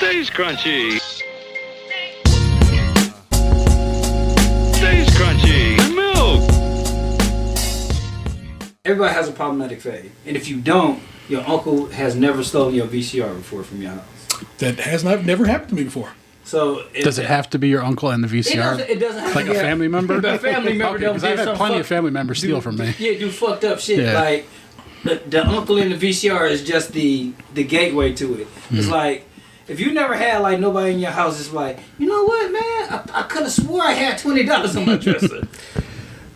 stays crunchy. Stays crunchy. And milk. Everybody has a problematic phase. And if you don't, your uncle has never stolen your VCR before from your house. That has never happened to me before. So does it have to be your uncle and the VCR? It doesn't have like to be a family member? A family member. Okay, because I've had plenty of family members steal from me. Yeah, do fucked up shit. Yeah. Like, the uncle in the VCR is just the gateway to it. It's like, if you never had like nobody in your house, it's like, you know what, man? I could have swore I had $20 on my dresser.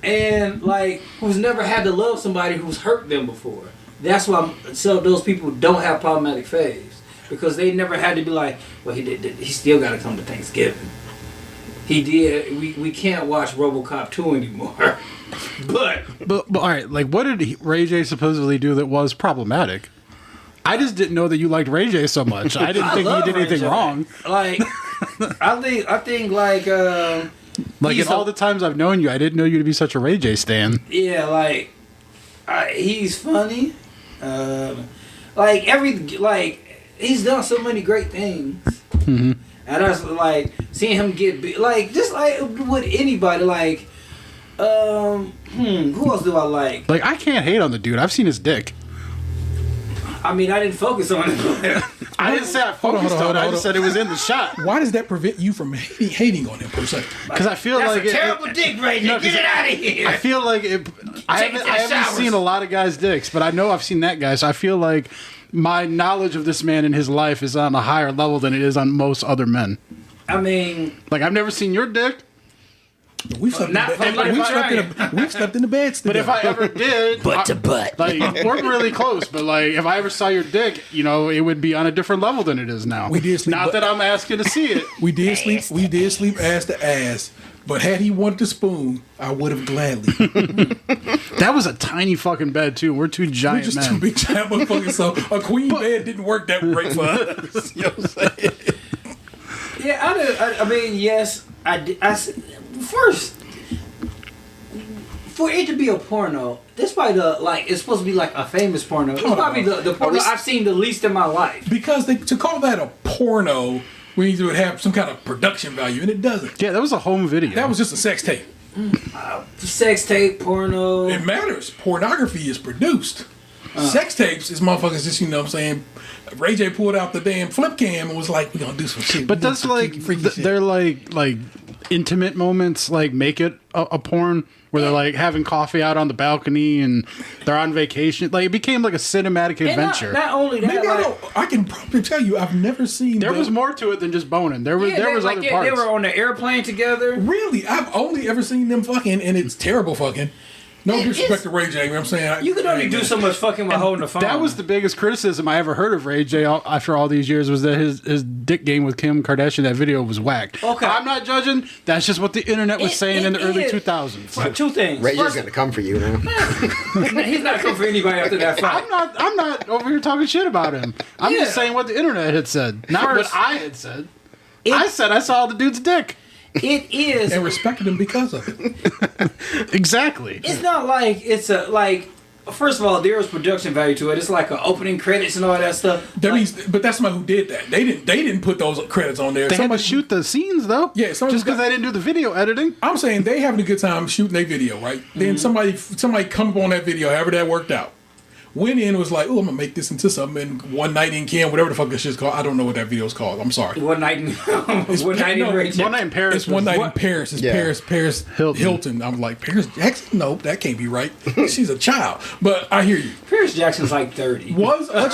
And like, who's never had to love somebody who's hurt them before. That's why those people don't have problematic phase. Because they never had to be like, well, he still got to come to Thanksgiving. He did. We can't watch RoboCop 2 anymore. but all right, like, what did Ray J supposedly do that was problematic? I just didn't know that you liked Ray J so much. I didn't think he did anything wrong. Like, I think like in all the times I've known you, I didn't know you to be such a Ray J stan. Yeah, like he's funny. He's done so many great things. Mm-hmm. And that's like seeing him get like just like with anybody like who else do I like? Like, I can't hate on the dude. I've seen his dick. I mean, I didn't focus on it. I didn't say I focused on it. I just said it was in the shot. Why does that prevent you from hating on him per se? Because I feel that's like a terrible dick, Ray. Get it out of here. I feel like I haven't seen a lot of guys' dicks, but I know I've seen that guy. So I feel like my knowledge of this man and his life is on a higher level than it is on most other men. I mean, like, I've never seen your dick. We've slept in the beds together. But if I ever did, butt to butt, like, we're really close. But like, if I ever saw your dick, you know, it would be on a different level than it is now. We did sleep, not that I'm asking to see it. We did sleep ass to ass. But had he wanted to spoon, I would have gladly. That was a tiny fucking bed too. We're two giant men. Two big giant motherfuckers. So a queen bed didn't work that great for us. You know what I'm saying? Yeah, I mean, yes, I did. First, for it to be a porno, this probably it's supposed to be like a famous porno. It's probably the porno I've seen the least in my life. Because to call that a porno, we need to have some kind of production value, and it doesn't. Yeah, that was a home video. That was just a sex tape. Sex tape, porno. It matters. Pornography is produced. Sex tapes is motherfuckers just, you know what I'm saying, Ray J pulled out the damn flip cam and was like, we're gonna do some shit. But that's like, they're like intimate moments, like, make it a porn where they're like having coffee out on the balcony and they're on vacation. Like, it became like a cinematic adventure. Not only that, maybe I can probably tell you, I've never seen. There was more to it than just boning. There was other parts. They were on the airplane together. Really, I've only ever seen them fucking, and it's terrible fucking. No disrespect to Ray J, you know what I'm saying? You can only do so much fucking while holding the phone. That was the biggest criticism I ever heard of Ray J after all these years, was that his dick game with Kim Kardashian, that video was whack. Okay. I'm not judging. That's just what the internet was saying in the early 2000s. Two things. Ray J's gonna come for you now. He's not coming for anybody after that fight. I'm not over here talking shit about him. I'm just saying what the internet had said, not what I had said. I said I saw the dude's dick. It is. And respected him because of it. Exactly. It's not like it's first of all, there was production value to it. It's like an opening credits and all that stuff. But that's somebody who did that. They didn't put those credits on there. They had to shoot the scenes though. Yeah, just because they didn't do the video editing. I'm saying they having a good time shooting their video, right? Then somebody come up on that video, however that worked out. Went in and was like, oh, I'm going to make this into something. And One Night in Kim, whatever the fuck this shit's called. I don't know what that video's called. I'm sorry. One Night in Paris. One Night in Paris. It's One Night in Paris. It's Paris Hilton. I'm like, Paris Jackson? Nope, that can't be right. She's a child. But I hear you. Paris Jackson's like 30. Was a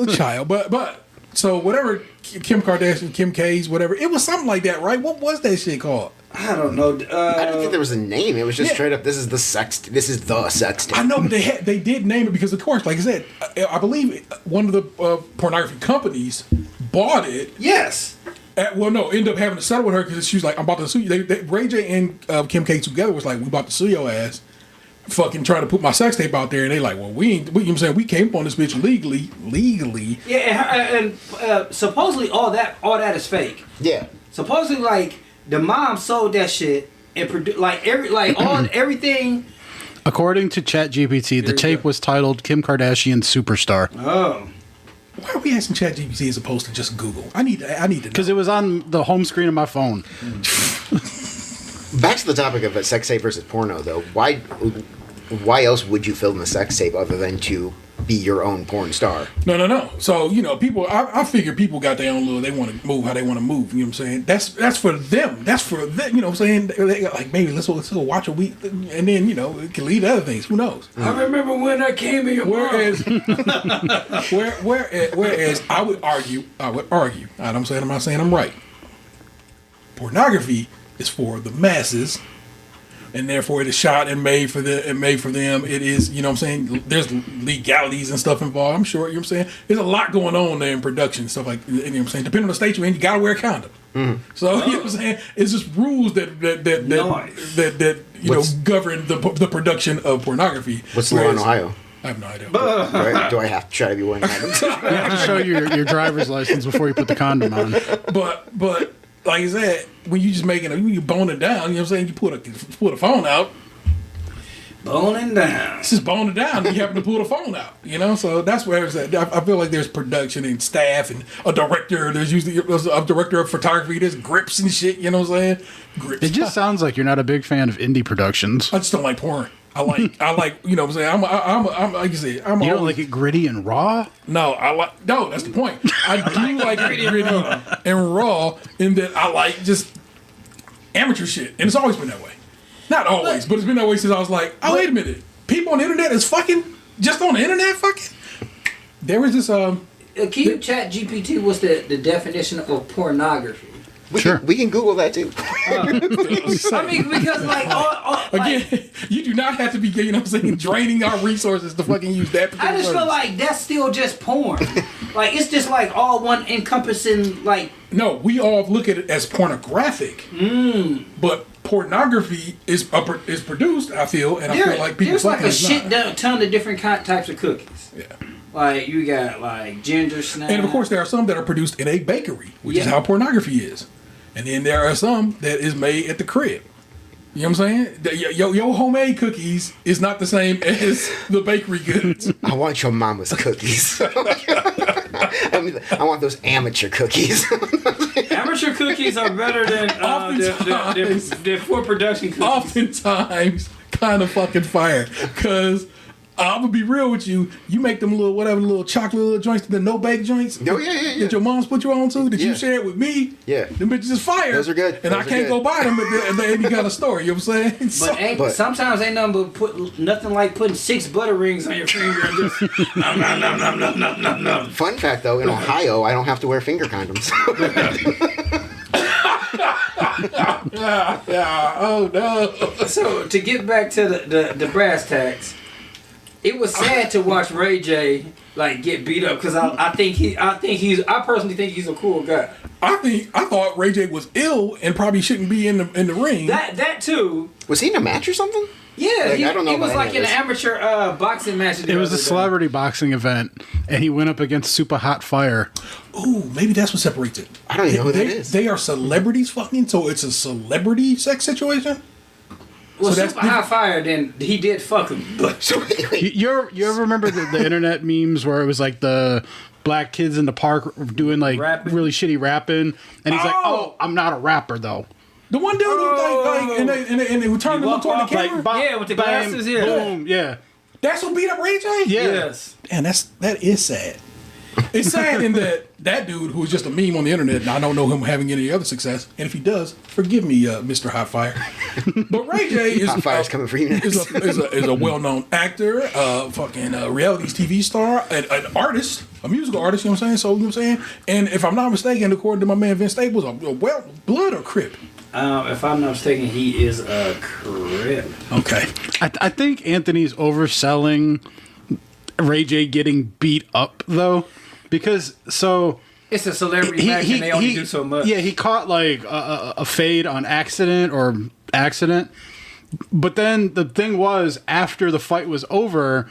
child. But so whatever Kim Kardashian, Kim K's, whatever, it was something like that, right? What was that shit called? I don't know. I don't think there was a name. It was just straight up. This is the sex tape. I know, but they did name it because, of course, like I said, I believe one of the pornography companies bought it. Yes. Ended up having to settle with her because she was like, "I'm about to sue you." Ray J and Kim K together was like, "We about to sue your ass." Fucking trying to put my sex tape out there, and they like, well, we ain't. You know what I'm saying, we came up on this bitch legally. Yeah, and supposedly all that is fake. Yeah. Supposedly, like, the mom sold that shit and produced everything. According to ChatGPT, the tape was titled "Kim Kardashian Superstar." Oh. Why are we asking ChatGPT as opposed to just Google? I need to know. Because it was on the home screen of my phone. Back to the topic of a sex tape versus porno, though. Why else would you film a sex tape other than to be your own porn star? No. So, people, I figure people got their own little, they want to move how they want to move. You know what I'm saying? That's for them. That's for them. You know what I'm saying? They got, like, maybe let's go watch a week. And then, it can lead to other things. Who knows? I remember when I came in your Whereas I would argue, I'm not saying I'm right. Pornography is for the masses. And therefore, it is shot and made for them. It is, you know what I'm saying? There's legalities and stuff involved. I'm sure, you know what I'm saying? There's a lot going on there in production, stuff like, you know what I'm saying? Depending on the state you're in, you got to wear a condom. So, you know what I'm saying? It's just rules that govern the production of pornography. What's the law in Ohio? I have no idea. Do I have to try to be wearing condoms? You have to show your driver's license before you put the condom on. But like I said, when you just you bone it down, you know what I'm saying? You pull a phone out. Boning down. It's just boning down. You happen to pull the phone out, So that's where it's at. I feel like there's production and staff and a director. There's usually a director of photography. There's grips and shit. You know what I'm saying? Grips. It just sounds like you're not a big fan of indie productions. I just don't like porn. I like, you know what I'm saying? I'm like you said, You don't like it gritty and raw? No, that's the point. I do like it gritty and raw in that I like just amateur shit. And it's always been that way. Not always, but it's been that way since I was like, wait a minute. People on the internet is fucking, just on the internet fucking? There was this, Can you chat GPT what's the definition of pornography? We can Google that too. I mean, because again, you do not have to be, you know what I'm saying, draining our resources to fucking use that. I just feel like that's still just porn. Like, it's just like all one encompassing, like. No, we all look at it as pornographic. But pornography is produced, I feel, and I feel like people. There's like a ton of different types of cookies. Yeah. Like, you got like ginger snap. And of course, there are some that are produced in a bakery, which is how pornography is. And then there are some that is made at the crib. You know what I'm saying? Your homemade cookies is not the same as the bakery goods. I want your mama's cookies. I want those amateur cookies. Amateur cookies are better than for production cookies. Oftentimes, kind of fucking fire. Because I'm gonna be real with you. You make them little chocolate little joints, the no bake joints. Oh yeah. That your mom's put you on to. That you shared with me. Yeah, them bitches is fire. Those are good. And I can't go buy them at any kind of store. You know what I'm saying? But sometimes ain't nothing but nothing like putting 6 butter rings on your finger and just nom. Fun fact though, in Ohio, I don't have to wear finger condoms. Yeah. Oh no. So to get back to the brass tacks. It was sad to watch Ray J get beat up because I personally think he's a cool guy. I thought Ray J was ill and probably shouldn't be in the ring. That too. Was he in a match or something? Yeah, I don't know. He was like in an amateur boxing match. It was a celebrity boxing event, and he went up against Super Hot Fire. Ooh, maybe that's what separates it. I don't even know who that is. They are celebrities fucking, so it's a celebrity sex situation? Well, so Super High Fire, then he did fuck him. But you ever remember the internet memes where it was like the black kids in the park doing like rapping? Really shitty rapping, and he's like, "Oh, I'm not a rapper though." The one dude who who turned to look toward the camera, with the glasses, boom, yeah. That's what beat up Ray J. Yeah. Yes, and that is sad. It's sad in that dude who is just a meme on the internet, and I don't know him having any other success. And if he does, forgive me, Mr. Hot Fire. But Ray J is Hot Fire's coming for you next. is a well-known actor, fucking reality TV star, an artist, a musical artist. You know what I'm saying? So you know what I'm saying. And if I'm not mistaken, according to my man Vince Staples, blood or Crip. If I'm not mistaken, he is a Crip. Okay. I think Anthony's overselling Ray J getting beat up though, because it's a celebrity match and they only do so much. Yeah, he caught like a fade on accident, but then the thing was, after the fight was over,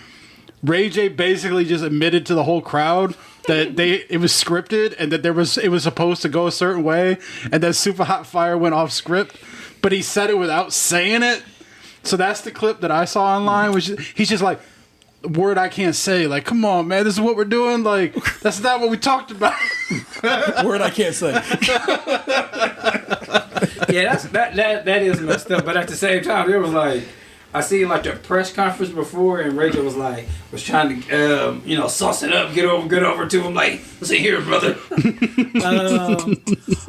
Ray J basically just admitted to the whole crowd that it was scripted and that it was supposed to go a certain way, and that Super Hot Fire went off script, but he said it without saying it. So that's the clip that I saw online, which he's just like, word I can't say. Like, come on, man, this is what we're doing. Like, that's not what we talked about. Word I can't say. Yeah, that is messed up. But at the same time, it was like I seen like the press conference before, and Rachel was trying to sauce it up, get over to him like, listen here, brother.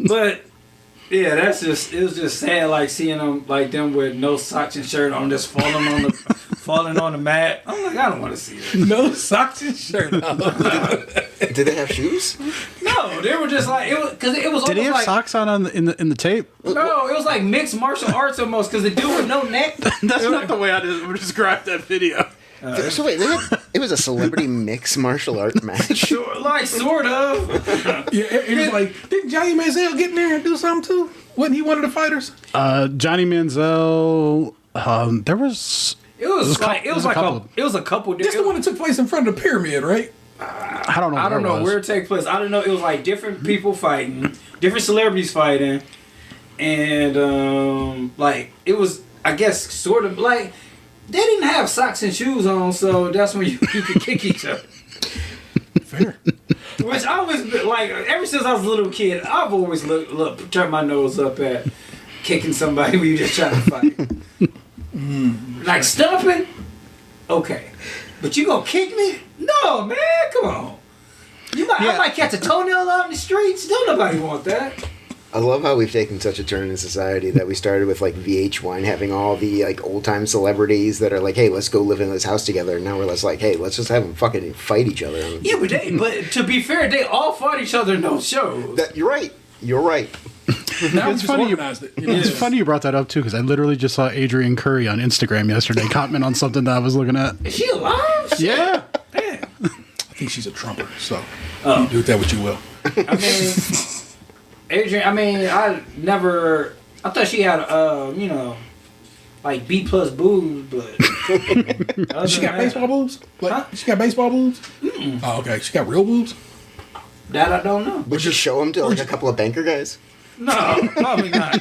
But yeah, it was just sad, like seeing them like them with no socks and shirt on, just falling on the mat. I'm like, I don't want to see that. No socks and shirt on. Did they have shoes? No, they were just like because it was. Did he have like, socks on in the tape? No, it was like mixed martial arts almost because the dude with no neck. That's not the way I would describe that video. So wait, it was a celebrity mixed martial art match. Sort of. Yeah, it was like, didn't Johnny Manziel get in there and do something too? Wasn't he one of the fighters? Johnny Manziel. There was. It was a couple. This the one that took place in front of the pyramid, right? I don't know. I don't know where it takes place. I don't know. It was like different people fighting, different celebrities fighting, and like it was, I guess, sort of like they didn't have socks and shoes on, so that's when you could kick each other. Fair. Which I always like. Ever since I was a little kid, I've always turned my nose up at kicking somebody when you just trying to fight. Like stomping, okay, but you gonna kick me? No, man, come on. I might catch a toenail out in the streets. Don't nobody want that. I love how we've taken such a turn in society that we started with like VH1 having all the like old time celebrities that are like, hey, let's go live in this house together. And now we're just like, hey, let's just have them fucking fight each other. Yeah, but to be fair, they all fought each other in those shows. You're right. You're right. Now It's funny. It's funny you brought that up too, because I literally just saw Adrian Curry on Instagram yesterday comment on something that I was looking at. Is she alive? Yeah. Damn. I think she's a trumper, so you do with that what you will. I mean, Adrian. I mean, I thought she had like B+ boobs, but She got baseball boobs? Like, She got baseball boobs? Oh, okay. She got real boobs? that I don't know. Would you show them to like a couple of banker guys? No, probably not.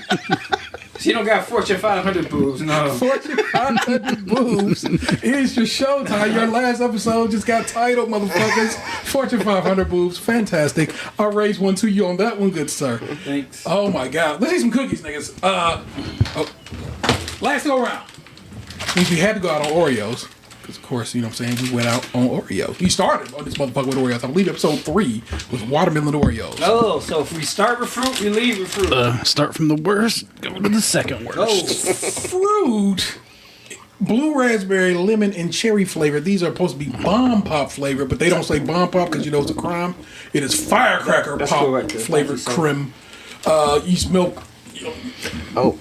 She don't got Fortune 500 boobs, no. Fortune 500 boobs. It's your showtime. Your last episode just got titled, motherfuckers. Fortune 500 boobs. Fantastic. I'll raise one to you on that one, good sir. Thanks. Oh my God. Let's eat some cookies, niggas. Last go around. Means we had to go out on Oreos. Because, of course, you know what I'm saying? We went out on Oreos. We started on this motherfucker with Oreos. I believe episode 3 was watermelon Oreos. Oh, so if we start with fruit, we leave with fruit. Start from the worst, go to the second worst. Oh, Fruit. Blue raspberry, lemon, and cherry flavor. These are supposed to be bomb pop flavor, but they don't say bomb pop because you know it's a crime. It is firecracker That's pop cool right there. flavored Thank you, creme. Yeast milk. Oh,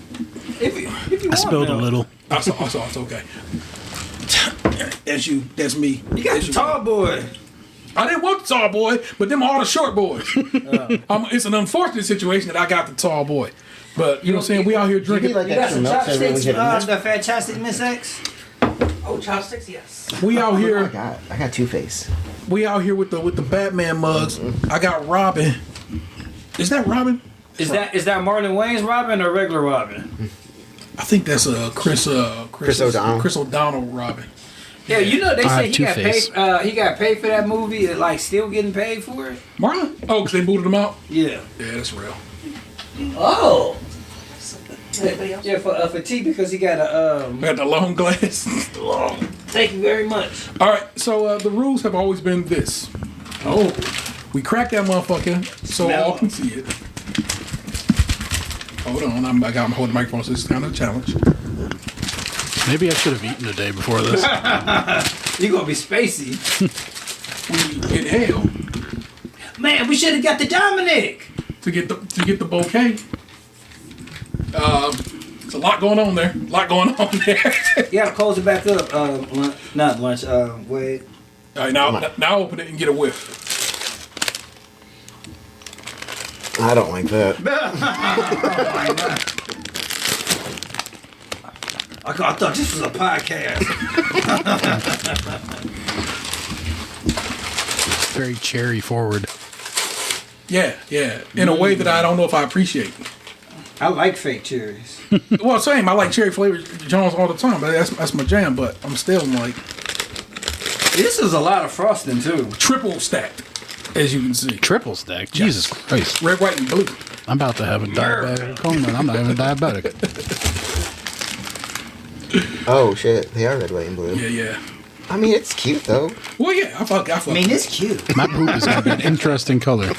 if you I want spilled a milk. little. I saw it's okay. That's you. That's me. You got the tall boy. I didn't want the tall boy, but them all the short boys. It's an unfortunate situation that I got the tall boy. But you know what I'm saying? We out here drinking. like You got some extra milk so chopsticks, everyone get a mix? the Fantastic Miss X? Oh, chopsticks, yes. We out I here. got Two-Face. We out here with the Batman mugs. I got Robin. Is that Robin? Is that Marlon Wayne's Robin or regular Robin? I think that's Chris O'Donnell. Chris O'Donnell Robin. Yeah, you know they say he got Two-Face. paid. He got paid for that movie. And, like still getting paid for it. Marlon? Oh, because they booted him out? Yeah. Yeah, that's real. Oh. Yeah, for T because he got a Got the long glass. long. Thank you very much. All right, so the rules have always been this. Oh. We crack that motherfucker so Smell all it. can see it. Hold on, I got him holding the microphone, so this is kind of a challenge. Maybe I should have eaten a day before this. You gonna be spacey. We inhale Man, we should have got the Dominic. to get the bouquet. There's a lot going on there. You gotta close it back up. Not lunch. Wait. All right, now open it and get a whiff. I don't like that. I thought this was a podcast. Very cherry forward. Yeah. In a way that I don't know if I appreciate. I like fake cherries. Well, same. I like cherry flavored Jones all the time, but that's my jam. But I'm still like, This is a lot of frosting too. Triple stacked, as you can see. Triple stack. Jesus Christ. Red, white, and blue. I'm about to have a diabetic coma. I'm not even diabetic. Oh shit, they are red, white, and blue. Yeah. I mean, it's cute though. Well, yeah, I fuck. I mean, it's cute. My poop is gonna be an interesting color.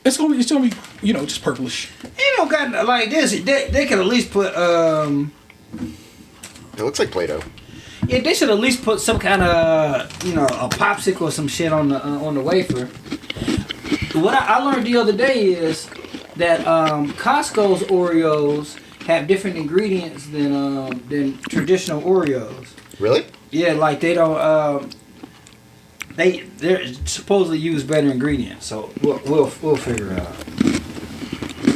It's gonna be, just purplish. Ain't no got like this. They could at least put It looks like Play-Doh. Yeah, they should at least put some kind of a popsicle or some shit on the wafer. What I learned the other day is that Costco's Oreos have different ingredients than traditional Oreos. Really? Yeah, like they don't. They're supposedly use better ingredients, so we'll figure it out.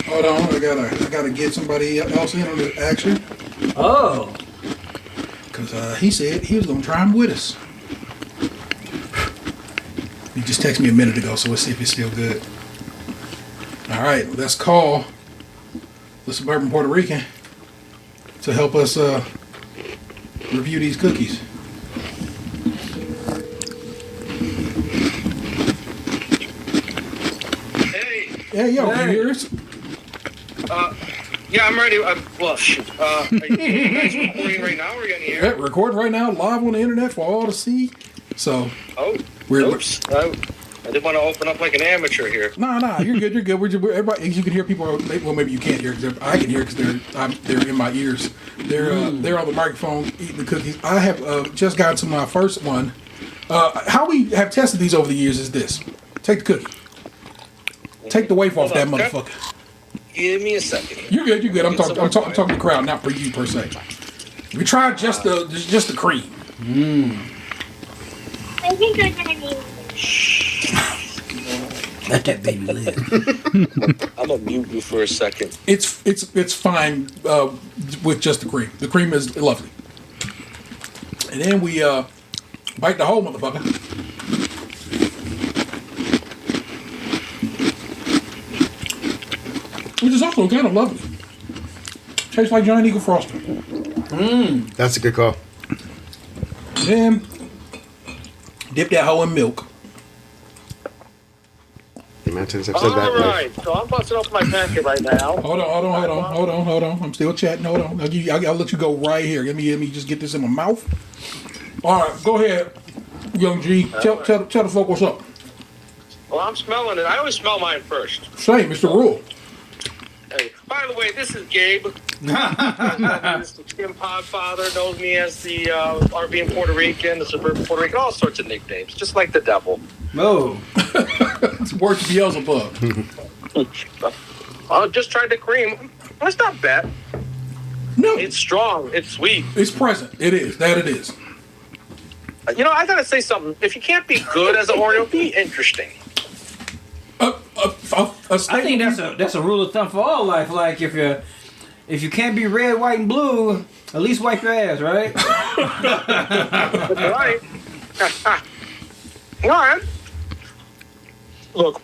Hold on, I gotta get somebody else in on the action. Oh. Because he said he was gonna try them with us. He just texted me a minute ago, so let's see if it's still good. All right, let's call the suburban Puerto Rican to help us review these cookies. Hey, yo, can you hear us? Yeah, I'm ready. Shoot. Are you guys recording right now or are you on the air? Yeah, recording right now, live on the internet for all to see. So, Oops. I didn't want to open up like an amateur here. Nah, you're good. We're everybody, you can hear people. Well, maybe you can't hear because I can hear because they're in my ears. They're on the microphone eating the cookies. I have just gotten to my first one. How we have tested these over the years is this: take the cookie, take the wafer off that motherfucker. Give me a second. You're good. I'm talking to the crowd, not for you per se. We tried just the cream. I think I'm gonna need. Let that baby live. I'm gonna mute you for a second. It's fine with just the cream. The cream is lovely. And then we bite the whole motherfucker. Which is also kind of lovely. Tastes like Giant Eagle frosting. That's a good call. Then dip that hoe in milk. The amount of times I've said that. All right, so I'm busting open my packet right now. Hold on. I'm still chatting. Hold on. I'll let you go right here. Let me just get this in my mouth. All right, go ahead, Young G. Tell the folk what's up. Well, I'm smelling it. I always smell mine first. Same, Mr. Rule. Hey, by the way, this is Gabe. Mr. SKiM Podfather knows me as the RV Puerto Rican, the suburban Puerto Rican, all sorts of nicknames, just like the devil. No. It's worse than Beelzebub. I just tried the cream. It's not bad. No, It's strong. It's sweet. it's present. It is. That it is. I gotta say something. If you can't be good as an Oreo, be interesting. A I statement. think that's a rule of thumb for all life. Like if you can't be red, white, and blue, at least wipe your ass, right? Right. All right. Look,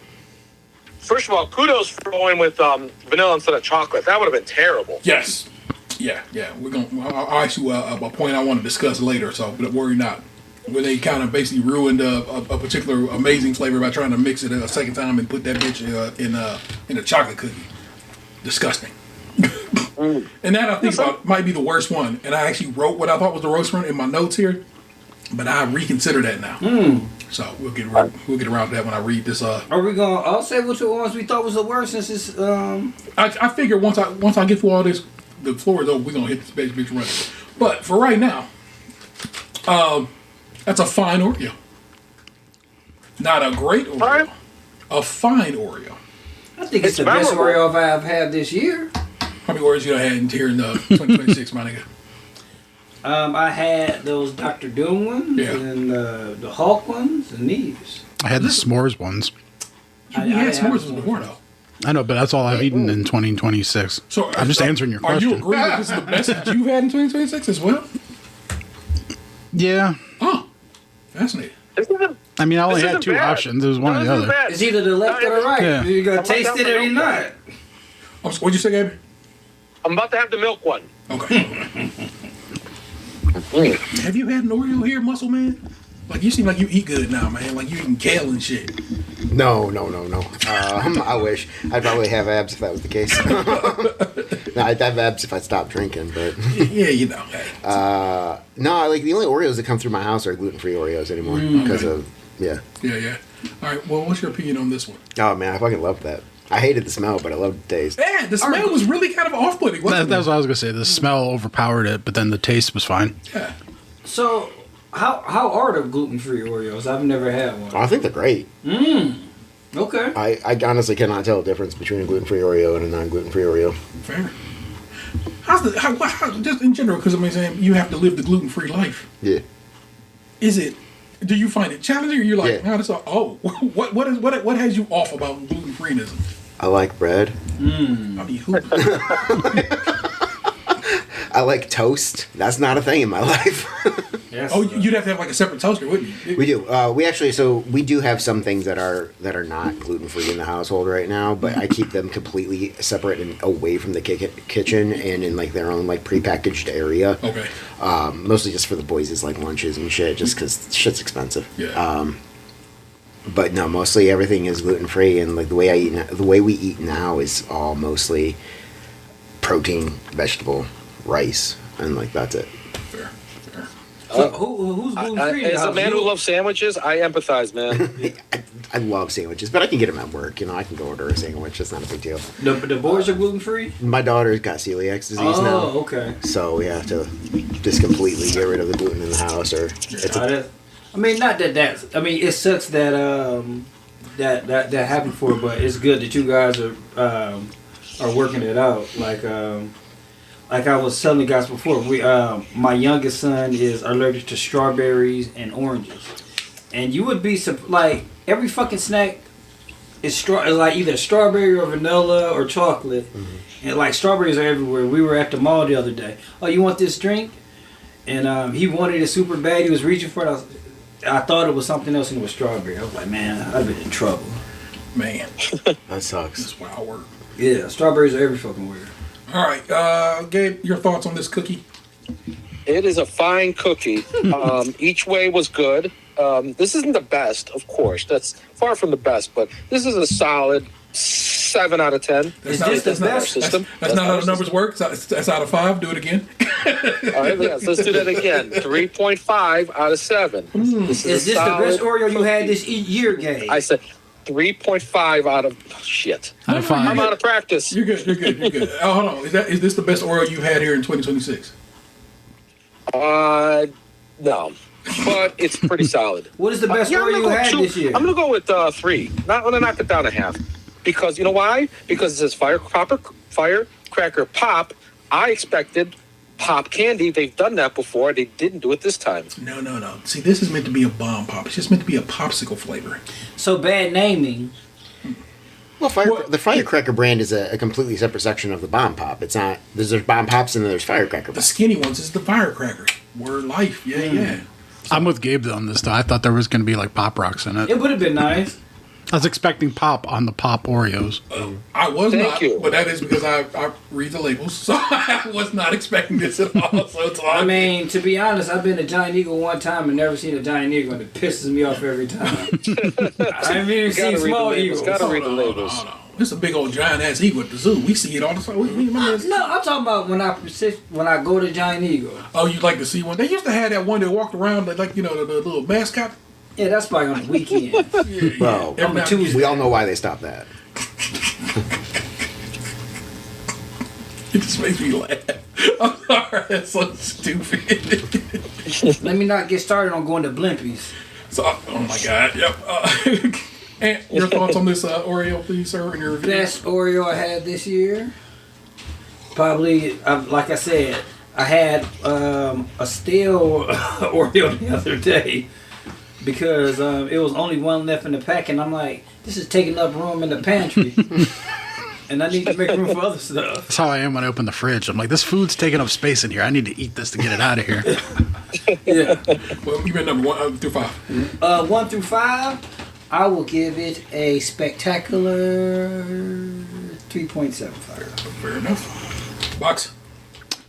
first of all, kudos for going with vanilla instead of chocolate. That would have been terrible. Yes. Yeah. We're gonna. I'll ask you a point I want to discuss later. So, but worry not. Where they kind of basically ruined a particular amazing flavor by trying to mix it a second time and put that bitch in a chocolate cookie. Disgusting. And that I think about might be the worst one. And I actually wrote what I thought was the worst one in my notes here, but I reconsider that now. So we'll get around to that when I read this. Are we gonna all say which ones we thought was the worst? Since it's I figure once I get through all this, the floor is over. We're gonna hit this bitch running. But for right now, that's a fine Oreo. Not a great Oreo. Right. A fine Oreo. I think it's the memorable. best Oreo I've had this year. How many Oreos you done had here in 2026, my nigga? I had those Dr. Doom ones Yeah. and the Hulk ones and these. I had the s'mores ones. You had s'mores before though. I know, but that's all I've eaten in 2026. So I'm just answering your Are you question. agreeing that this is the best that you've had in 2026 as well? Yeah. Oh, fascinating. I mean, I only This had isn't two bad. options. It was one or the other. It's either the left or the right. Yeah. You gotta I'm taste not it or you're down not. What'd you say, Gabby? I'm about to have the milk one. Okay. Have you had an Oreo here, Muscle Man? Like, you seem like you eat good now, man. Like, you eating kale and shit. No. I wish. I'd probably have abs if that was the case. No, I'd have abs if I stopped drinking, but... Yeah, you know. Hey. No, like, the only Oreos that come through my house are gluten-free Oreos anymore. Because of... Yeah. Yeah. All right, well, what's your opinion on this one? Oh, man, I fucking loved that. I hated the smell, but I loved the taste. Yeah, the smell was really kind of off-putting, wasn't That's it? what I was gonna say. The smell overpowered it, but then the taste was fine. Yeah. So, how are the gluten-free Oreos? I've never had one. Oh, I think they're great. Okay. I honestly cannot tell the difference between a gluten-free Oreo and a non-gluten-free Oreo. Fair. How, just in general, because I'm saying you have to live the gluten-free life. Yeah. Do you find it challenging, or you're like, Yeah. no, this what has you off about gluten-freenism? I like bread. I mean, who? I like toast. That's not a thing in my life. Yes. Oh, you'd have to have like a separate toaster, wouldn't you? We do. We do have some things that are not gluten free in the household right now, but I keep them completely separate and away from the kitchen and in like their own like prepackaged area. Okay. Mostly just for the boys' like lunches and shit, just because shit's expensive. Yeah. But no, mostly everything is gluten free, and like the way we eat now is all mostly protein, vegetable, rice, and like that's it. Fair. So who's gluten-free? As a man who loves sandwiches, I empathize, man. I love sandwiches, but I can get them at work. You know, I can go order a sandwich. It's not a big deal. The boys are gluten-free? My daughter's got celiac disease now. Oh, okay. So we have to just completely get rid of the gluten in the house, or I mean, not that. I mean, it sucks that that happened for her, but it's good that you guys are working it out. Like I was telling you guys before, my youngest son is allergic to strawberries and oranges, and you would be like every fucking snack is like either strawberry or vanilla or chocolate, and like strawberries are everywhere. We were at the mall the other day. Oh, you want this drink? And he wanted it super bad. He was reaching for it. I thought it was something else and it was strawberry. I was like, man, I've been in trouble. Man, that sucks. that's why I work. Yeah, strawberries are every fucking where. All right, Gabe, your thoughts on this cookie? It is a fine cookie. Each way was good. This isn't the best, of course. That's far from the best, but this is a solid 7 out of 10. That's not how the numbers work. That's out of 5. Do it again. All right, yes, let's do that again. 3.5 out of 7. Is this the best Oreo you had this year, Gabe? I said 3.5 out of shit. Out of 5. I'm out of practice. You're good. Oh, hold on. Is this the best Oreo you had here in 2026? No. But it's pretty solid. What is the best Oreo you had this year? I'm going to go with 3. I'm going to knock it down a half. Because, you know why? Because it says firecracker pop. I expected pop candy. They've done that before. They didn't do it this time. No. See, this is meant to be a bomb pop. It's just meant to be a popsicle flavor. So bad naming. Well, the Firecracker brand is a completely separate section of the Bomb Pop. It's not. There's Bomb Pops and then there's Firecracker. The skinny ones is the Firecracker. Word life. Yeah. I'm with Gabe on this though. I thought there was going to be like Pop Rocks in it. It would have been nice. I was expecting pop on the Pop Oreos. I was Thank not, you. but that is because I read the labels, so I was not expecting this at all. So it's all I mean, to be honest, I've been to Giant Eagle one time and never seen a Giant Eagle, and it pisses me off every time. I haven't even seen small eagles. Gotta read the labels. No. It's a big old giant ass eagle at the zoo. We see it all the time. No, I'm talking about when I go to Giant Eagle. Oh, you like to see one? They used to have that one that walked around like the little mascot. Yeah, that's probably on the weekend. Well, On the Tuesday. we all know why they stopped that. It just makes me laugh. I'm sorry, that's so stupid. Let me not get started on going to Blimpies. So, oh my god, yep. And your thoughts on this Oreo, please, sir, in your review? Best Oreo I had this year? Probably, like I said, I had a stale Oreo the other day because it was only one left in the pack, and I'm like, this is taking up room in the pantry. And I need to make room for other stuff. That's how I am when I open the fridge. I'm like, this food's taking up space in here. I need to eat this to get it out of here. Yeah. Well, you meant number 1 through 5. 1 through 5, I will give it a spectacular 3.75. Fair enough. Box.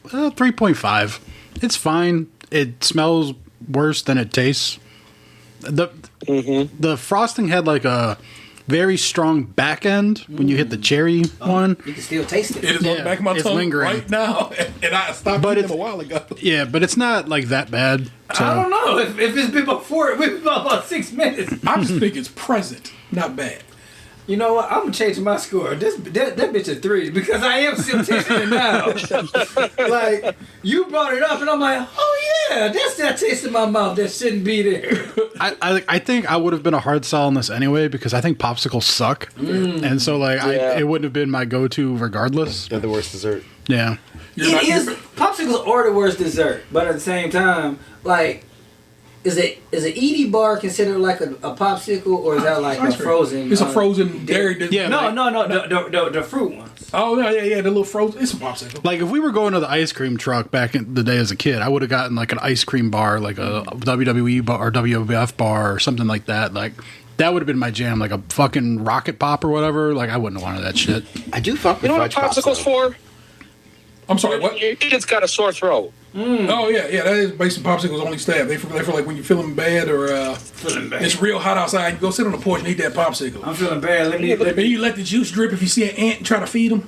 3.5. It's fine. It smells worse than it tastes. The frosting had like a very strong back end when you hit the cherry one. You can still taste it. It is on the back of my it's tongue lingering. right now, and I stopped eating them a while ago. Yeah, but it's not like that bad. So. I don't know if it's been about 6 minutes. I just think it's present, not bad. You know what? I'm gonna change my score. That bitch a 3 because I am still tasting it now. Like you brought it up, and I'm like, oh yeah, that's that taste in my mouth that shouldn't be there. I think I would have been a hard sell on this anyway because I think popsicles suck, and so like it wouldn't have been my go-to regardless. They're the worst dessert. Yeah, Popsicles are the worst dessert, but at the same time, like. Is an Edie bar considered like a popsicle, or is that like a frozen? It's a frozen dairy. Yeah. No, the fruit ones. Oh yeah, the little frozen. It's a popsicle. like if we were going to the ice cream truck back in the day as a kid, I would have gotten like an ice cream bar, like a WWE bar or WWF bar or something like that. Like that would have been my jam, like a fucking rocket pop or whatever. Like I wouldn't have wanted that shit. I do fuck with You know what fudge pops, popsicles though. for? I'm sorry, what? Your kid's got a sore throat. Oh yeah, that is basically popsicles only stab. They for like when you're feeling bad or it's real hot outside. You go sit on the porch and eat that popsicle. I'm feeling bad. Let me. And you let the juice drip if you see an ant and try to feed them.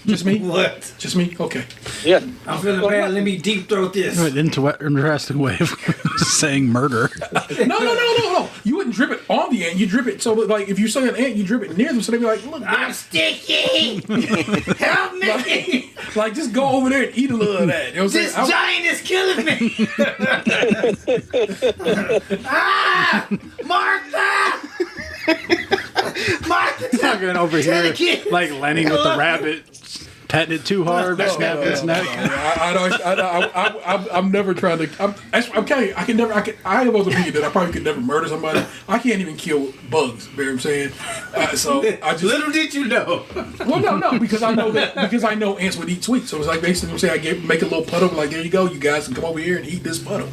Just me? What? Just me? Okay. Yeah. I'm feeling bad. Let me deep throat this. Interesting way of saying murder. No. You wouldn't drip it on the ant. You drip it so that, like, if you see an ant, you drip it near them so they'd be like, look, I'm sticky. Help me. like, just go over there and eat a little of that. You know what I'm This saying? giant is killing me. Martha. Fucking over here, kid. like Lenny with the rabbit, petting it too hard, snapping its neck. I'm never trying to. Okay, I am of the opinion that I probably could never murder somebody. I can't even kill bugs. You know what I'm saying? So I just. Little did you know. Well, no, because I know ants would eat sweets. So it's like basically, I'm saying make a little puddle. Like there you go, you guys can come over here and eat this puddle.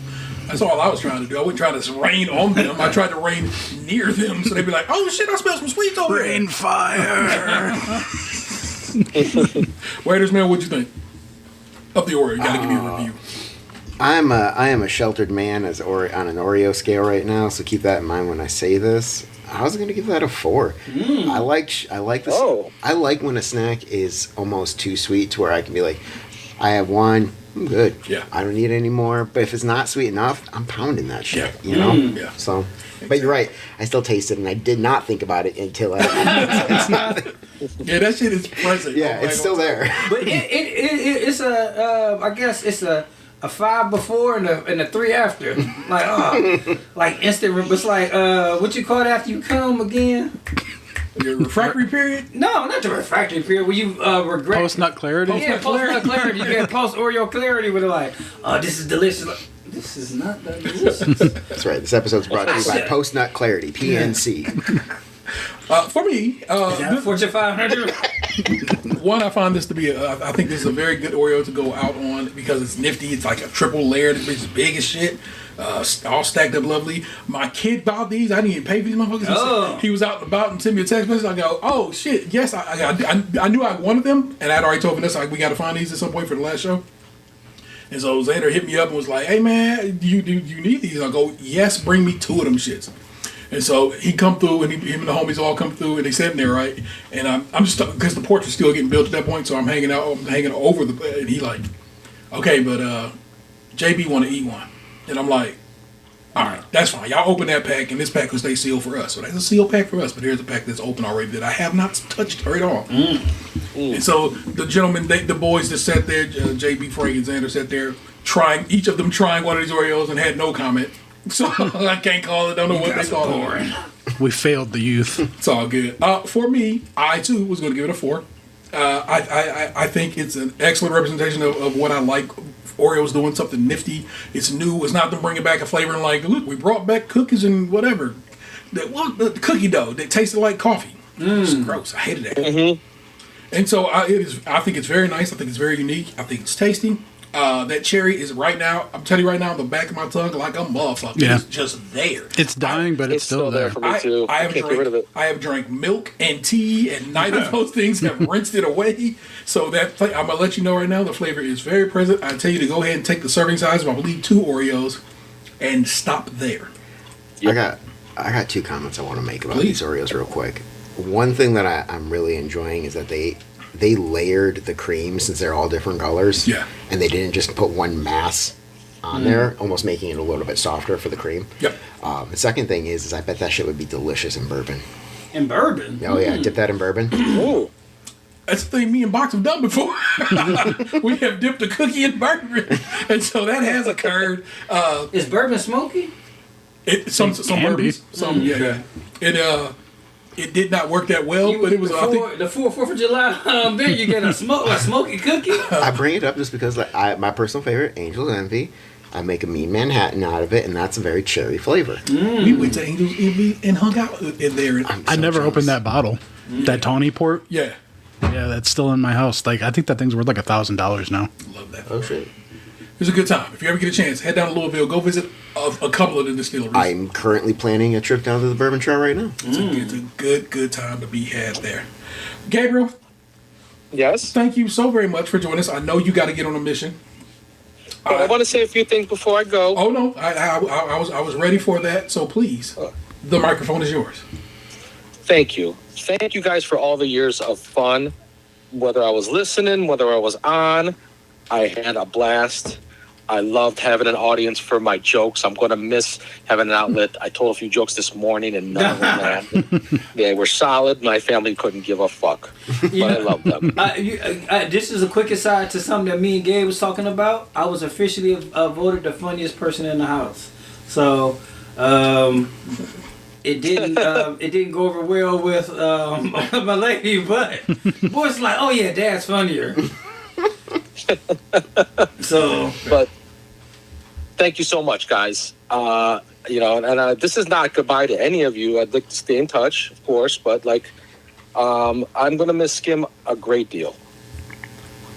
That's all I was trying to do. I wasn't trying to rain on them. I tried to rain near them so they'd be like, "Oh shit, I smell some sweets over there." Rain fire. Waiters, man, what'd you think of the Oreo? You gotta give me a review. I am a sheltered man on an Oreo scale right now, so keep that in mind when I say this. I was gonna give that a 4. I like this. Oh. I like when a snack is almost too sweet to where I can be like, I have one, I'm good. Yeah. I don't need any more. But if it's not sweet enough, I'm pounding that shit. Yeah. You know. Yeah. So, but you're right. I still taste it, and I did not think about it until I. Yeah, that shit is present. Yeah, it's still there. But it's I guess it's a 5 before and a 3 after. Like like instant. It's like what you call it after you come again? Your refractory period? No, not the refractory period. Where you regret Post nut clarity. Yeah, post nut clarity. You get post Oreo clarity where they're like, oh, this is delicious. Like, this is not that delicious. That's right. This episode's brought to you by Post Nut Clarity, PNC. For me, Is that Fortune 500? one, I find this to be I think this is a very good Oreo to go out on because it's nifty. It's like a triple layer. This bitch is big as shit. All stacked up lovely. My kid bought these. I didn't even pay for these motherfuckers. Oh. He was out and about and sent me a text message. I go, oh shit, yes, I knew I wanted them, and I'd already told Vanessa like we got to find these at some point for the last show. And so Xander hit me up and was like, hey man, do you need these? I go, yes, bring me 2 of them shits. And so he come through, and him and the homies all come through, and they sitting there, right? And I'm just because the porch is still getting built at that point, so I'm hanging over the, and he like, okay, but JB want to eat one, and I'm like, all right, that's fine. Y'all open that pack, and this pack will stay sealed for us. So that's a sealed pack for us, but here's a pack that's open already that I have not touched at all. And so the gentlemen, the boys that sat there, JB, Frank, and Xander sat there each of them trying one of these Oreos and had no comment. So I can't call it. Don't know what they call it. We failed the youth. It's all good. For me, I too was going to give it a 4. I think it's an excellent representation of what I like. Oreo's doing something nifty. It's new. It's not them bringing back a flavor and like, look, we brought back cookies and whatever. The cookie dough that tasted like coffee. It's gross. I hated that. And so I think it's very nice. I think it's very unique. I think it's tasty. That cherry is right now, I'm telling you right now, on the back of my tongue like a motherfucker. Yeah. It's just there. It's dying, but it's still there. for me too. I can't get rid of it. I have drank milk and tea, and neither of those things have rinsed it away. So I'm gonna let you know right now, the flavor is very present. I tell you to go ahead and take the serving size of, I believe, 2 Oreos, and stop there. I got 2 comments I want to make about these Oreos real quick. One thing that I'm really enjoying is that they layered the cream since they're all different colors. Yeah. And they didn't just put one mass on there, almost making it a little bit softer for the cream. Yep. The second thing is I bet that shit would be delicious in bourbon. In bourbon? Oh yeah, dip that in bourbon. Ooh. That's the thing me and Box have done before. We have dipped a cookie in bourbon, and so that has occurred. Is bourbon smoky? Some can be. bourbons, it did not work that well, but it was. I think The 4th of July beer, you get a smoky cookie? I bring it up just because my personal favorite, Angel's Envy. I make a mean Manhattan out of it, and that's a very cherry flavor. we went to Angel's Envy and hung out in there. I never opened that bottle. That Tawny port. Yeah, Yeah, that's still in my house. Like I think that thing's worth like $1,000 now. love that. Oh shit! It was a good time. If you ever get a chance, head down to Louisville. Go visit a couple of the distilleries. I'm currently planning a trip down to the Bourbon Trail right now. It's a good time to be had there. Gabriel, Yes. thank you so very much for joining us. I know you got to get on a mission. But I want to say a few things before I go. Oh no, I was ready for that. So please, the microphone is yours. Thank you. Thank you guys for all the years of fun. Whether I was listening, whether I was on, I had a blast. I loved having an audience for my jokes. I'm going to miss having an outlet. I told a few jokes this morning and none of them landed. They were solid. My family couldn't give a fuck. But I love them. This is a quick aside to something that me and Gabe was talking about. I was officially voted the funniest person in the house. So, it didn't go over well with my lady, but boys like, oh yeah, Dad's funnier. So, But thank you so much, guys. This is not goodbye to any of you. I'd like to stay in touch, of course, but I'm going to miss SKiM a great deal.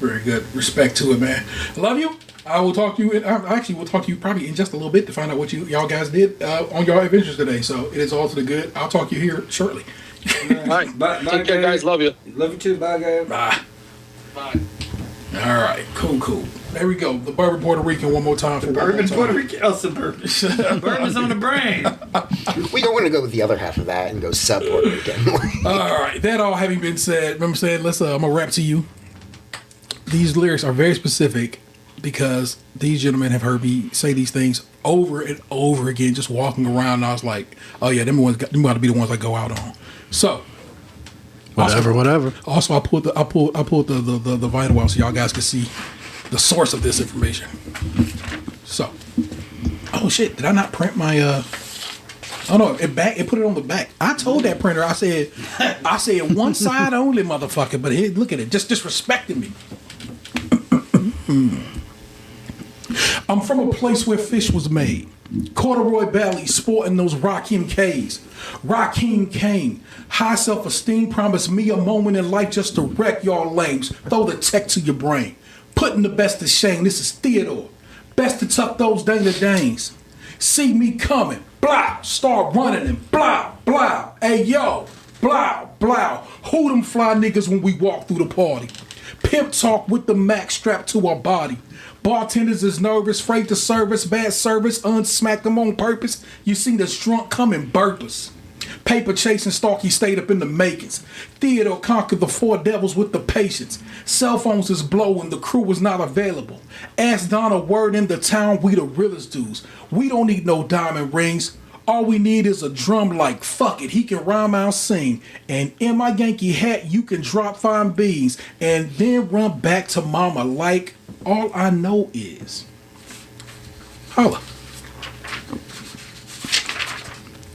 Very good. Respect to it, man. Love you. I will talk to you. We'll talk to you probably in just a little bit to find out what y'all guys did on your adventures today. So it is all to the good. I'll talk to you here shortly. All right. Bye, Take care, guys. Love you. Love you too. Bye, Gabe. Bye. Bye. All right. Cool. There we go. The Bourbon Puerto Rican one more time. Bourbon Puerto Rican. Oh, suburban. Bourbon's on the brain. We don't want to go with the other half of that and go sub Puerto Rican. All right. That all having been said, remember saying, I'm gonna rap to you. These lyrics are very specific because these gentlemen have heard me say these things over and over again, just walking around. And I was like, oh yeah, them got to be the ones I go out on. So. Whatever. Also, I pulled the vital out so y'all guys can see the source of this information. So, oh shit, did I not print my? Oh no, it put it on the back. I told that printer, I said one side only, motherfucker. But here, look at it, just disrespecting me. I'm from a place where fish was made. Corduroy belly sporting those Rakim K's. Rakim Kane. High self-esteem promised me a moment in life just to wreck y'all lames. Throw the tech to your brain. Putting the best to shame. This is Theodore. Best to tuck those danger-danes. See me coming. Blah. Start running and blah, blah. Hey, yo. Blah, blah. Who them fly niggas when we walk through the party? Pimp talk with the Mac strapped to our body. Bartenders is nervous, afraid to service, bad service, unsmack them on purpose. You see the drunk coming burpers. Paper chasing Starkey stayed up in the makings. Theodore conquered the 4 devils with the patience. Cell phones is blowing, the crew was not available. Ask Donna word in the town, we the realest dudes. We don't need no diamond rings. All we need is a drum like, fuck it, he can rhyme, I'll sing. And in my Yankee hat, you can drop fine beans. And then run back to mama like, all I know is. Holla.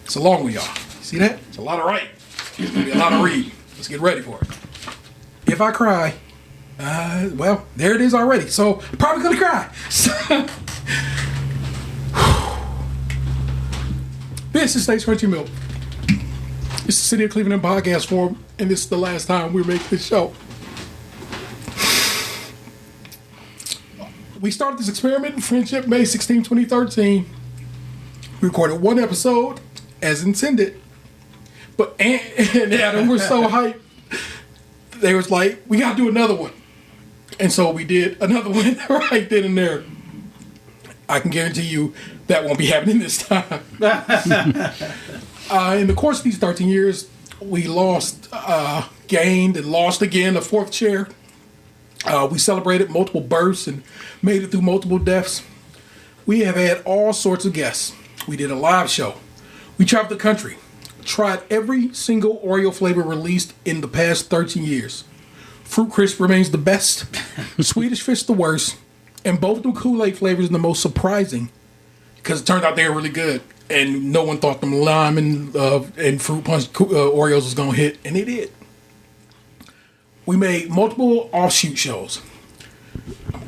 It's a long one, y'all. See that? It's a lot of writing. It's going to be a lot of reading. Let's get ready for it. If I cry, well, there it is already. So, probably going to cry. This is State's Crunchy Milk. It's the City of Cleveland podcast forum, and this is the last time we make this show. we started this experiment in friendship May 16, 2013. We recorded one episode as intended. But and Adam were so hyped. They was like, we got to do another one. And so we did another one right then and there. I can guarantee you that won't be happening this time. In the course of these 13 years, we lost, gained, and lost again a fourth chair. We celebrated multiple births and made it through multiple deaths. We have had all sorts of guests. We did a live show. We traveled the country. Tried every single Oreo flavor released in the past 13 years. Fruit Crisp remains the best. Swedish Fish the worst. And both the Kool-Aid flavors are the most surprising. Because it turned out they were really good. And no one thought them lime and fruit punch Oreos was going to hit. And they did. We made multiple offshoot shows.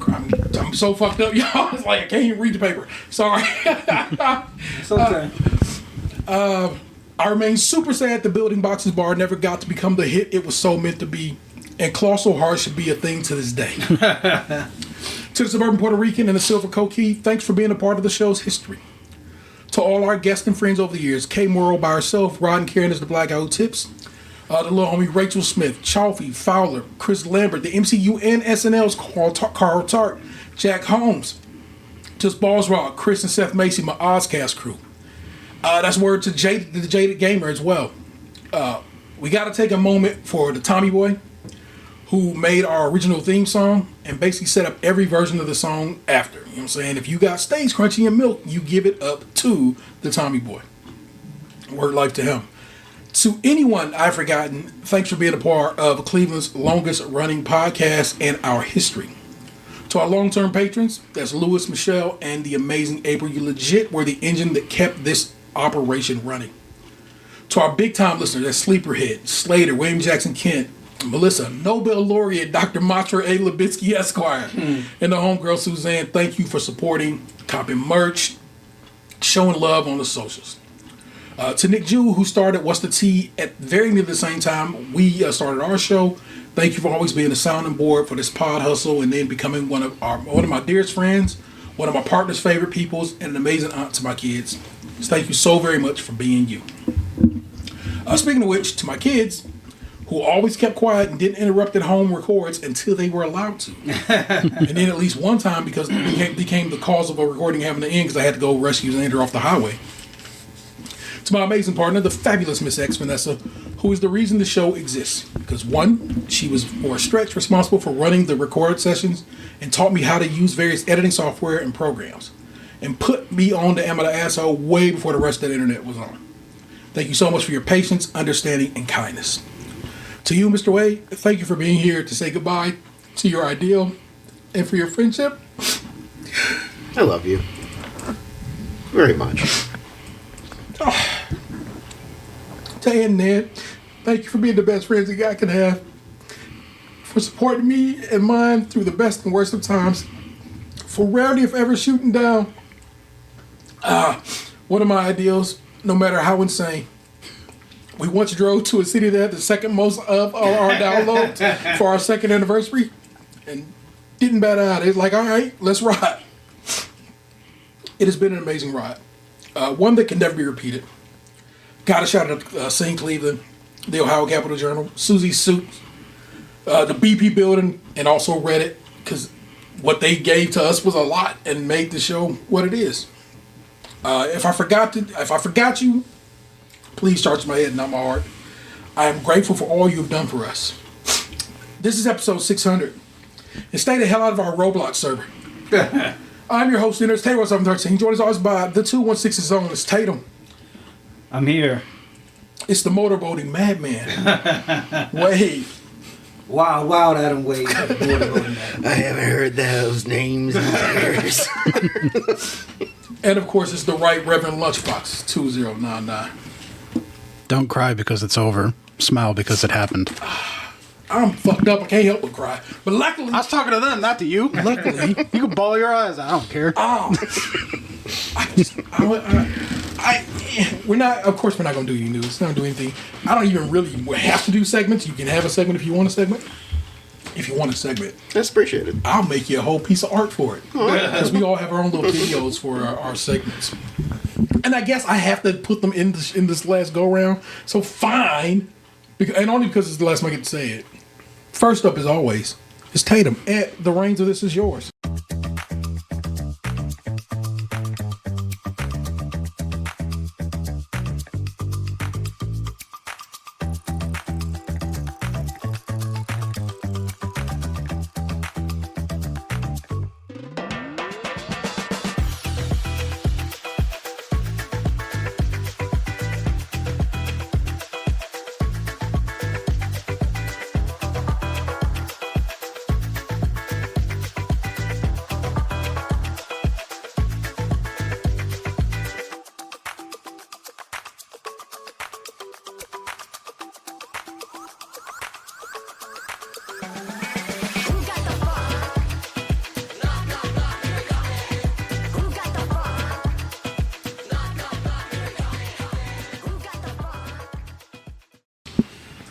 I'm so fucked up, y'all. It's like I can't even read the paper. Sorry. It's okay. I remain super sad the Building Boxes bar never got to become the hit it was so meant to be. And Claw So Hard should be a thing to this day. To the Suburban Puerto Rican and the Silver Coquille, thanks for being a part of the show's history. To all our guests and friends over the years, Kay Morrow by herself, Rod and Karen as the Black Eyed Tips, the little homie Rachel Smith, Chalfie, Fowler, Chris Lambert, the MCU and SNL's Carl Tart, Jack Holmes, Just Balls Rock, Chris and Seth Macy, my Ozcast crew. That's word to the Jaded Gamer as well. We got to take a moment for the Tommy Boy, who made our original theme song and basically set up every version of the song after. You know what I'm saying? If you got steaks, crunchy, and milk, you give it up to the Tommy Boy. Word life to him. To anyone I've forgotten, thanks for being a part of Cleveland's longest running podcast and our history. To our long-term patrons, that's Lewis, Michelle, and the amazing April. You legit were the engine that kept this operation running. To our big-time listeners, that's Sleeperhead, Slater, William Jackson Kent, Melissa, Nobel laureate Dr. Matra A. Lubitsky Esquire, and the homegirl Suzanne, thank you for supporting, copying merch, showing love on the socials. To Nick Jewell, who started What's the Tea at very near the same time we started our show, thank you for always being a sounding board for this pod hustle and then becoming one of my dearest friends, one of my partner's favorite peoples, and an amazing aunt to my kids. Just thank you so very much for being you. Speaking of which, to my kids, who always kept quiet and didn't interrupt at home records until they were allowed to. And then at least one time, because it became the cause of a recording having to end because I had to go rescue Xander off the highway. To my amazing partner, the fabulous Miss X Vanessa, who is the reason the show exists. Because one, she was for a stretch responsible for running the record sessions and taught me how to use various editing software and programs. And put me on the Am I the Asshole way before the rest of the internet was on. Thank you so much for your patience, understanding, and kindness. To you, Mr. Wade, thank you for being here to say goodbye to your ideal and for your friendship. I love you. Very much. To Aunt and Ned, thank you for being the best friends a guy can have. For supporting me and mine through the best and worst of times. For rarely, if ever, shooting down one of my ideals, no matter how insane. We once drove to a city that had the second most of our downloads for our second anniversary and didn't bat out. It's like, all right, let's ride. It has been an amazing ride. One that can never be repeated. Got a shout out to St. Cleveland, the Ohio Capital Journal, Susie Suits, the BP building, and also Reddit, because what they gave to us was a lot and made the show what it is. If I forgot you, please charge my head, not my heart. I am grateful for all you have done for us. This is episode 600. And stay the hell out of our Roblox server. I'm your host, Tatum 713. Joined as always by the 216's own, it's Tatum. I'm here. It's the motorboating madman. Wade. Wild Adam Wade. I haven't heard those names in years. And of course, it's the Right Reverend Lunchbox 2099. Don't cry because it's over. Smile because it happened. I'm fucked up. I can't help but cry. But luckily, I was talking to them, not to you. luckily, You can bawl your eyes. I don't care. we're not. Of course, we're not gonna do your news. Not do anything. I don't even really have to do segments. You can have a segment if you want a segment. if you want a segment, That's appreciated. I'll make you a whole piece of art for it. Because we all have our own little videos for our segments. And I guess I have to put them in this last go round. So fine, and only because it's the last time I get to say it. First up, as always, is Tatum. The reins of this is yours.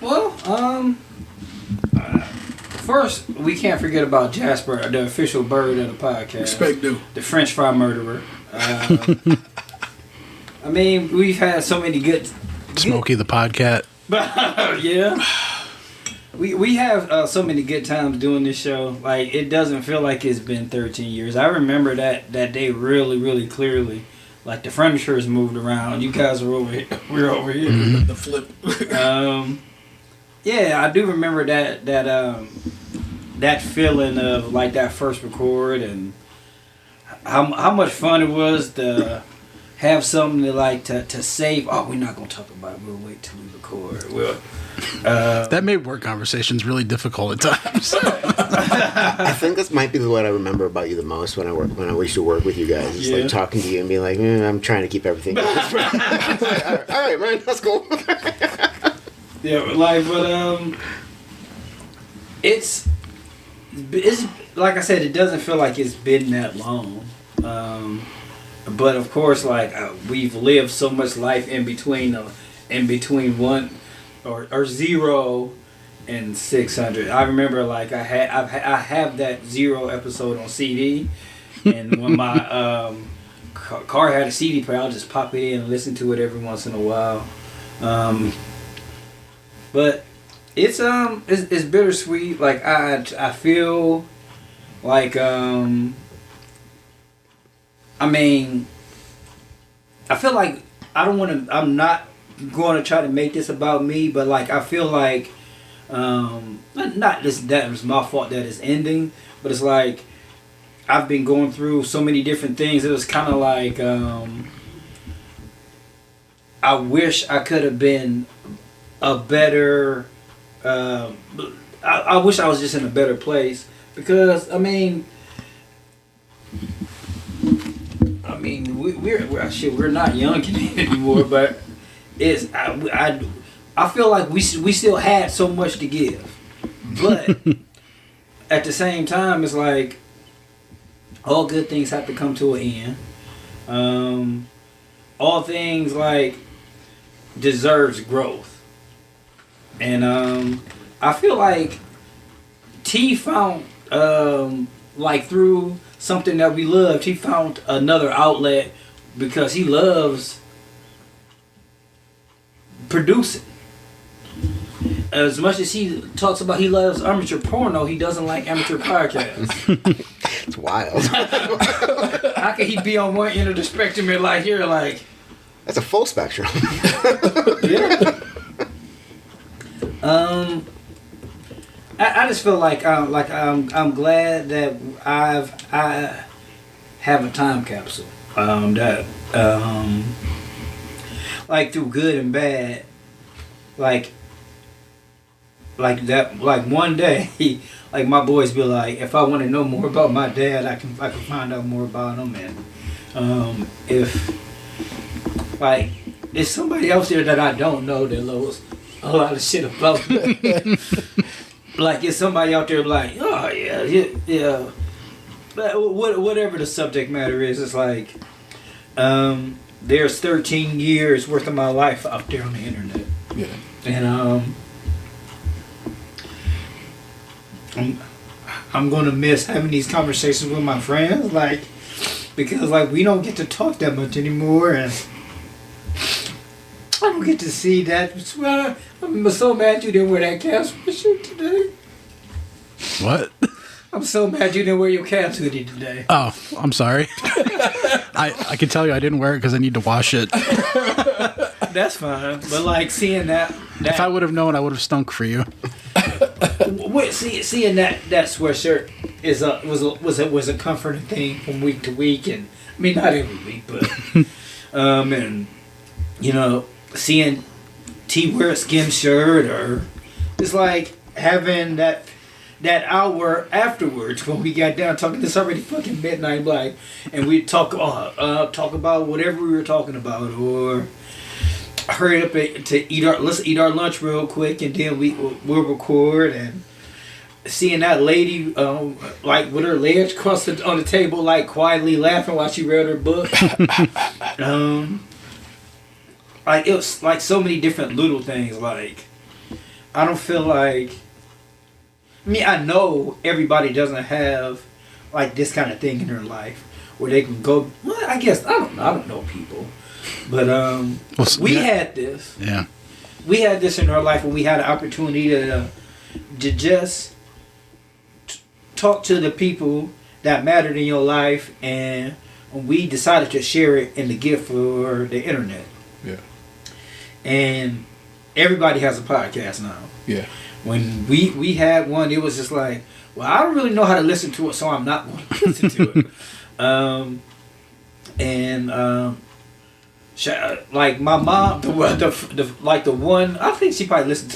Well, first we can't forget about Jasper, the official bird of the podcast. Respect due. The French fry murderer. I mean, we've had so many good. Smokey the Podcat. Yeah. We have so many good times doing this show. Like, it doesn't feel like it's been 13 years. I remember that day really, really clearly. Like, the furniture has moved around. You guys are over here. We're over here. Mm-hmm. The flip. Yeah, I do remember that feeling of like that first record and how much fun it was to have something to like to save. Oh, we're not gonna talk about it. We'll wait till we record. That made work conversations really difficult at times. I think this might be what I remember about you the most when I used to work with you guys. It's like talking to you and being like, I'm trying to keep everything. All right, man, that's cool. Yeah, like, but it's like I said, it doesn't feel like it's been that long. But of course, like we've lived so much life in between one or 0 and 600. I remember like I have that 0 episode on CD, and when my car had a CD player, I'll just pop it in and listen to it every once in a while. But it's bittersweet. Like I feel like I mean, I feel like I'm not going to try to make this about me, but like I feel like not this that was my fault that it's ending, but it's like I've been going through so many different things. It was kind of like I wish I could have been a better I wish I was just in a better place, because I mean we're not young anymore, but I feel like we still had so much to give, but at the same time it's like all good things have to come to an end. All things like deserves growth. And I feel like T found like through something that we loved, he found another outlet because he loves producing. As much as he talks about he loves amateur porno, he doesn't like amateur podcasts. It's wild. How can he be on one end of the spectrum and like here like That's a full spectrum. yeah. I just feel like I'm glad that I have a time capsule that like through good and bad, like that, like one day like my boys be like, if I want to know more about my dad, I can find out more about him, and if like there's somebody else there that I don't know that knows a lot of shit about me. Like, it's somebody out there like, oh yeah. But whatever the subject matter is, it's like, there's 13 years worth of my life out there on the internet. Yeah. And I'm gonna miss having these conversations with my friends, like, because like we don't get to talk that much anymore, and I don't get to see that. I'm so mad you didn't wear that cast shirt today. What? I'm so mad you didn't wear your cast hoodie today. Oh, I'm sorry. I can tell you I didn't wear it because I need to wash it. That's fine, but like seeing that If I would have known, I would have stunk for you. seeing that sweatshirt was a comforting thing from week to week, and I mean not every week, but and you know, seeing T wear a SKiM shirt, or it's like having that hour afterwards when we got down talking. It's already fucking midnight, like, and we talk about whatever we were talking about, or hurry up to let's eat our lunch real quick, and then we'll record. And seeing that lady like with her legs crossed on the table, like quietly laughing while she read her book. Like it was like so many different little things. Like I don't feel like, I mean, I know everybody doesn't have like this kind of thing in their life where they can go. Well, I guess I don't know people, but we had this. Yeah. We had this in our life when we had an opportunity to just talk to the people that mattered in your life, and we decided to share it in the gift for the internet. Yeah. And everybody has a podcast now. Yeah. When we had one, it was just like, well, I don't really know how to listen to it, so I'm not going to listen to it. Like my mom, the one, I think she probably listened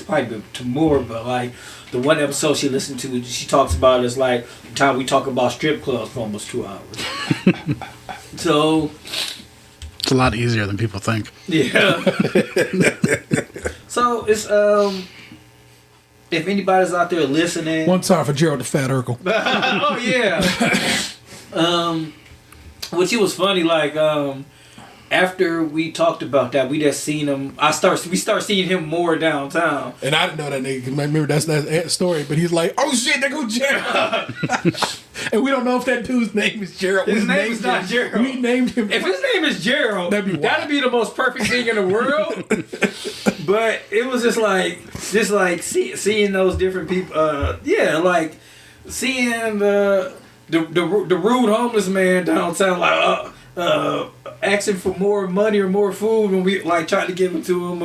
to more, but like the one episode she listened to, she talks about is like the time we talk about strip clubs for almost 2 hours. So it's a lot easier than people think. yeah. So it's if anybody's out there listening, One time for Gerald the Fat Urkel. oh yeah. Which it was funny, like after we talked about that, we just seen him. We start seeing him more downtown. And I didn't know that nigga. 'Cause I remember that's that story. But he's like, oh shit, there go Gerald. And we don't know if that dude's name is Gerald. His name is not Gerald. We named him. If his name is Gerald, That'd be the most perfect thing in the world. But it was just like seeing those different people. Yeah, like seeing the rude homeless man downtown, like asking for more money or more food when we like tried to give it to him,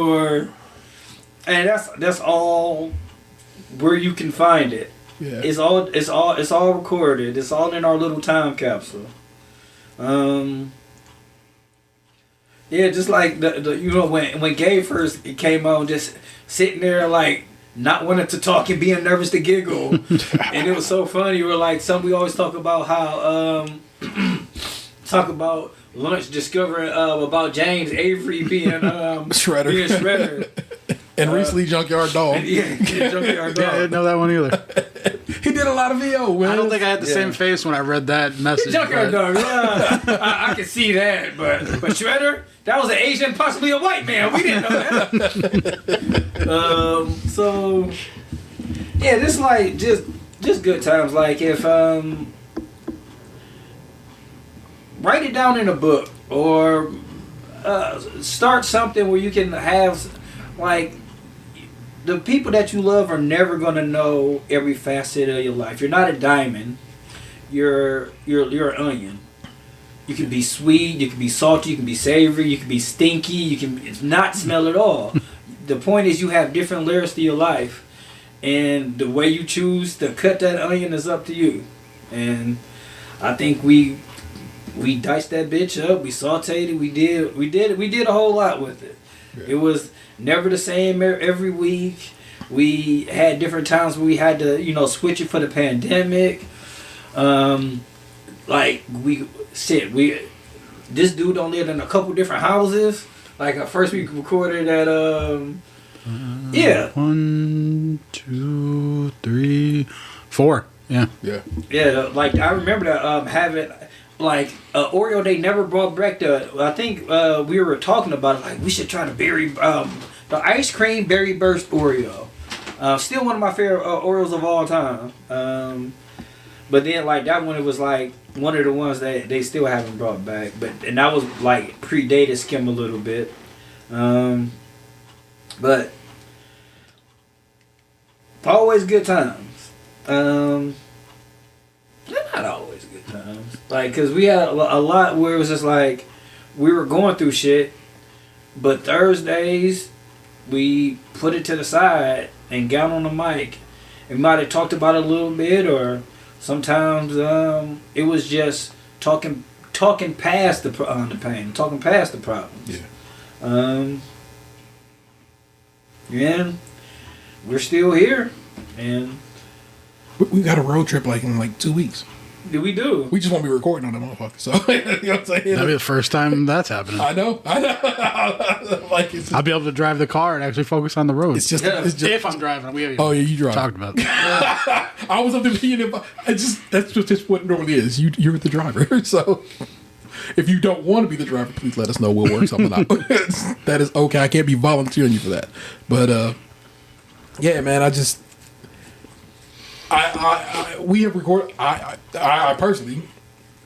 and that's all where you can find it. Yeah. It's all recorded. It's all in our little time capsule. Yeah, just like the you know when Gabe first came on, just sitting there like not wanting to talk and being nervous to giggle, and it was so funny. We always talk about how talk about lunch discovering about James Avery being Shredder. And recently Junkyard Dog. Yeah, Junkyard Dog. I didn't know that one either. He did a lot of VO, man. I don't think I had the same face when I read that message. Junkyard but- Dog, yeah. I can see that, but Shredder, that was an Asian, possibly a white man. We didn't know that. So yeah, this like just good times. Like if write it down in a book, or start something where you can have like the people that you love are never gonna know every facet of your life. You're not a diamond. You're an onion. You can be sweet, you can be salty, you can be savory, you can be stinky, you can not smell at all. The point is you have different layers to your life, and the way you choose to cut that onion is up to you. And I think we diced that bitch up, we sauteed it, we did a whole lot with it. Yeah. It was never the same every week. We had different times where we had to, switch it for the pandemic. This dude don't live in a couple different houses. Like first we recorded at 1, 2, 3, 4. Yeah. Like I remember that having like Oreo. They never brought back I think we were talking about it, like we should try to berry the ice cream berry burst Oreo. Still one of my favorite Oreos of all time. But then like that one, it was like one of the ones that they still haven't brought back. And that was like predated SKiM a little bit. But always good times. They're not always good times. Like, cause we had a lot where it was just like we were going through shit, but Thursdays we put it to the side and got on the mic and might have talked about it a little bit, or sometimes it was just talking past the pain, talking past the problems. Yeah. Yeah, we're still here, and We got a road trip like in like 2 weeks. we do. We just won't be recording on that motherfucker. So you know what I'm saying? That'll be the first time that's happening. I know. Like it's I'll be able to drive the car and actually focus on the road. it's just if I'm driving. We haven't oh yeah, you drive. talked about that. I was up there thinking that's just what it normally is. You're the driver. So if you don't want to be the driver, please let us know. We'll work something out. That is okay. I can't be volunteering you for that. But yeah, man, we have recorded. I personally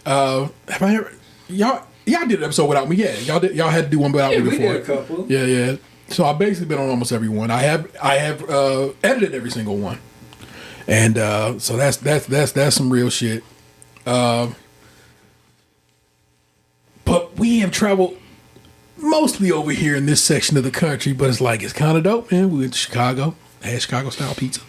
have I ever y'all did an episode without me. Yeah, y'all had to do one without me We before. did a couple. Yeah. So I've basically been on almost every one. I have edited every single one, and so that's some real shit. But we have traveled mostly over here in this section of the country, but it's kind of dope, man. We went to Chicago, had Chicago style pizza.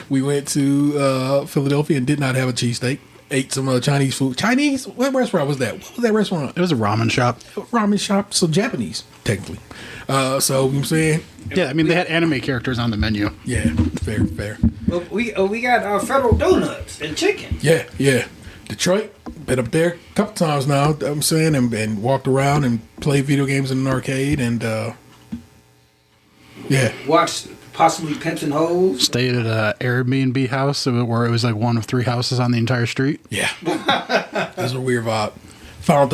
We went to Philadelphia and did not have a cheesesteak. Ate some Chinese food. Chinese? What restaurant was that? What was that restaurant? It was a ramen shop. Ramen shop. So Japanese, technically. So, you know what I'm saying? Yeah, I mean, they had anime characters on the menu. Yeah, fair. Well, we got Federal Donuts and chicken. Yeah. Detroit, been up there a couple times now, you know what I'm saying, and walked around and played video games in an arcade, and yeah. Watched possibly Pimps and Hoes. Stayed at an Airbnb house where it was like one of 3 houses on the entire street. Yeah. That's a weird vibe. Found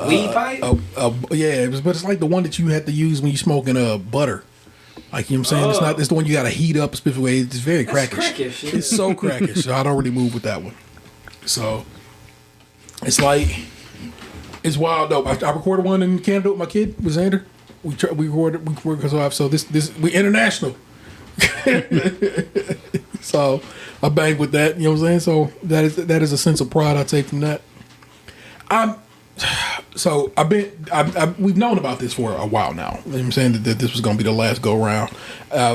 Weed pipe? Yeah, but it's like the one that you had to use when you smoking butter. Like, you know what I'm saying? It's the one you got to heat up a specific way. It's very crackish. Crackish, yeah. It's so crackish. So I don't really move with that one. So it's like, it's wild though. I recorded one in Canada with my kid, with Xander. We recorded because so this we international. So I banged with that, you know what I'm saying? So that is a sense of pride I take from that. We've known about this for a while now. You know what I'm saying that this was going to be the last go round,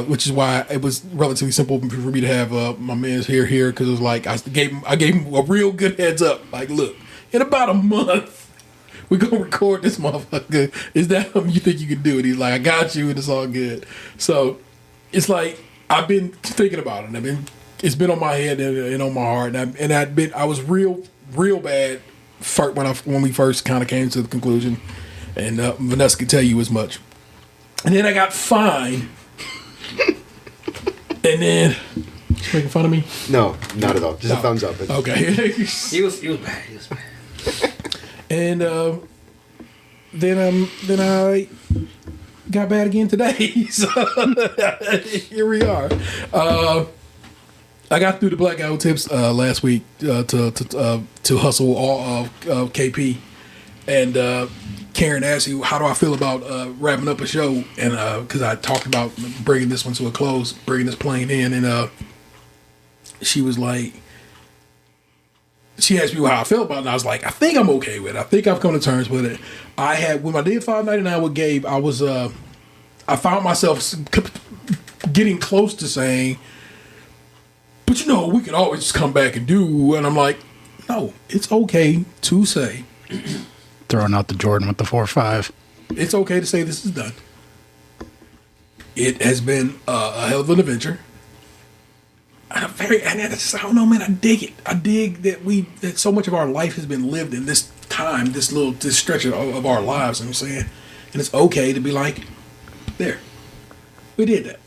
which is why it was relatively simple for me to have my man's here because it was like I gave him a real good heads up. Like, look, in about a month we're gonna record this motherfucker. Is that something you think you can do? And he's like, I got you, and it's all good. So it's like I've been thinking about it. It's been on my head and on my heart, and I was real bad. When we first kind of came to the conclusion, and Vanessa could tell you as much. And then I got fined, and then you making fun of me? No, not at all. Just a thumbs up. Okay. He was bad. And then I got bad again today. So here we are. I got through the blackout tips last week to hustle all of KP, and Karen asked you how do I feel about wrapping up a show, and because I talked about bringing this one to a close, bringing this plane in, and she was like, she asked me how I felt about it, and I was like, I think I'm okay with it. I think I've come to terms with it. When I did $5.99 with Gabe, I found myself getting close to saying, but we can always just come back and do. And I'm like, no, it's okay to say. Throwing out the Jordan with the 4.5. It's okay to say this is done. It has been a hell of an adventure. And I don't know, man. I dig it. I dig that so much of our life has been lived in this time, this stretch of our lives. You know what I'm saying, and it's okay to be like, there, we did that.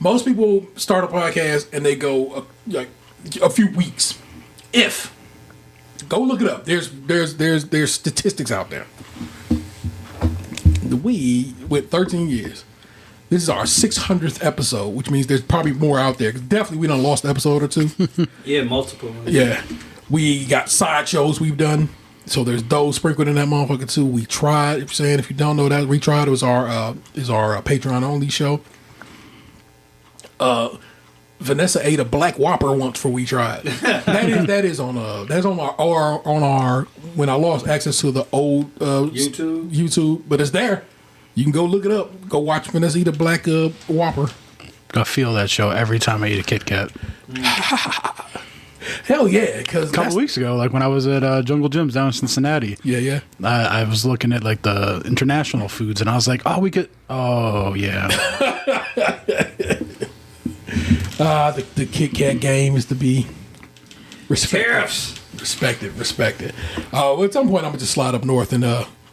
Most people start a podcast and they go like a few weeks. Go look it up. There's statistics out there. We went 13 years. This is our 600th episode, which means there's probably more out there. 'Cause definitely we done lost an episode or two. Yeah, multiple. Yeah. We got side shows we've done. So there's those sprinkled in that motherfucker too. We tried, if you don't know that, we tried. It was our Patreon only show. Vanessa ate a black Whopper once for We Tried. that is on our when I lost access to the old YouTube, but it's there. You can go look it up. Go watch Vanessa eat a black Whopper. I feel that show every time I eat a Kit Kat. Hell yeah! Because A couple weeks ago, like when I was at Jungle Gyms down in Cincinnati, yeah. I was looking at like the international foods, and I was like, oh, we could. Oh yeah. The Kit Kat game is to be respected. Tariffs. Respected. Well, at some point, I'm gonna just slide up north and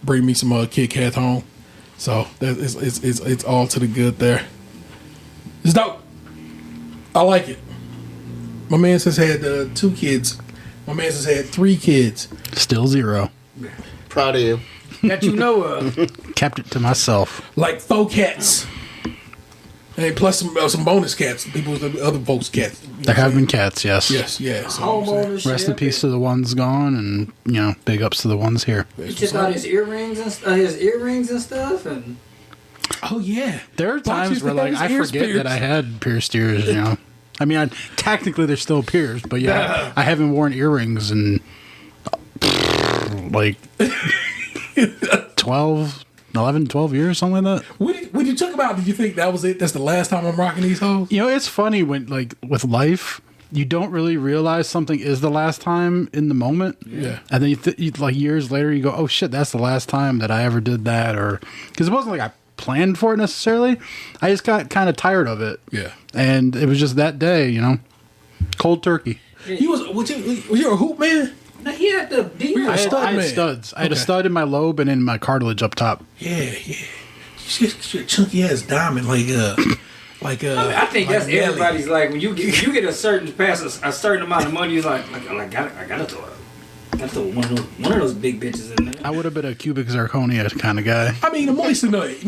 bring me some Kit Kat home. So it's all to the good there. It's dope. I like it. My man has had 2 kids. My man has had 3 kids. Still 0. Proud of you. That you know of. Kept it to myself. Like 4 cats. And plus some bonus cats. People's other folks' cats. There have been cats, yes. Yes, yeah. So, Homeownership. Rest in peace to the ones gone, and big ups to the ones here. He took out his earrings and stuff, and oh yeah. There are times where like I forget that I had pierced ears. I mean, technically they're still pierced, but yeah, I haven't worn earrings in like 12 years, something like that. When you took them out, did you think that was it? That's the last time I'm rocking these hoes? It's funny when like with life, you don't really realize something is the last time in the moment. Yeah. And then you like years later, you go, oh shit, that's the last time that I ever did that, or because it wasn't like I planned for it necessarily. I just got kind of tired of it. Yeah. And it was just that day, cold turkey. Was you a hoop man? now he had the. You're a I stud had man. studs. I had a Okay. stud in my lobe and in my cartilage up top. Yeah. She's a chunky ass diamond I think that's everybody's like when you get a certain past a certain amount of money, it's like I gotta throw it. Gotta throw one of those big bitches in there. I would have been a cubic zirconia kind of guy. I mean, a moissanite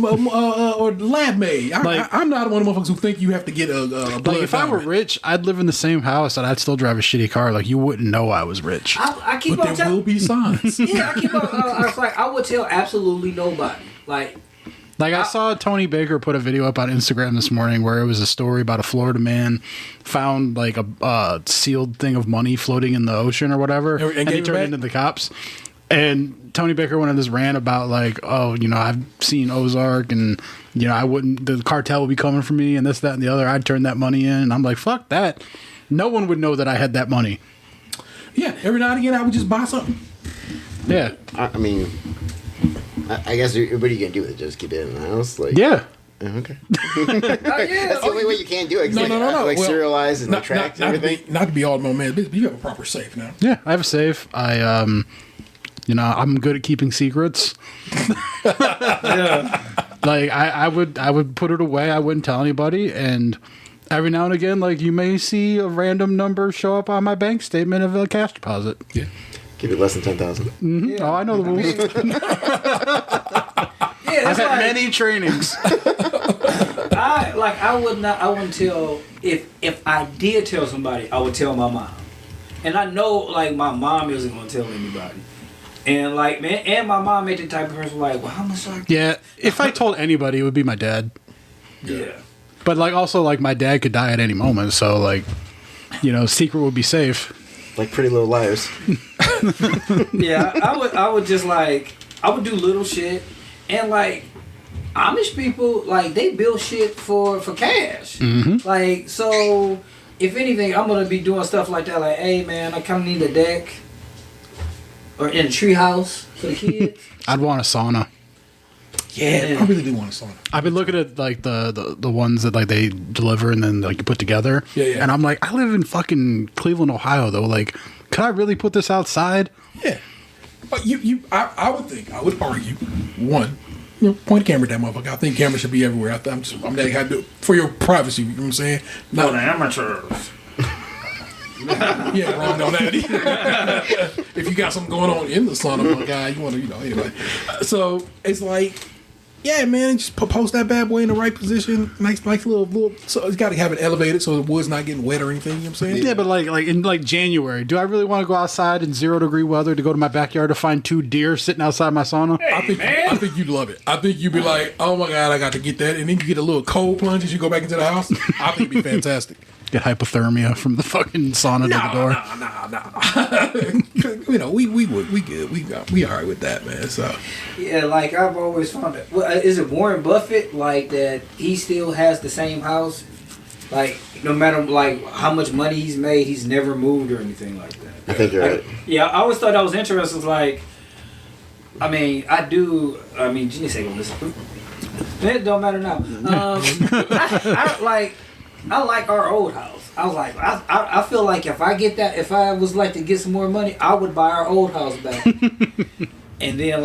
or lab made. I'm not one of the motherfuckers who think you have to get a blood Like if I were diamond. rich, I'd live in the same house and I'd still drive a shitty car. Like you wouldn't know I was rich. I keep But on there will telling. be signs. Yeah, I keep on. I was like, I would tell absolutely nobody. Like I saw Tony Baker put a video up on Instagram this morning where it was a story about a Florida man found like a sealed thing of money floating in the ocean or whatever, And and he gave it turned back? it into the cops. And Tony Baker went on this rant about like, oh, I've seen Ozark, and I wouldn't. The cartel would be coming for me, and this, that, and the other. I'd turn that money in, and I'm like, fuck that. No one would know that I had that money. Yeah, every now and again I would just buy something. Yeah, I mean, I guess what are you gonna do with it? Just keep it in the house? Like, yeah. Okay. yeah, That's the only way you can do it. 'Cause No. Like Well, serialize and track not everything. not to be all my man, but you have a proper safe now. Yeah, I have a safe. I'm good at keeping secrets. yeah. Like I would put it away. I wouldn't tell anybody. And every now and again, like you may see a random number show up on my bank statement of a cash deposit. Yeah. Keep it less than 10,000. Yeah. Oh, I know the rules. Yeah, I've that's had like, many trainings. I wouldn't tell if I did tell somebody, I would tell my mom. And I know like my mom isn't gonna tell anybody. And like man, and my mom made the type of person like, well, how much I Yeah, if I told anybody, it would be my dad. yeah. But like also like my dad could die at any moment, so like secret would be safe. Like Pretty Little Liars. Yeah, I would just like I would do little shit, and like Amish people like they build shit for cash. Mm-hmm. Like so, if anything, I'm gonna be doing stuff like that. Like, hey man, I kind of need a deck or in a tree house for the kids. I'd want a sauna. Yeah, I really do want a sauna. I've been looking at like the ones that like they deliver and then like you put together. Yeah. And I'm like, I live in fucking Cleveland, Ohio though. Like, could I really put this outside? Yeah. But I would argue, one, point a camera at that motherfucker. I think cameras should be everywhere. I'm that guy do for your privacy, you know what I'm saying? For the amateurs. Yeah, wrong on that either. If you got something going on in the sauna, my guy, you want to, anyway. So it's like, Yeah, man, just post that bad boy in the right position. Nice little. So it's got to have it elevated so the wood's not getting wet or anything. You know what I'm saying? Yeah, but like in like January, do I really want to go outside in 0-degree weather to go to my backyard to find 2 deer sitting outside my sauna? I think you'd love it. I think you'd be like, oh my god, I got to get that, and then you get a little cold plunge as you go back into the house. I think it'd be fantastic. Get hypothermia from the fucking sauna to the door. No. You know, we good. We all right with that, man. So Yeah, like I've always found it. Well, is it Warren Buffett like that? He still has the same house. Like no matter like how much money he's made, he's never moved or anything like that. I think you're right. Yeah, I always thought that was interesting. Like, I mean, Genius ain't gonna listen. It don't matter now. I like our old house. I was like, I feel like if I was like to get some more money, I would buy our old house back. And then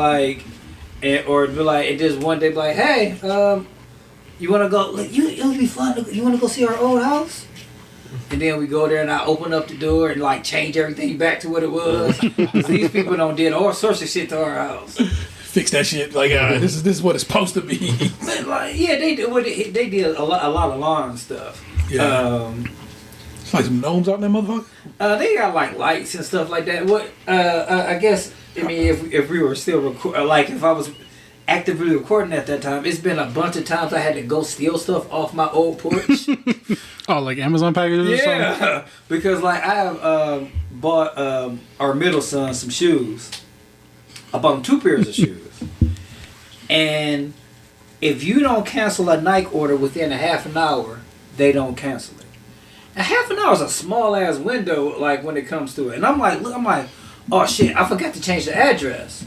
or be like, and just one day be like, hey, you want to go? It'll be fun. You want to go see our old house? And then we go there and I open up the door and like change everything back to what it was. 'Cause these people don't did all sorts of shit to our house. fix that shit. Like this is what it's supposed to be. But like, yeah, they did a lot of lawn stuff. Yeah. It's like some gnomes out in that motherfucker. They got like lights and stuff like that. What I guess I mean if we were still like if I was actively recording at that time, it's been a bunch of times I had to go steal stuff off my old porch. Oh, like Amazon packages or something? Yeah, because like I have bought our middle son some shoes. I bought him 2 pairs of shoes. And if you don't cancel a Nike order within a half an hour, they don't cancel it. A half an hour is a small ass window, like when it comes to it. And I'm like, oh shit, I forgot to change the address.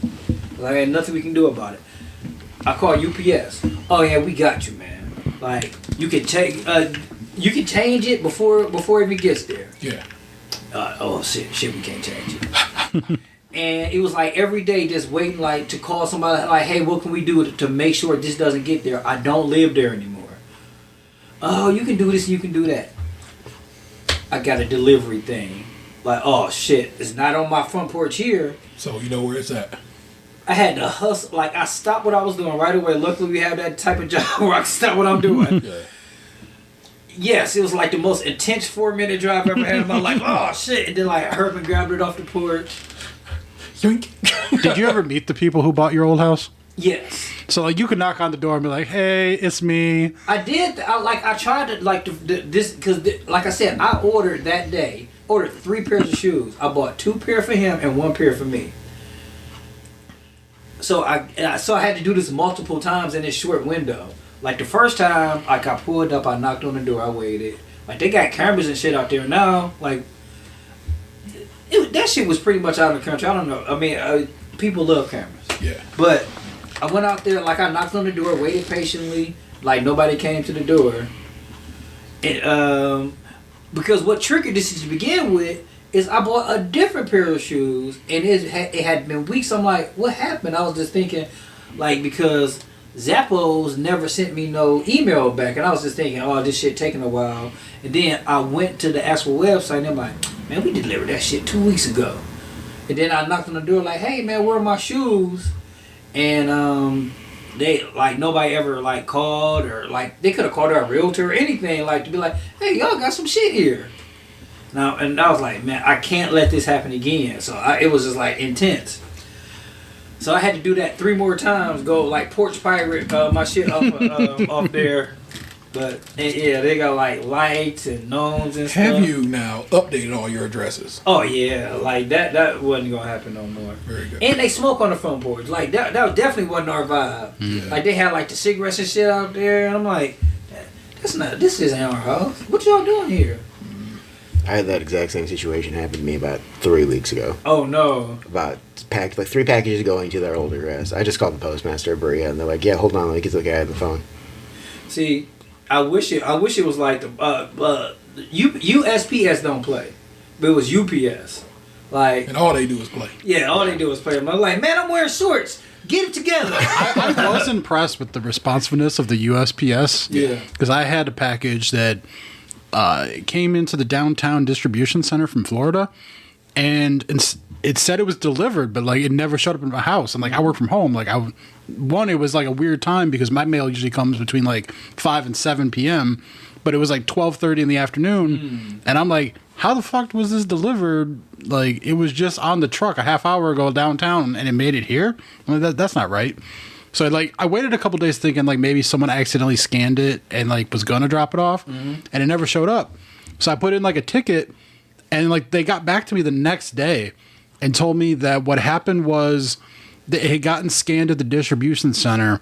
Like, ain't nothing we can do about it. I call UPS. Oh yeah, we got you, man. Like, you can change it before it even gets there. Yeah. Oh shit, we can't change it. And it was like every day just waiting like to call somebody like, hey, what can we do to make sure this doesn't get there? I don't live there anymore. Oh, you can do this and you can do that. I got a delivery thing. Like, oh shit, it's not on my front porch here. So you know where it's at. I had to hustle. Like, I stopped what I was doing right away. Luckily, we have that type of job where I can stop what I'm doing. Yeah. Yes, it was like the most intense 4-minute drive I've ever had in my life. Oh shit! And then like Herman grabbed it off the porch. Yoink. Did you ever meet the people who bought your old house? Yes. So like you could knock on the door and be like, "Hey, it's me." I did. I tried to this because like I said, I ordered that day. Ordered 3 pairs of shoes. I bought 2 pair for him and 1 pair for me. So I had to do this multiple times in this short window. Like the first time, I got pulled up, I knocked on the door, I waited. Like they got cameras and shit out there now. Like that shit was pretty much out of the country. I don't know. I mean, people love cameras. Yeah. But I went out there, like I knocked on the door, waited patiently, like nobody came to the door. And because what triggered this to begin with is I bought a different pair of shoes, and it had been weeks. I'm like, what happened? I was just thinking, like, because Zappos never sent me no email back, and I was just thinking, oh, this shit taking a while. And then I went to the actual website, and I'm like, man, we delivered that shit 2 weeks ago. And then I knocked on the door like, hey, man, where are my shoes? And they, like, nobody ever, like, called, or, like, they could have called our realtor or anything, like, to be like, hey, y'all got some shit here. Now, and I was like, man, I can't let this happen again. So it was just, like, intense. So I had to do that 3 more times, go, like, porch pirate my shit off there. But, and, yeah, they got, like, lights and gnomes and stuff. Have you now updated all your addresses? Oh, yeah. Like, that wasn't going to happen no more. Very good. And they smoke on the front porch. Like, that definitely wasn't our vibe. Yeah. Like, they had, like, the cigarettes and shit out there. And I'm like, this isn't our house. What y'all doing here? I had that exact same situation happen to me about 3 weeks ago. Oh, no. About 3 packages going to their old address. I just called the postmaster at Berea, and they're like, "Yeah, hold on, let me get the guy on the phone." See, I wish it was like the USPS don't play, but it was UPS. Like, And all they do is play. yeah, all they do is play. I'm like, man, I'm wearing shorts. Get it together. I was impressed with the responsiveness of the USPS. Yeah. Because I had a package that came into the downtown distribution center from Florida, and it said it was delivered, but like it never showed up in my house. And like I work from home, like it was like a weird time because my mail usually comes between like 5 and 7 p.m., but it was like 12:30 in the afternoon, and I'm like, how the fuck was this delivered? Like it was just on the truck a half hour ago downtown, and it made it here. I'm like, that's not right. So I waited a couple days thinking like maybe someone accidentally scanned it and like was gonna drop it off, and it never showed up. So I put in like a ticket, and like they got back to me the next day and told me that what happened was that it had gotten scanned at the distribution center,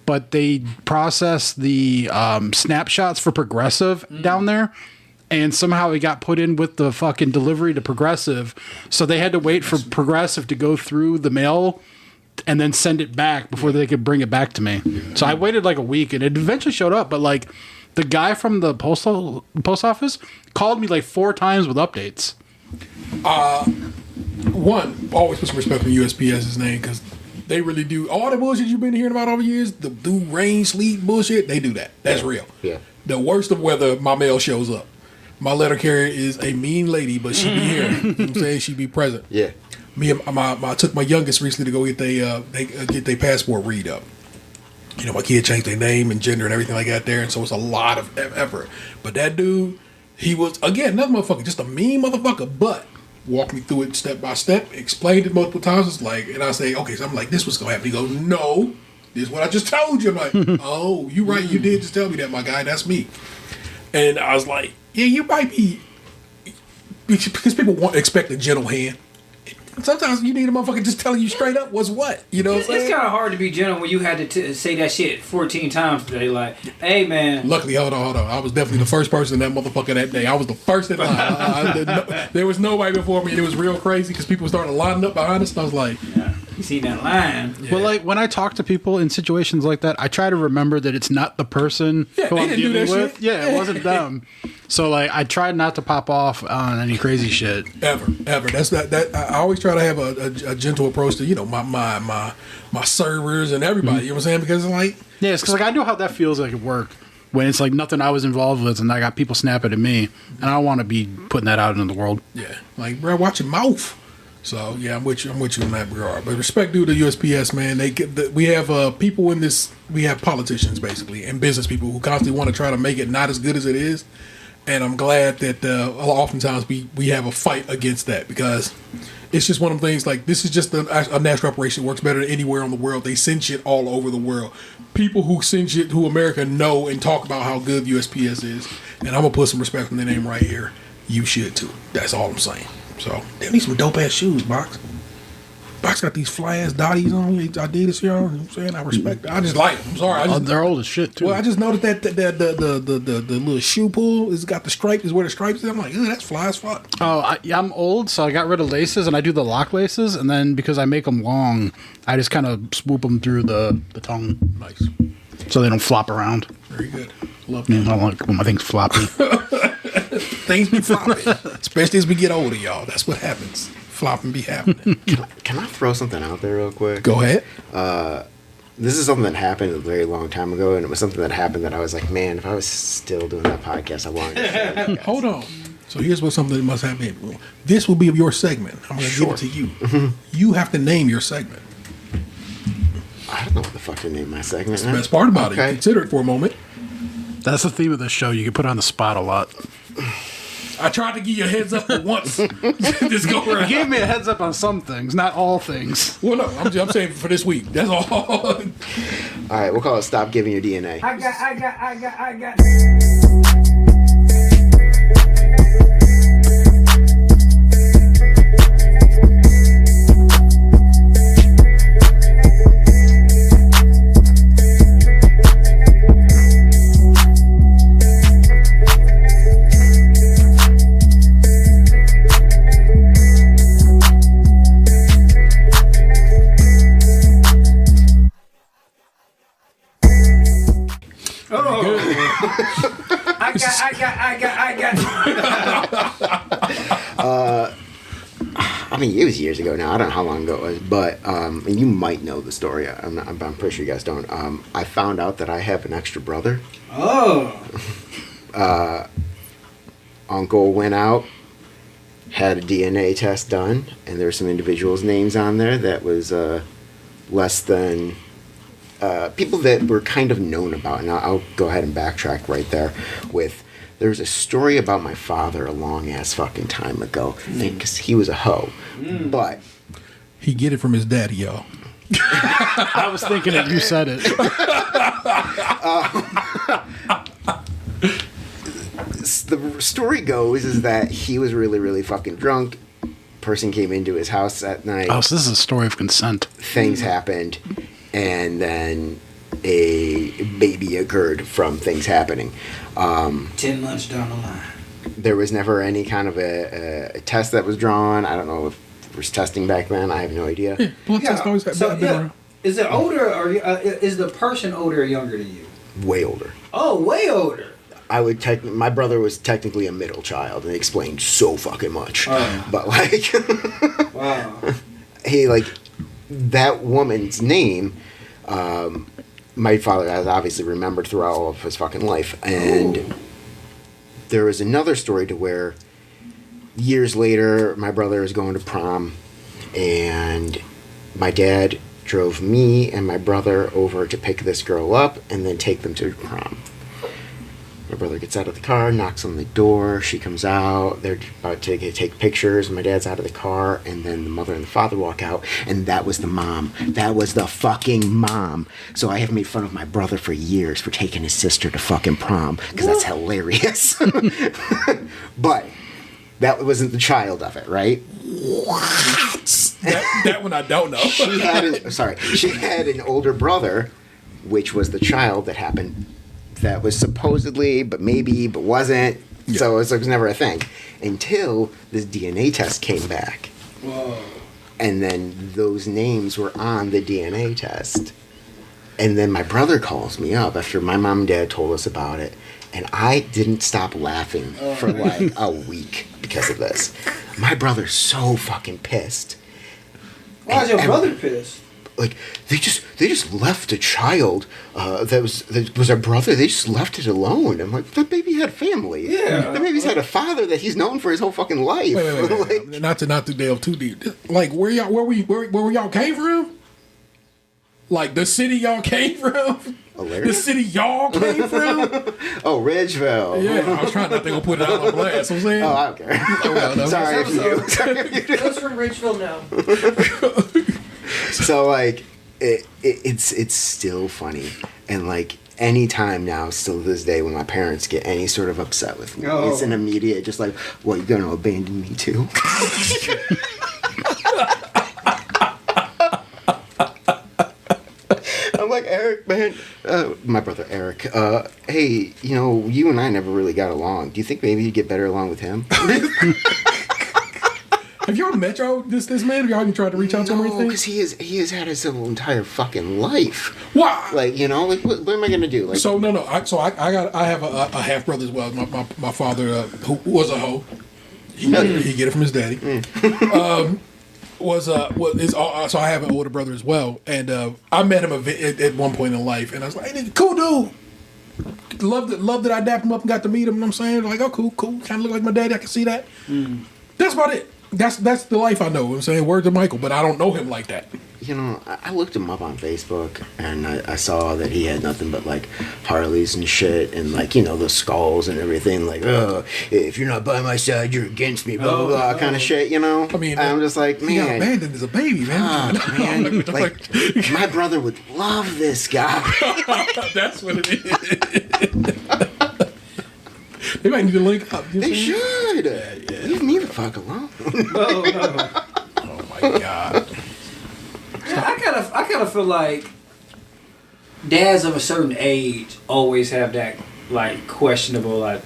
but they processed the snapshots for Progressive down there, and somehow it got put in with the fucking delivery to Progressive. So they had to wait for Progressive to go through the mail and then send it back before they could bring it back to me. So I waited like a week, and it eventually showed up, but like the guy from the post office called me like 4 times with updates. One, always put some respect on USPS's name because they really do all the bullshit you've been hearing about over years. The do rain, sleet bullshit. They do that. That's real. Yeah. The worst of weather, my mail shows up. My letter carrier is a mean lady, but she be here. You know what I'm saying? She be present. Yeah. Me and I took my youngest recently to go get get their passport read up. You know, my kid changed their name and gender and everything like that there, and so it's a lot of effort. But that dude, he was again another motherfucker, just a mean motherfucker, but walked me through it step by step, explained it multiple times. It's like, and I say, okay, so I'm like, this was gonna happen. He goes, no, this is what I just told you. I'm like, oh, you right, you did just tell me that, my guy. That's me. And I was like, yeah, you might be, because people expect a gentle hand. Sometimes you need a motherfucker just telling you straight up what's what. You know what I'm saying? It's kind of hard to be gentle when you had to say that shit 14 times today. Like, hey, man. Luckily, hold on. I was definitely the first person in that motherfucker that day. I was the first in line. There was nobody before me, and it was real crazy because people started lining up behind us, and I was like... Yeah. You see that line. Yeah. Well, like, when I talk to people in situations like that, I try to remember that it's not the person who I'm dealing with. Shit. Yeah, it wasn't them. So, like, I tried not to pop off on any crazy shit. Ever. That's that. I always try to have a gentle approach to, you know, my servers and everybody. You know what I'm saying? Because it's like... Yeah, it's because, like, I know how that feels like at work. When it's, like, nothing I was involved with, and I got people snapping at me. And I don't want to be putting that out into the world. Yeah. Like, bro, watch your mouth. So yeah, I'm with you in that regard. But respect due to USPS, man. We have people in this. We have politicians basically and business people who constantly want to try to make it not as good as it is. And I'm glad that oftentimes we have a fight against that because it's just one of the things. Like this is just a national operation that works better than anywhere in the world. They send shit all over the world. People who send shit who America know and talk about how good USPS is. And I'm gonna put some respect on their name right here. You should too. That's all I'm saying. So they need some dope ass shoes, Box. Box got these fly ass dotties on. Adidas here. You know what I'm saying? I respect it. I just like them. I'm sorry. They're old as shit too. Well, I just noticed that the little shoe pull is got the stripe. Is where the stripes is. I'm like, that's fly as fuck. Oh, I'm old, so I got rid of laces, and I do the lock laces, and then because I make them long, I just kind of swoop them through the tongue. Nice. So they don't flop around. Very good. Love I that. don't like when my things floppy. Things be flopping, especially as we get older, y'all. That's what happens. Flopping be happening. Can I throw something out there real quick? Go ahead. This is something that happened a very long time ago, and it was something that happened that I was like, man, if I was still doing that podcast, I wanted to share with you guys. Hold on. So here's what something that must happen. This will be your segment. I'm going to give it to you. You have to name your segment. I don't know what the fuck to name my segment. That's the best part about it. Consider it for a moment. That's the theme of this show. You can put it on the spot a lot. I tried to give you a heads up for once. Just go around. You gave me a heads up on some things, not all things. Well, no, I'm saying for this week. That's all. All right, we'll call it Stop Giving Your DNA. I got. I got. I mean, it was years ago now. I don't know how long ago it was, but and you might know the story. I'm pretty sure you guys don't. I found out that I have an extra brother. Oh. Uncle went out, had a DNA test done, and there were some individuals' names on there that was less than people that were kind of known about. And I'll go ahead and backtrack right there with. There's a story about my father a long ass fucking time ago, because he was a hoe, but He get it from his daddy, y'all. I was thinking it. You said it. The story goes is that he was really, really fucking drunk. Person came into his house that night. Oh, so this is a story of consent. Things happened, and then a baby occurred from things happening. 10 months down the line. There was never any kind of a test that was drawn. I don't know if there was testing back then. I have no idea. Yeah, blood test always been around. Is it older or is the person older or younger than you? Way older. Oh, way older. I would my brother was technically a middle child, and he explained so fucking much. But like, Wow. he like that woman's name. My father has obviously remembered throughout all of his fucking life, and there was another story to where years later, my brother was going to prom, and my dad drove me and my brother over to pick this girl up and then take them to prom. My brother gets out of the car, knocks on the door. She comes out. They're about to take pictures. My dad's out of the car, and then the mother and the father walk out, and that was the mom. That was the fucking mom. So I have made fun of my brother for years for taking his sister to fucking prom, because that's hilarious. But that wasn't the child of it, right? That one I don't know. She had an older brother, which was the child that happened. That was supposedly, but maybe, but wasn't. Yeah. So it was never a thing until this DNA test came back. Whoa. And then those names were on the DNA test. And then my brother calls me up after my mom and dad told us about it. And I didn't stop laughing for like a week because of this. My brother's so fucking pissed. Why is your brother pissed? Like they just left a child that was our brother. They just left it alone. I'm like, that baby had family. Yeah, that baby's had a father that he's known for his whole fucking life. Wait. Like, not to delve too deep. Like where y'all came from? Like the city y'all came from? The city y'all came from? Oh, Ridgeville. Yeah, I was trying not to go put it out on blast. I'm saying. Oh, I don't care. Sorry if you. Those from Ridgeville, no. So like it's still funny, and like any time now, still to this day, when my parents get any sort of upset with me, it's an immediate just like, "What, you gonna abandon me too?" I'm like, Eric, man, my brother Eric. Hey, you and I never really got along. Do you think maybe you'd get better along with him? Have y'all met this man? Have y'all even tried to reach out to him or anything? because he has had his whole entire fucking life. Why? Like, what am I gonna do? Like, So no. I have a half brother as well. My father who was a hoe. He get it from his daddy. So I have an older brother as well, and I met him at one point in life, and I was like, hey, cool dude. Love that I dapped him up and got to meet him. You know what I'm saying? Like, oh, cool. Kind of look like my daddy. I can see that. That's about it. That's the life I know. You know what I'm saying, word to Michael, but I don't know him like that. I looked him up on Facebook, and I saw that he had nothing but like Harleys and shit, and like the skulls and everything. Like, if you're not by my side, you're against me. Blah blah blah, kind of shit. I mean, I'm just like, man, he got abandoned as a baby, man. Man, like my brother would love this guy. That's what it is. They might need to link up. They should. Leave me the fuck alone. No. Oh my god. Yeah, I kind of feel like dads of a certain age always have that like questionable like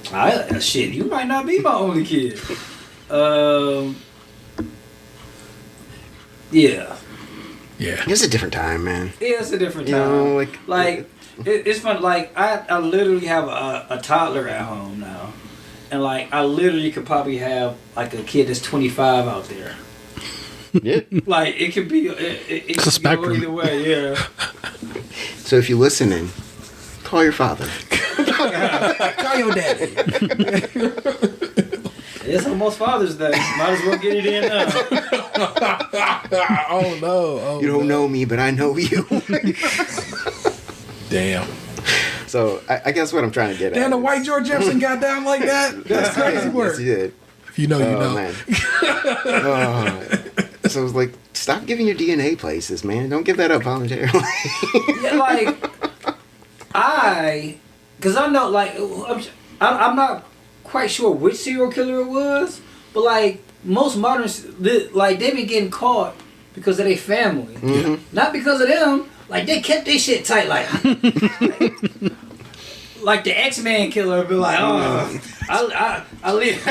shit. You might not be my only kid. Yeah. Yeah. It's a different time, man. Yeah, it's a different time. It's fun. Like I literally have a toddler at home now, and like I literally could probably have like a kid that's 25 out there. Yeah. Like it could be. It It's a could go spectrum. either way. Yeah. So if you're listening, call your father. Call your daddy. It's almost Father's Day. Might as well get it in now. Oh no! Oh, You don't no. know me, but I know you. Damn. So I guess what I'm trying to get Damn, at the is- white George Jefferson got down like that. That's crazy work. Yes, he did. If you know, you Oh, know. man. So it's like, stop giving your DNA places, man. Don't give that up voluntarily. Yeah, like because I know, like I'm not quite sure which serial killer it was, but like most modern, like they been getting caught because of their family, not because of them. Like they kept their shit tight, like the X-Men killer be like, oh, I leave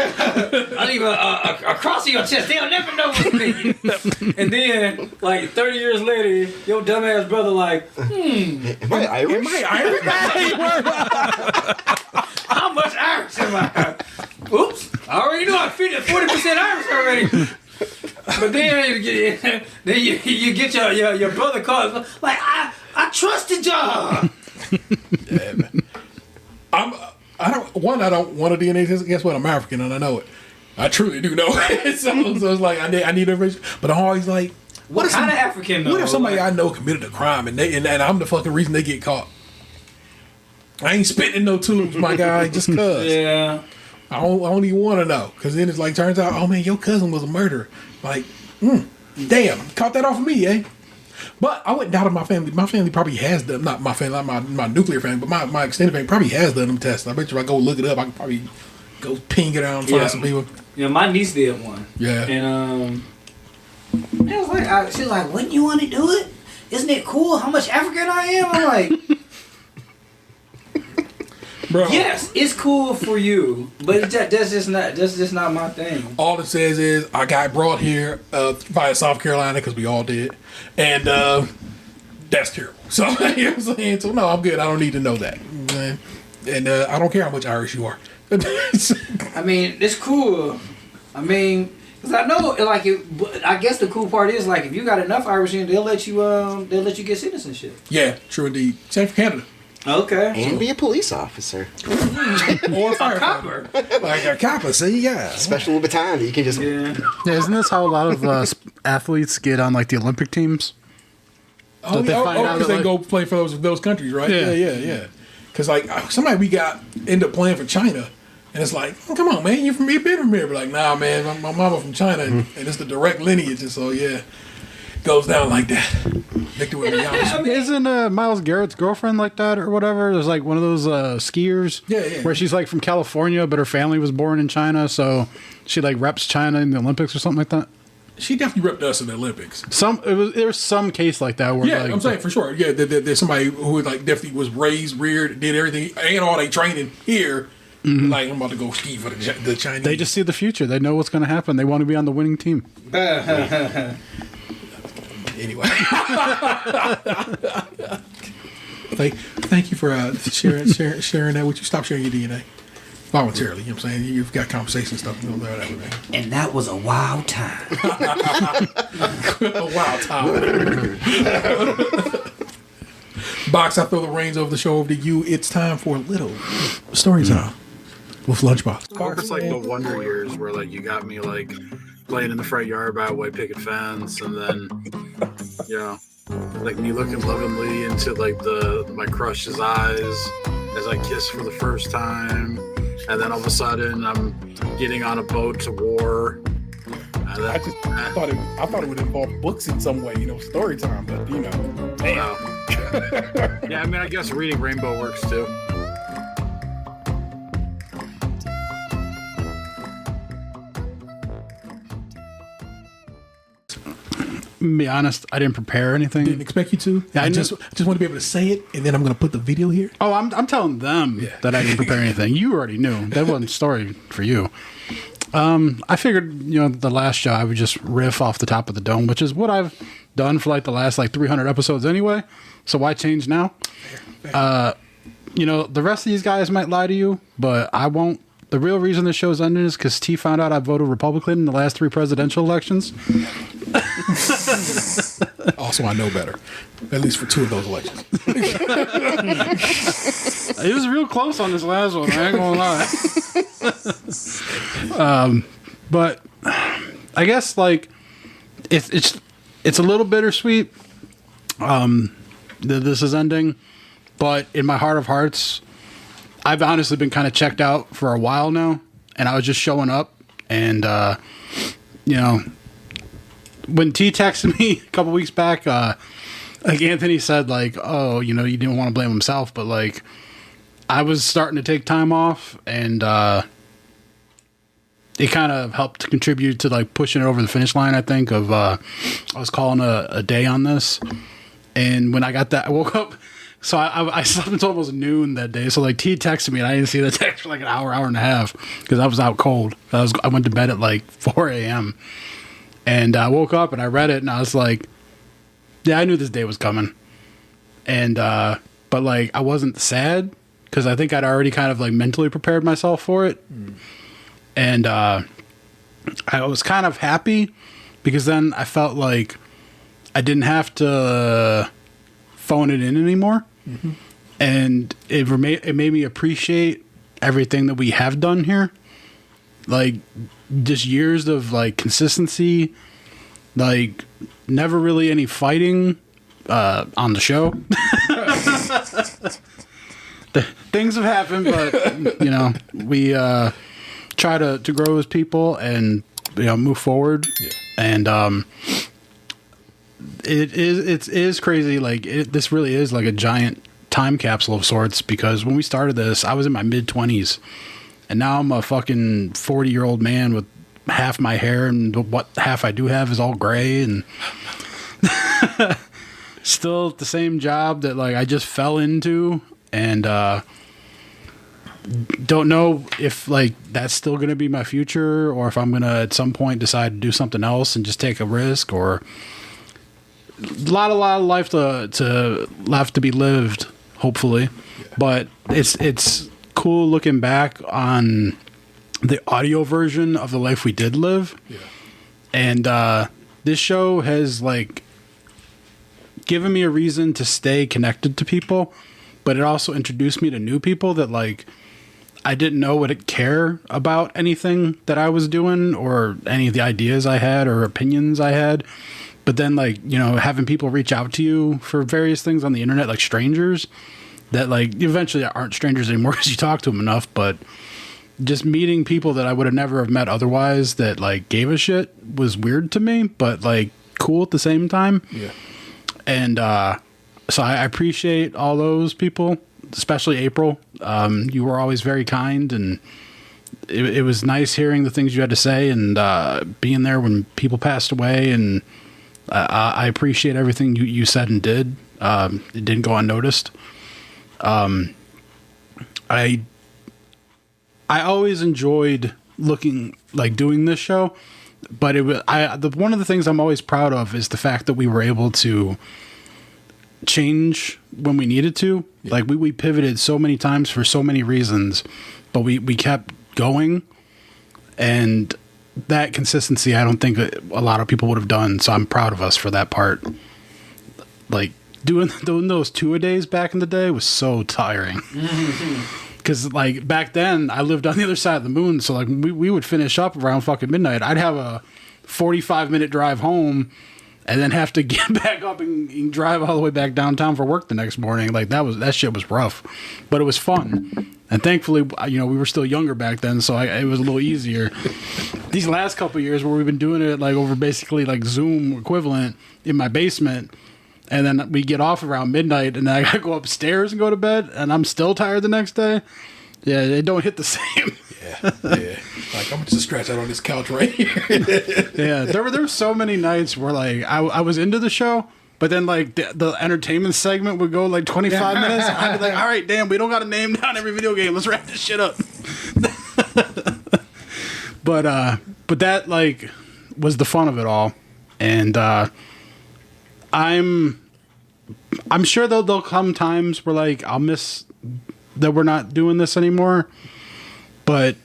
a cross in your chest. They'll never know what's me. And then, like 30 years later, your dumbass brother like, Am I Irish? how much Irish am I? Oops, I already know I'm 40% Irish already. But then you get your brother caught like I trusted y'all. Yeah, man. I don't want a DNA test. Guess what? I'm African and I know it. I truly do know it. so it's like I need information. But I'm always like, What kind of African though? what if somebody Like, I know committed a crime and I'm the fucking reason they get caught? I ain't spitting in no tubes, my guy, just cuz. yeah. I don't even want to know. Because then it's like, turns out, oh man, your cousin was a murderer. Like, damn, caught that off of me, eh? But I wouldn't doubt my family. My family probably has done, not my family, not my nuclear family, but my extended family probably has done them tests. I bet you if I go look it up, I can probably go ping it out and find some people. You know, my niece did one. Yeah. And it was like, she was like, wouldn't you want to do it? Isn't it cool how much African I am? I'm like, Bro, yes, it's cool for you, but that's just not my thing. all it says is I got brought here via South Carolina because we all did, and that's terrible. So you know what I'm saying. So no, I'm good. I don't need to know that. You know what I'm saying? And I don't care how much Irish you are. I mean, it's cool. I mean, because I know, like, I guess the cool part is like if you got enough Irish in, they'll let you get citizenship. Yeah, true indeed. Same for Canada. Okay. And be a police officer. Or a firefighter. Like a copper, see, yeah. Special baton that you can just... Yeah. Yeah, isn't this how a lot of athletes get on like the Olympic teams? Oh, they find out because that, they go play for those countries, right? Yeah. Yeah. Because like somebody we got end up playing for China, and it's like, oh, come on, man, you been from here? But like, nah, man, my mama from China, and it's the direct lineage, and so yeah, goes down like that. Victor with me, Isn't Miles Garrett's girlfriend like that or whatever? There's like one of those skiers Yeah. where she's like from California, but her family was born in China, so she like reps China in the Olympics or something like that. She definitely ripped us in the Olympics. There's some case like that where Yeah, like, I'm saying for sure. Yeah, there's somebody who like definitely was raised, reared, did everything, and all they training here. Like I'm about to go ski for the Chinese. they just see the future. They know what's going to happen. They want to be on the winning team. Anyway. Thank you for sharing that with you. Stop sharing your DNA voluntarily. You know what I'm saying? You've got conversation stuff. You know that with me. And that was a wild time. A wild time. Box, I throw the reins over the show over to you. It's time for a little story time with Lunchbox. I hope it's like the Wonder Years where like you got me like playing in the front yard by a white picket fence, and then you know, like me looking lovingly into like my crush's eyes as I kiss for the first time, and then all of a sudden I'm getting on a boat to war. And then, I thought it would involve books in some way, story time, but damn. wow. Yeah, I mean, I guess reading Rainbow works too. Be honest, I didn't prepare anything. Didn't expect you to. Yeah, I just want to be able to say it, and then I'm going to put the video here. Oh, I'm telling them that I didn't prepare anything. You already knew. That wasn't a story for you. I figured, the last show I would just riff off the top of the dome, which is what I've done for like the last 300 episodes anyway. So why change now? The rest of these guys might lie to you, but I won't. The real reason this show's ending is because T found out I voted Republican in the last 3 presidential elections. Also, I know better. At least for 2 of those elections. It was real close on this last one. I ain't gonna lie. But I guess like it's a little bittersweet. This is ending, but in my heart of hearts, I've honestly been kind of checked out for a while now, and I was just showing up, and you know, when T texted me a couple weeks back, like Anthony said, like, oh, you know, you didn't want to blame himself, but like, I was starting to take time off, and it kind of helped to contribute to like pushing it over the finish line. I think of I was calling a day on this, and when I got that, I woke up. So I slept until almost noon that day. So like T texted me, and I didn't see the text for like an hour and a half because I was out cold. I went to bed at like 4 a.m. and I woke up and I read it, and I was like, yeah, I knew this day was coming. And but like I wasn't sad because I think I'd already kind of like mentally prepared myself for it. And I was kind of happy because then I felt like I didn't have to phone it in anymore. Mm-hmm. And it made me appreciate everything that we have done here. Like just years of like consistency, like never really any fighting on the show. Things have happened, but you know, we try to grow as people and you know move forward. Yeah. And it is crazy. Like this really is like a giant time capsule of sorts because when we started this, I was in my mid-20s, and now I'm a fucking 40-year-old man with half my hair, and what half I do have is all gray, and still at the same job that like I just fell into, and don't know if like that's still going to be my future or if I'm going to at some point decide to do something else and just take a risk, or a lot of life to left to be lived, hopefully. Yeah. But it's cool looking back on the audio version of the life we did live. Yeah. And this show has like given me a reason to stay connected to people, but it also introduced me to new people that like I didn't know would care about anything that I was doing or any of the ideas I had or opinions I had. But then, like, you know, having people reach out to you for various things on the internet, like strangers that, like, eventually aren't strangers anymore because you talk to them enough. But just meeting people that I would have never have met otherwise that, like, gave a shit was weird to me, but, like, cool at the same time. Yeah. And so I appreciate all those people, especially April. You were always very kind, and it was nice hearing the things you had to say and being there when people passed away, and I appreciate everything you said and did. It didn't go unnoticed. I always enjoyed doing this show, but one of the things I'm always proud of is the fact that we were able to change when we needed to. Yeah. Like we pivoted so many times for so many reasons, but we kept going, and that consistency, I don't think a lot of people would have done. So I'm proud of us for that part. Like doing those 2-a-days back in the day was so tiring. Because like back then I lived on the other side of the moon. So like we would finish up around fucking midnight. I'd have a 45-minute drive home and then have to get back up and drive all the way back downtown for work the next morning. Like that shit was rough, but it was fun. And thankfully, you know, we were still younger back then, so it was a little easier. These last couple of years where we've been doing it like over basically like Zoom equivalent in my basement, and then we get off around midnight, and then I gotta go upstairs and go to bed, and I'm still tired the next day. Yeah, they don't hit the same. Yeah. Like I'm just stretch out on this couch right here. Yeah, there were so many nights where like I was into the show, but then like the entertainment segment would go like 25 minutes. I'd be like, all right, damn, we don't got to name down every video game. Let's wrap this shit up. But that like was the fun of it all, and I'm sure there'll come times where like I'll miss that we're not doing this anymore, but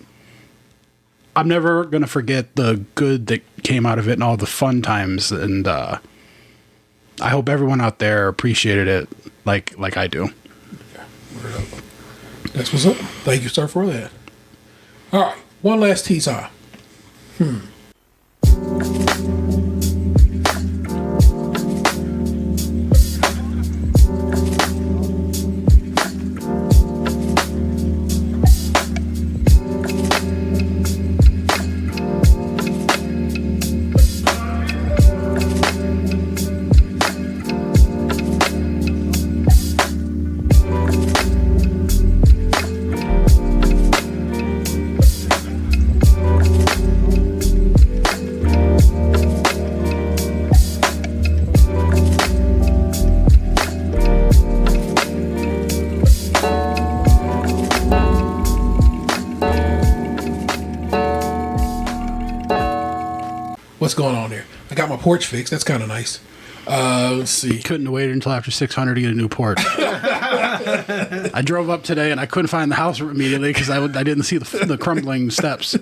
I'm never gonna forget the good that came out of it and all the fun times, and I hope everyone out there appreciated it like I do. That's what's up. Thank you, sir, for that. All right, one last tea time. What's going on there? I got my porch fixed. That's kind of nice. Let's see. Couldn't have waited until after 600 to get a new porch. I drove up today and I couldn't find the house immediately because I didn't see the crumbling steps.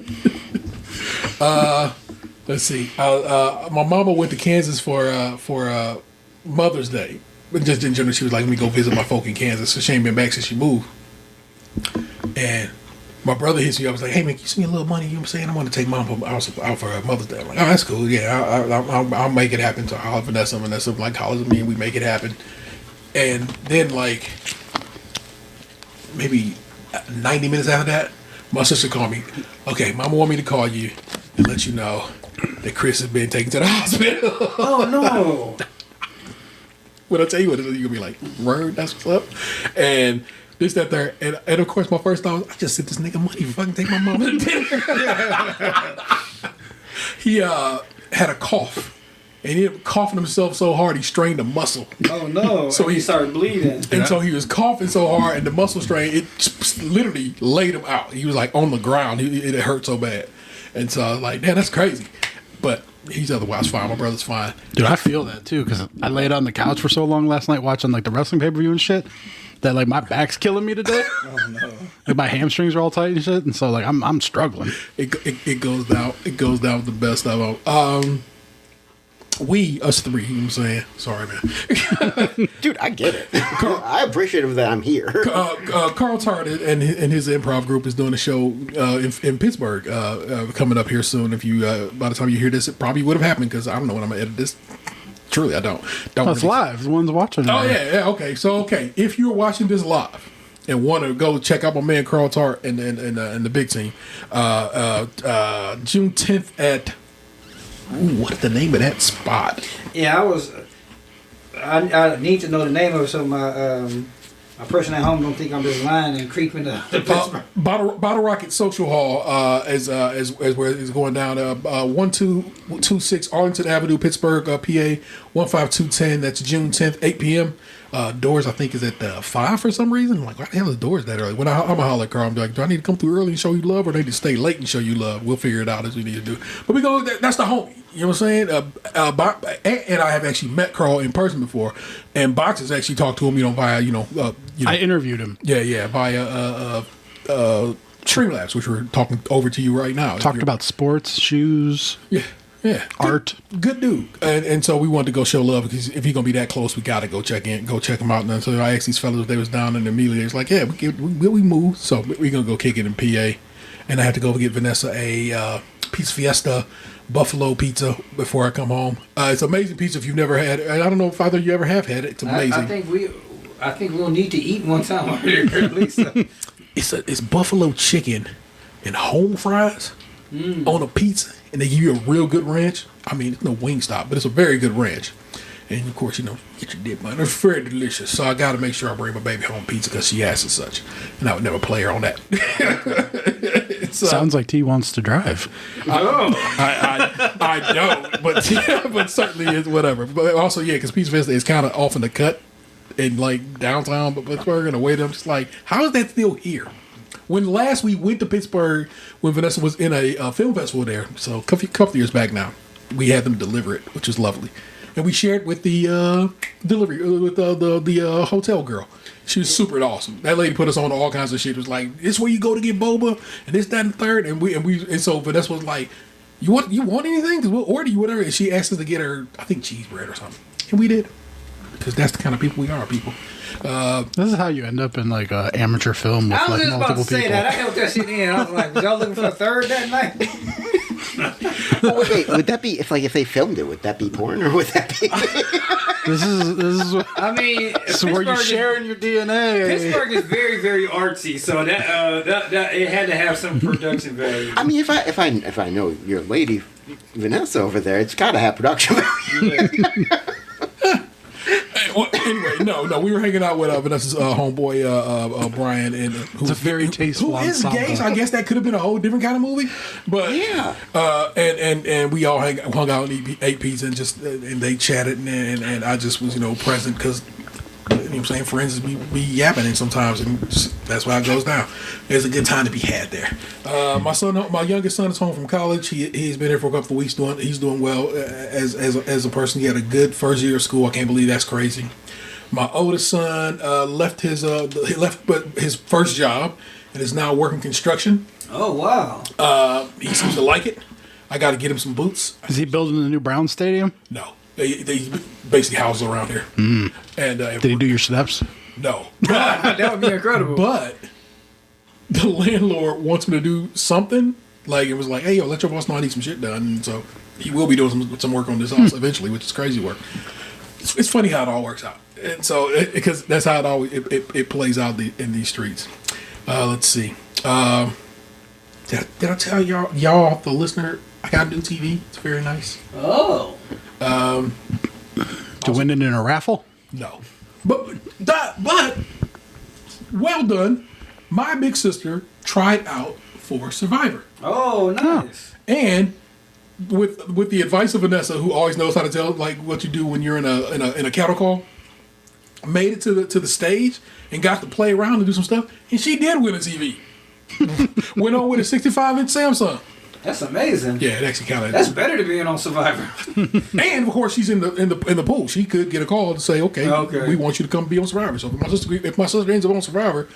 Let's see. My mama went to Kansas for Mother's Day. But just in general, she was like, let me go visit my folk in Kansas. So she ain't been back since she moved. And my brother hits me up. I was like, hey, man, can you send me a little money? You know what I'm saying? I want to take mom out for Mother's Day. I'm like, oh, that's cool. Yeah, I'll make it happen. So I'll have Vanessa like hollers at me and we make it happen. And then like maybe 90 minutes after that, my sister called me. Okay, mama want me to call you and let you know that Chris has been taken to the hospital. Oh no! When I tell you what it is, you're going to be like, word, that's what's up. And this, that, there. And of course, my first thought was, I just sent this nigga money to fucking take my mama to dinner. He had a cough. And he had coughing himself so hard, he strained a muscle. Oh no! So he started bleeding. And so he was coughing so hard, and the muscle strain, it literally laid him out. He was like on the ground. It hurt so bad. And so I was like, damn, that's crazy. But he's otherwise fine. My brother's fine. Dude, I feel that too because I laid on the couch for so long last night watching like the wrestling pay-per-view and shit that like my back's killing me today. Oh no! Like my hamstrings are all tight and shit, and so like I'm struggling. It goes down. It goes down with the best of them. Us three, you know what I'm saying? Sorry, man. Dude, I get it. I appreciate it that I'm here. Carl Tart and his improv group is doing a show in Pittsburgh coming up here soon. If you, by the time you hear this, it probably would have happened because I don't know when I'm going to edit this. Truly, I don't. It's live. The one's watching. Oh, yeah, okay. So, if you're watching this live and want to go check out my man Carl Tart and the big team, June 10th at... Ooh, what's the name of that spot? Yeah, I need to know the name of it so my person at home don't think I'm just lying and creeping the Pittsburgh. Bottle Rocket Social Hall as where it's going down 1226 Arlington Avenue, Pittsburgh, PA 15210. That's June 10th, 8 p.m. Doors I think is at 5 for some reason. I'm like, why the hell is doors that early? When I'm gonna holler at Carl, I'm like, do I need to come through early and show you love, or do I need to stay late and show you love? We'll figure it out as we need to do. But we go. That's the homie. You know what I'm saying? And I have actually met Carl in person before, and Box has actually talked to him. Via I interviewed him. Yeah, via Streamlabs, which we're talking over to you right now. Talked about sports, shoes. Yeah, art. Good dude. And so we wanted to go show love because if he's gonna be that close, we gotta go check him out. And so I asked these fellas if they was down, and immediately they was like, yeah, we move. So we're gonna go kick it in PA, and I have to go get Vanessa a Pizza Fiesta buffalo pizza before I come home. It's amazing pizza if you've never had it. I don't know if either you ever have had it. It's amazing. I think we'll need to eat one time at least. It's buffalo chicken and home fries on a pizza, and they give you a real good ranch. I mean, it's no Wingstop, but it's a very good ranch. And of course, get your dip on it. It's very delicious. So I got to make sure I bring my baby home pizza because she asked as such, and I would never play her on that. Sounds like T wants to drive. I don't, but certainly it's whatever. But also, because Pizza Fiesta is kind of off in the cut in like downtown, but Pittsburgh in a way that I'm just like, how is that still here? When last we went to Pittsburgh, when Vanessa was in a film festival there, so a couple years back now, we had them deliver it, which is lovely, and we shared with the delivery with the hotel girl. She was super awesome. That lady put us on all kinds of shit. It was like, this is where you go to get boba, and this, that, and the third, and so Vanessa was like, you want anything? Because we'll order you whatever. And she asked us to get her, I think, cheese bread or something, and we did. because that's the kind of people we are, people. This is how you end up in like a amateur film with I was like just about to multiple say people. that. I helped that shit in. I was like, was y'all looking for a third that night? Oh, wait, would that be if they filmed it? Would that be porn or would that be? This is I mean, so where you Pittsburgh is- sharing your DNA. Pittsburgh is very, very artsy, so that it had to have some production value. I mean, if I know your lady Vanessa over there, it's got to have production value. Well, anyway, no, we were hanging out with Vanessa's homeboy Brian, and It's a very tasteful who is ensemble. gay. So I guess that could have been a whole different kind of movie. But Yeah. and we all hung out and ate pizza and and they chatted and I just was present because. You know what I'm saying? Friends be yapping and sometimes, and that's why it goes down. There's a good time to be had there. My youngest son is home from college. He's been here for a couple of weeks. He's doing well as a person. He had a good first year of school. I can't believe that's crazy. My oldest son left his first job and is now working construction. Oh wow! He seems to like it. I got to get him some boots. Is he building the new Brown Stadium? No, they basically house around here. And Did he do your steps? No. That would be incredible. But the landlord wants me to do something. Like, it was like, hey, yo, let your boss know I need some shit done. And so he will be doing some work on this house eventually, which is crazy work. It's funny how it all works out. And so, because that's how it always it plays out in these streets. Let's see. Did I tell y'all, the listener, I got a new TV. It's very nice. Oh, To win it in a raffle? No. But well done. My big sister tried out for Survivor. oh, nice. And with the advice of Vanessa, who always knows how to tell like what you do when you're in a cattle call, made it to the stage and got to play around and do some stuff, and she did win a TV. Went on with a 65-inch Samsung. That's amazing. Yeah, it actually kind of. That's better than being on Survivor. And of course, she's in the pool. She could get a call to say, "Okay, Okay. we want you to come be on Survivor." So if my sister ends up on Survivor,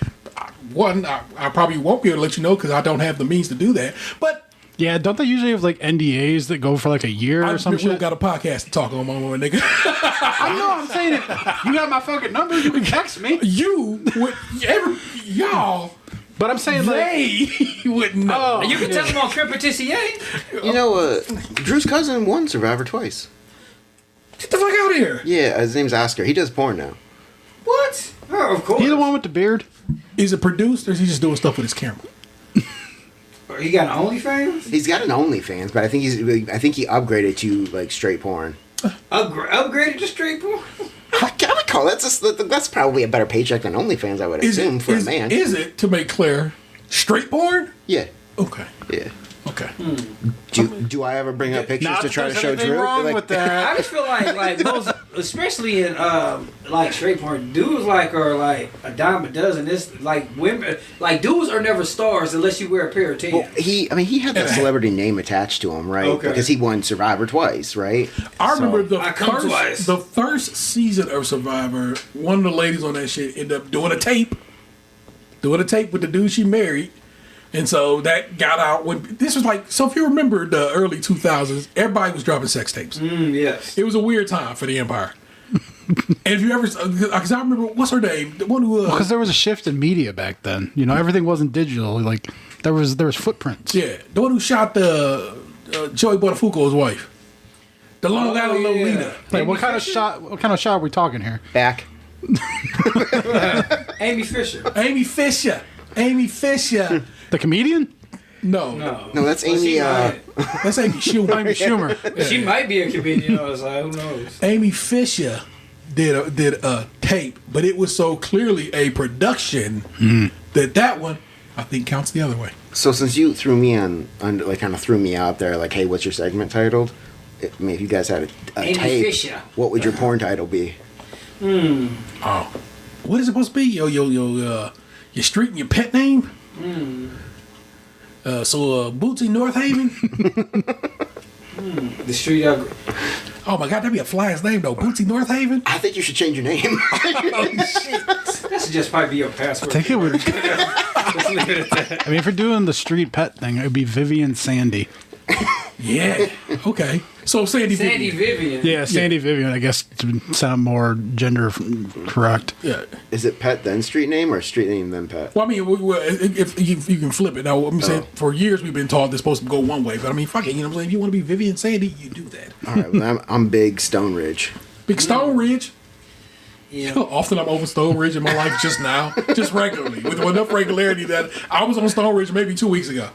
I probably won't be able to let you know because I don't have the means to do that. But Yeah, don't they usually have like NDAs that go for like a year or some we shit? got a podcast to talk on, my nigga. I know, I'm saying it. You got my fucking number, you can text me. You would y'all. But I'm saying like, They wouldn't know. oh, You can tell them on Crepetitia. You know, Drew's cousin won Survivor twice. Get the fuck out of here. Yeah, his name's Oscar. He does porn now. What? Oh, of course. he the one with the beard? Is it produced or is he just doing stuff with his camera? He got an OnlyFans? He's got an OnlyFans, but I think he upgraded to like straight porn. Upgraded to straight porn? I would call that's probably a better paycheck than OnlyFans. I would assume for a man. Is it, to make clear, straight porn? Yeah, Okay. yeah. Okay. Do I ever bring up pictures Not to try to that show there's anything Drew? wrong Like- with that. I just feel like most, especially in like straight porn, dudes are like a dime a dozen. This like women, like dudes are never stars unless you wear a pair of Tims. Well, he had that celebrity name attached to him, right? Okay. Because he won Survivor twice, right? I remember I come twice. the first season of Survivor, one of the ladies on that shit ended up doing a tape with the dude she married. And so that got out when this was like, so if you remember the early 2000s, everybody was dropping sex tapes. Yes. It was a weird time for the Empire. And if you ever, because I remember, what's her name? The one who, Because there was a shift in media back then. You know, everything wasn't digital. Like there was footprints. yeah, the one who shot the Joey Buttafuoco's wife. The long guy with Lolita. Like what kind of shot? What kind of shot are we talking here? Back. Amy Fisher. Amy Fisher. The comedian? No. No, that's Amy. That's Amy Schumer. Amy Schumer. She might be a comedian. I was like, who knows? Amy Fisher did a tape, but it was so clearly a production that one I think counts the other way. So since you threw me on like kind of threw me out there, like, hey, what's your segment titled? I mean, if you guys had a Amy tape, Fisher. what would your porn title be? Oh, what is it supposed to be? Your street and your pet name? So Bootsy North Haven. The street. Oh my God, that'd be a fly's name though. Bootsy North Haven. I think you should change your name. That should just probably be your password. I think it would. Let's leave it at that. I mean, if you're doing the street pet thing, it would be Vivian Sandy. Yeah. Okay. So Sandy Sandy Vivian. Vivian. Yeah, Sandy Vivian, I guess, to sound more gender correct. Yeah. Is it pet then street name or street name then pet? Well, I mean, if you can flip it. Now, I'm saying for years we've been taught it's supposed to go one way, but I mean, fuck it. You know what I'm saying? If you want to be Vivian Sandy, you do that. All right, well, I'm Big Stone Ridge. Big Stone Ridge. Yeah. Often I'm over Stone Ridge in my life just now, just regularly, with enough regularity that I was on Stone Ridge maybe 2 weeks ago.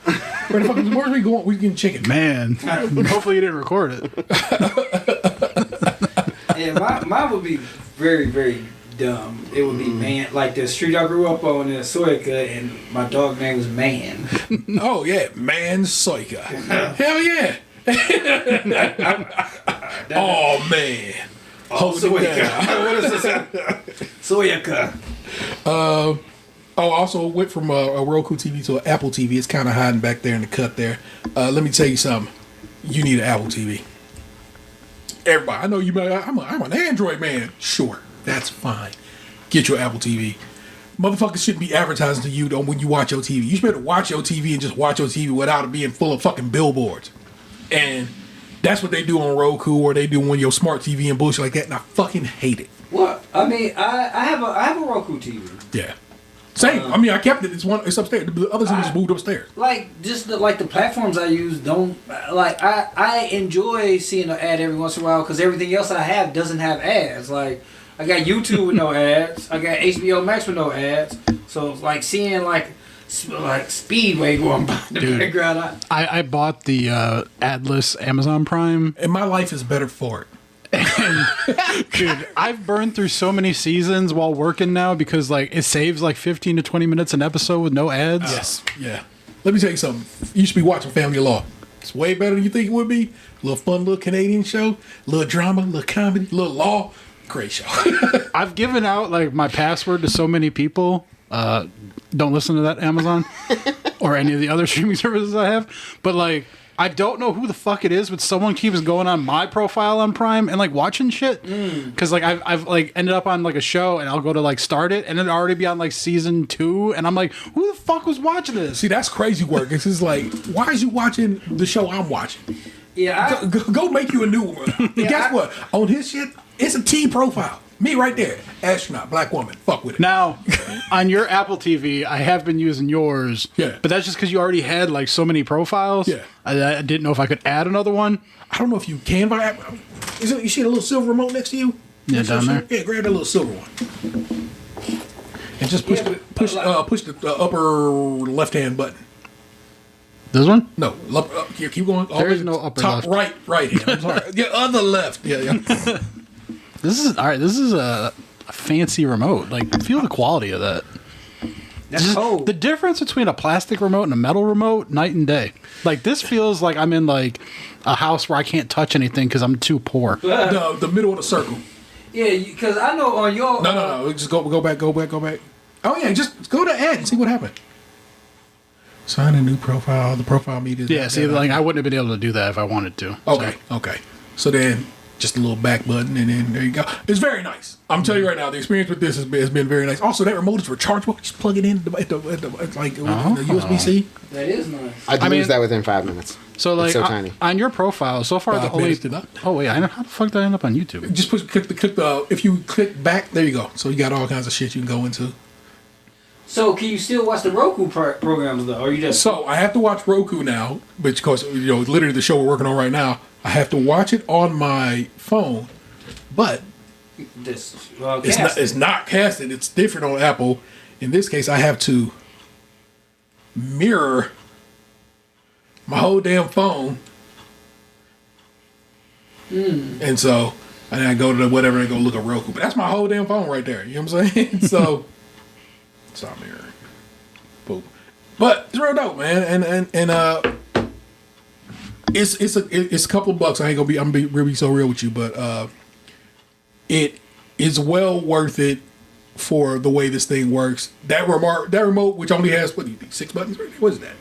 Where the fuck is where are we going? We getting chicken. Man, hopefully you didn't record it. Yeah, mine would be very, very dumb. It would be Man. Like the street I grew up on in Soika, and my dog name was Man. Oh yeah, Man Soika. Hell yeah. Oh man. Hold it down. What is this? Soika. I also went from a Roku TV to an Apple TV. It's kind of hiding back there in the cut there. Let me tell you something. You need an Apple TV. Everybody, I know you. I'm an Android man. Sure, that's fine. Get your Apple TV. Motherfuckers shouldn't be advertising to you when you watch your TV. You should better watch your TV and just watch your TV without it being full of fucking billboards. And that's what they do on Roku, or they do on your smart TV and bullshit like that. And I fucking hate it. Well, I mean, I have a Roku TV. Yeah. Same. I mean, I kept it. It's upstairs. The other thing just moved upstairs. Like just the platforms I use don't like. I enjoy seeing an ad every once in a while because everything else I have doesn't have ads. Like I got YouTube with no ads. I got HBO Max with no ads. So like seeing like Speedway going by in the background. I bought the adless Amazon Prime. And my life is better for it. Dude, I've burned through so many seasons while working now because like it saves like 15 to 20 minutes an episode with no ads. Yes. Yeah. Let me tell you something. You should be watching Family Law. It's way better than you think it would be. Little fun, little Canadian show, little drama, little comedy, little law. Great show. I've given out like my password to so many people. Don't listen to that, Amazon, or any of the other streaming services I have. But like, I don't know who the fuck it is, but someone keeps going on my profile on Prime and like watching shit. Because like I've like ended up on like a show and I'll go to like start it and it'll already be on like season 2 and I'm like, who the fuck was watching this? See, that's crazy work. It's just like, why is you watching the show I'm watching? Yeah, Go make you a new one. And guess what? On his shit, it's a team profile. Me right there. Astronaut, black woman. Fuck with it. Now, on your Apple TV, I have been using yours. Yeah. But that's just because you already had like so many profiles. Yeah. I didn't know if I could add another one. I don't know if you can buy it. You see a little silver remote next to you? Yeah, down there. Yeah, grab that little silver one. And just push the upper left-hand button. This one? No, here, keep going. There is no upper top left. right hand. I'm sorry. The other left. Yeah. This is all right. This is a fancy remote. Like, feel the quality of that. that's cold. The difference between a plastic remote and a metal remote, night and day. Like, this feels like I'm in like a house where I can't touch anything because I'm too poor. The middle of the circle. Yeah, because I know on your No. Just go back. Oh yeah, just go to add and see what happened. Sign a new profile. The profile meter. Yeah, see, like I wouldn't have been able to do that if I wanted to. Okay. So then, just a little back button, and then there you go. It's very nice. I'm telling you right now, the experience with this has been very nice. Also, that remote is rechargeable. Just plug it in at the USB-C. that is nice. I'd lose that within 5 minutes. So like It's so tiny. on your profile, so far the 5 only. minutes did not. Oh wait, I know how the fuck did I end up on YouTube? Just click the. If you click back, there you go. So you got all kinds of shit you can go into. So can you still watch the Roku programs though, or you just? So I have to watch Roku now, which of course literally the show we're working on right now. I have to watch it on my phone, but it's not casted. It's different on Apple. In this case, I have to mirror my whole damn phone, and so I go to whatever and go look at Roku. But that's my whole damn phone right there. You know what I'm saying? So stop mirroring. Boom. But it's real dope, man, and it's a couple of bucks. I'm gonna be so real with you, but it is well worth it for the way this thing works. That remote, which only has 6 buttons. What is that?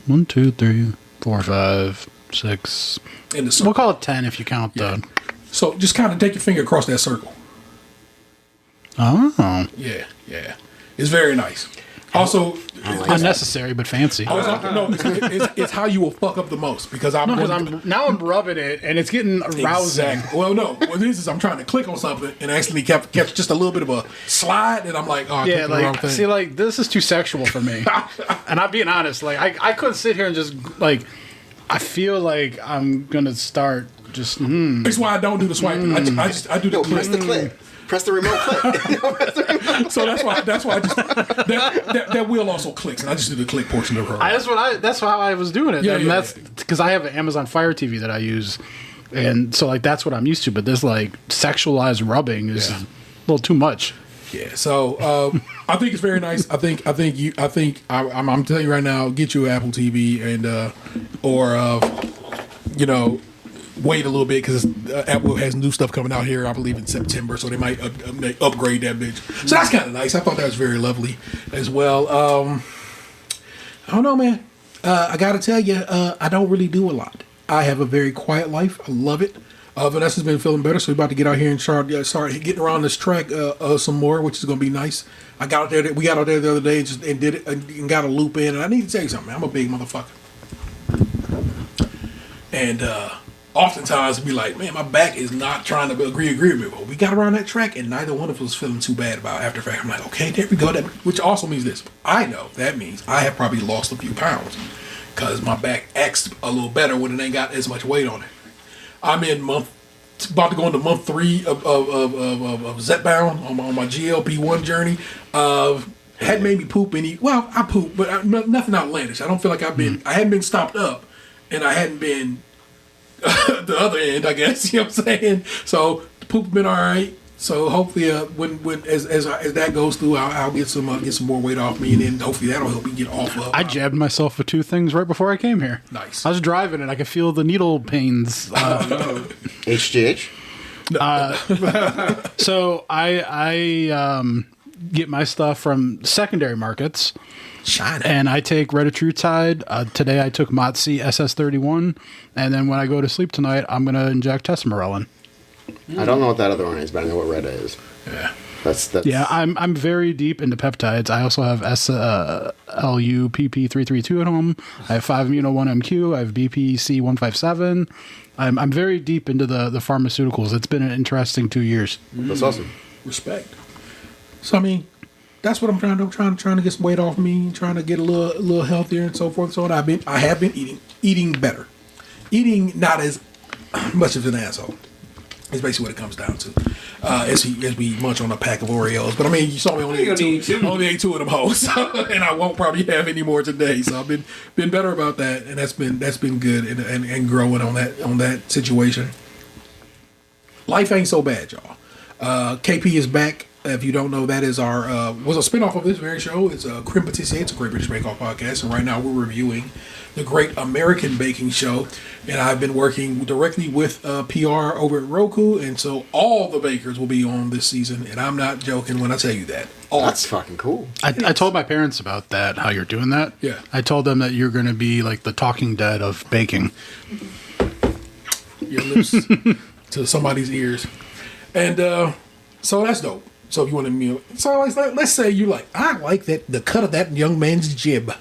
1, 2, 3, 4, 5, 6. In the circle. We'll call it 10 if you count the. So just kind of take your finger across that circle. Oh. Yeah, it's very nice. Also, Unnecessary but fancy. no, it's how you will fuck up the most because I'm rubbing it and it's getting arousing. Exactly. Well, no, what it is I'm trying to click on something and actually catch just a little bit of a slide, and I'm like, oh, I clicked the wrong thing. See, like this is too sexual for me. And I'm being honest, like I couldn't sit here and just like. I feel like I'm gonna start just. That's why I don't do the swiping. I do the press the click. Press the remote click. So that's why I just that wheel also clicks, and I just do the click portion of her. That's how I was doing it. Yeah, and that's because I have an Amazon Fire TV that I use, and so like that's what I'm used to. But this like sexualized rubbing is a little too much. Yeah, so I think it's very nice. I'm telling you right now, get you an Apple TV and wait a little bit because Apple has new stuff coming out here. I believe in September, so they might upgrade that bitch. So that's kind of nice. I thought that was very lovely as well. I don't know, man. I got to tell you, I don't really do a lot. I have a very quiet life. I love it. Vanessa's been feeling better, so we're about to get out here and start getting around this track some more, which is going to be nice. We got out there the other day and did it and got a loop in. And I need to tell you something, man. I'm a big motherfucker. And oftentimes be like, man, my back is not trying to agree with me. But we got around that track, and neither one of us was feeling too bad about it after the fact. I'm like, okay, there we go. Which also means this. I know that means I have probably lost a few pounds because my back acts a little better when it ain't got as much weight on it. I'm about to go into month 3 of Zepbound on my GLP-1 journey. Hadn't made me poop any. Well, I poop, but nothing outlandish. I don't feel like I hadn't been stopped up, and I hadn't been the other end, I guess. You know what I'm saying? So the poop's been all right. So hopefully, as that goes through, I'll get some more weight off me, and then hopefully that'll help me get off of. I jabbed myself with 2 things right before I came here. Nice. I was driving and I could feel the needle pains. HGH. So I get my stuff from secondary markets. China. And I take retatrutide. Today I took Motzi SS31, and then when I go to sleep tonight, I'm gonna inject Tesamorelin. I don't know what that other one is, but I know what Retta is. Yeah. That's Yeah, I'm very deep into peptides. I also have SLUPP332 at home. I have 5-amino-1-MQ. I have BPC157. I'm very deep into the pharmaceuticals. It's been an interesting 2 years. That's awesome. Respect. So I mean, that's what I'm trying to get some weight off me, trying to get a little healthier and so forth. So I have been eating better, eating not as much of an asshole. It's basically what it comes down to. As we munch on a pack of Oreos, but I mean, you saw me only ate 2 of them hoes, and I won't probably have any more today. So I've been better about that, and that's been good and growing on that situation. Life ain't so bad, y'all. KP is back. If you don't know, that is our was a spinoff of this very show. It's Creme Patissier. It's a Great British Bake Off podcast, and right now we're reviewing the Great American Baking Show. And I've been working directly with PR over at Roku, and so all the bakers will be on this season. And I'm not joking when I tell you that. That's fucking cool. I told my parents about that, how you're doing that. Yeah. I told them that you're going to be like the Talking Dead of baking. Your lips to somebody's ears, and so that's dope. So if you want to, so let's say you like, I like that the cut of that young man's jib.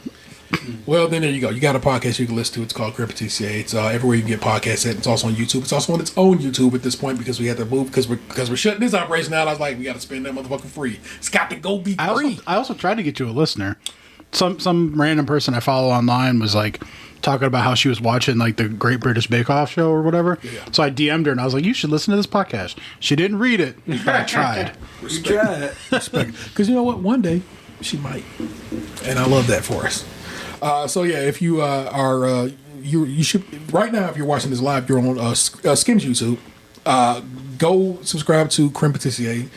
Well, then there you go. You got a podcast you can listen to. It's called Creme Patissier. It's everywhere you can get podcasts at. It's also on YouTube. It's also on its own YouTube at this point because we had to move because we're shutting this operation out. I was like, we got to spend that motherfucker free. It's got to go be free. I also tried to get you a listener. Some random person I follow online was like talking about how she was watching like the Great British Bake Off show or whatever. Yeah. So I DM'd her and I was like, you should listen to this podcast. She didn't read it, but I tried. Respect. Because you know what? One day she might, and I love that for us. So yeah, if you are you should right now if you're watching this live, you're on SKim's YouTube. Go subscribe to Creme Patissier.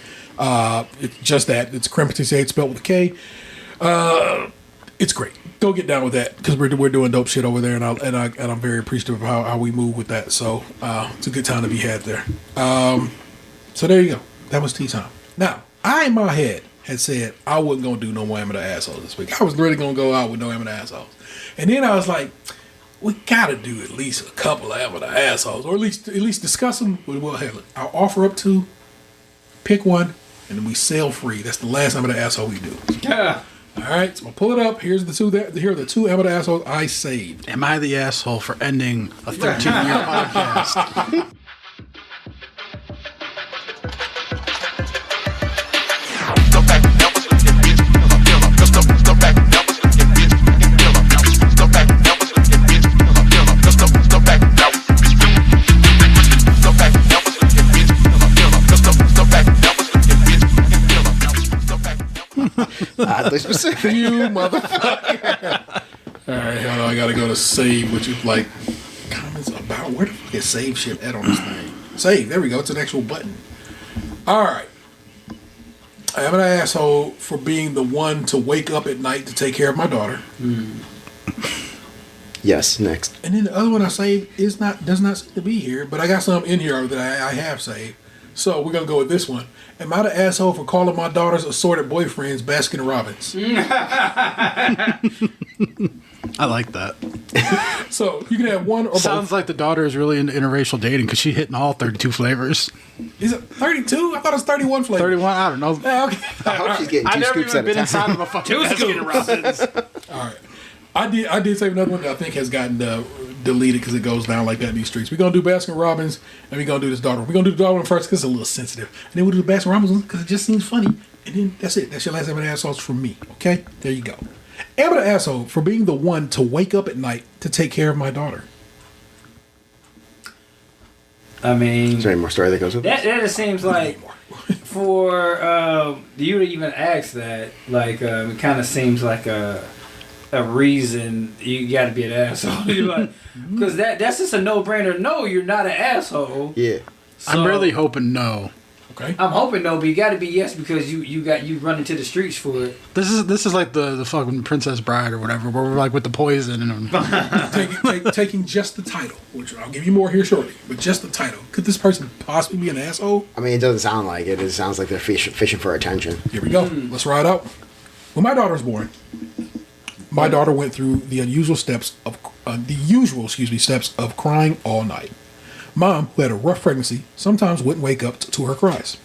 It's just that it's Creme Patissier. It's spelled with a K. It's great. Go get down with that because we're doing dope shit over there, and I'm very appreciative of how we move with that. So it's a good time to be had there. So there you go. That was tea time. Now I in my head had said I wasn't gonna do no more amateur assholes this week. I was really gonna go out with no amateur assholes, and then I was like, we gotta do at least a couple of amateur assholes, or at least discuss them. Well, hey, look, I'll offer up 2, pick one, and then we sell free. That's the last amateur asshole we do. Yeah. All right, so I'm gonna pull it up. Here are the two Am I the Asshole I saved. Am I the asshole for ending a 13-year podcast? Oddly specific. You motherfucker. All right, hold on. I gotta go to save, which is like comments about where the fuck is save shit at on this thing? Save. There we go. It's an actual button. All right. I am an asshole for being the one to wake up at night to take care of my daughter. Yes, next. And then the other one I saved does not seem to be here, but I got some in here that I have saved. So we're gonna go with this one. Am I the asshole for calling my daughter's assorted boyfriends Baskin Robbins? I like that. So you can have one or Sounds both. like the daughter is really into interracial dating because she's hitting all 32 flavors. Is it 32? I thought it was 31 flavors. 31, I don't know. Okay. I hope she's getting I two never scoops even at a been time. inside of a fucking Baskin Robbins. All right. I did save another one that I think has gotten deleted because it goes down like that in these streets. We're going to do Baskin Robbins and we're going to do this daughter. We're going to do the daughter one first because it's a little sensitive. And then we'll do the Baskin Robbins one because it just seems funny. And then that's it. That's your last Am I the Assholes from me. Okay? There you go. Am I the asshole for being the one to wake up at night to take care of my daughter? I mean, Is there any more story that goes with that this? just seems like for you to even ask that, like it kind of seems like a reason you got to be an asshole. You're like, because that's just a no-brainer. No, you're not an asshole. Yeah. I'm So, really hoping no. Okay? I'm hoping no, but you got to be yes because you run into the streets for it. This is like the fucking Princess Bride or whatever, where we're like with the poison and taking just the title, which I'll give you more here shortly, but just the title. Could this person possibly be an asshole? I mean, it doesn't sound like it. It sounds like they're fishing for attention. Here we go. Let's ride out. When my daughter was born, my daughter went through the usual steps of crying all night. Mom, who had a rough pregnancy, sometimes wouldn't wake up to her cries.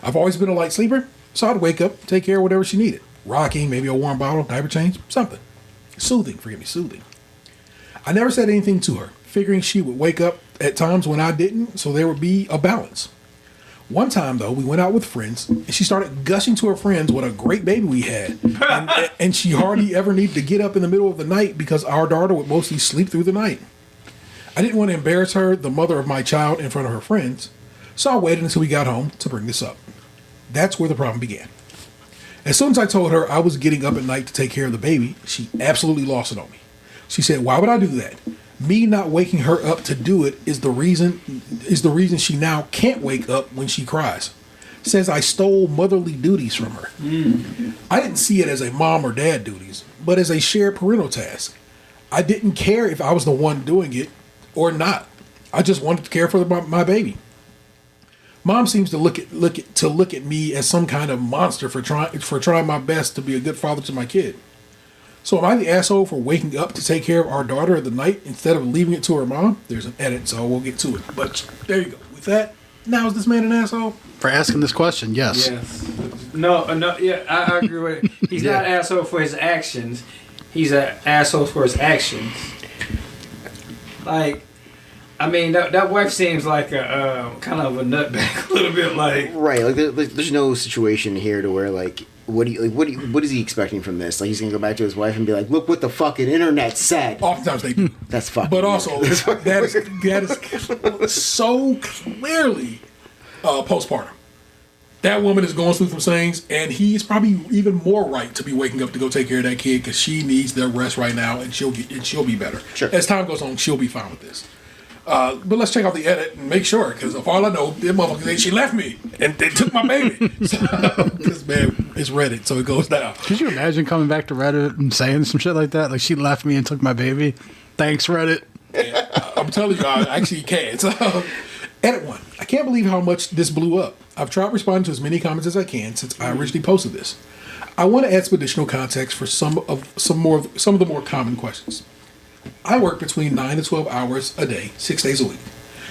I've always been a light sleeper, so I'd wake up, take care of whatever she needed. Rocking, maybe a warm bottle, diaper change, something. Soothing. I never said anything to her, figuring she would wake up at times when I didn't, so there would be a balance. One time, though, we went out with friends, and she started gushing to her friends what a great baby we had. And she hardly ever needed to get up in the middle of the night because our daughter would mostly sleep through the night. I didn't want to embarrass her, the mother of my child, in front of her friends, so I waited until we got home to bring this up. That's where the problem began. As soon as I told her I was getting up at night to take care of the baby, she absolutely lost it on me. She said, "Why would I do that? Me not waking her up to do it is the reason she now can't wake up when she cries. Says I stole motherly duties from her. I didn't see it as a mom or dad duties, but as a shared parental task. I didn't care if I was the one doing it or not. I just wanted to care for my baby. Mom seems to look at me as some kind of monster for trying my best to be a good father to my kid. So am I the asshole for waking up to take care of our daughter at the night instead of leaving it to her mom?" There's an edit, so we'll get to it. But there you go. With that, now is this man an asshole? for asking this question. Yes. Yes. No, yeah, I agree with it. He's not an asshole for his actions. He's an asshole for his actions. Like, I mean, that wife seems like a kind of a nutbag a little bit. Like, right, like there's no situation here to where like what is he expecting from this? Like he's gonna go back to his wife and be like, "Look what the fucking internet said." Oftentimes they do. That's fucking. But also, that is so clearly postpartum. That woman is going through some things, and he's probably even more right to be waking up to go take care of that kid because she needs the rest right now, and she'll be better. Sure. As time goes on, she'll be fine with this. But let's check out the edit and make sure, because if all I know, them motherfuckers say she left me and they took my baby. Because man, it's Reddit, so it goes down. Could you imagine coming back to Reddit and saying some shit like that? Like, she left me and took my baby. Thanks, Reddit. Yeah, I'm telling you, I actually can. So, edit one. I can't believe how much this blew up. I've tried responding to as many comments as I can since I originally posted this. I want to add some additional context for some of the more common questions. I work between 9 to 12 hours a day, 6 days a week.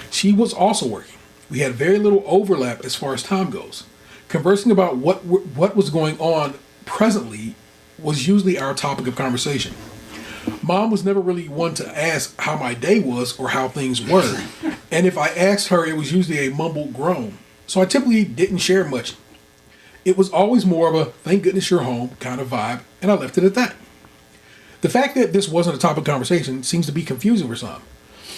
She was also working. We had very little overlap as far as time goes. Conversing about what was going on presently was usually our topic of conversation. Mom was never really one to ask how my day was or how things were. And if I asked her, it was usually a mumbled groan. So I typically didn't share much. It was always more of a thank goodness you're home kind of vibe, and I left it at that. The fact that this wasn't a topic of conversation seems to be confusing for some.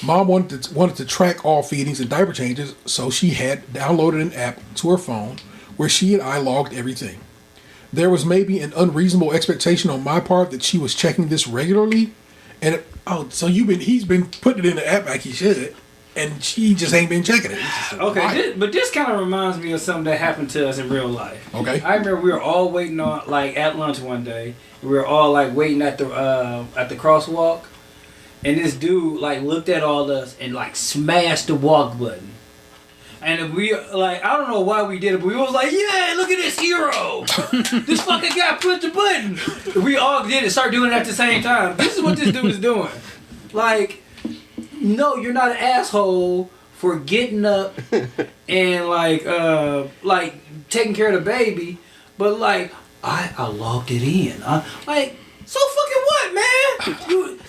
Mom wanted to track all feedings and diaper changes, so she had downloaded an app to her phone where she and I logged everything. There was maybe an unreasonable expectation on my part that she was checking this regularly, and he's been putting it in the app like he should, and she just ain't been checking it. Okay, but this kind of reminds me of something that happened to us in real life. Okay. I remember we were all waiting on at lunch one day. We were all waiting at the crosswalk, and this dude looked at all of us and smashed the walk button. And we I don't know why we did it, but we was like, yeah, look at this hero. This fucking guy pushed the button. And we all did it, start doing it at the same time. This is what this dude is doing. No, you're not an asshole for getting up and taking care of the baby, but I logged it in. So fucking what, man?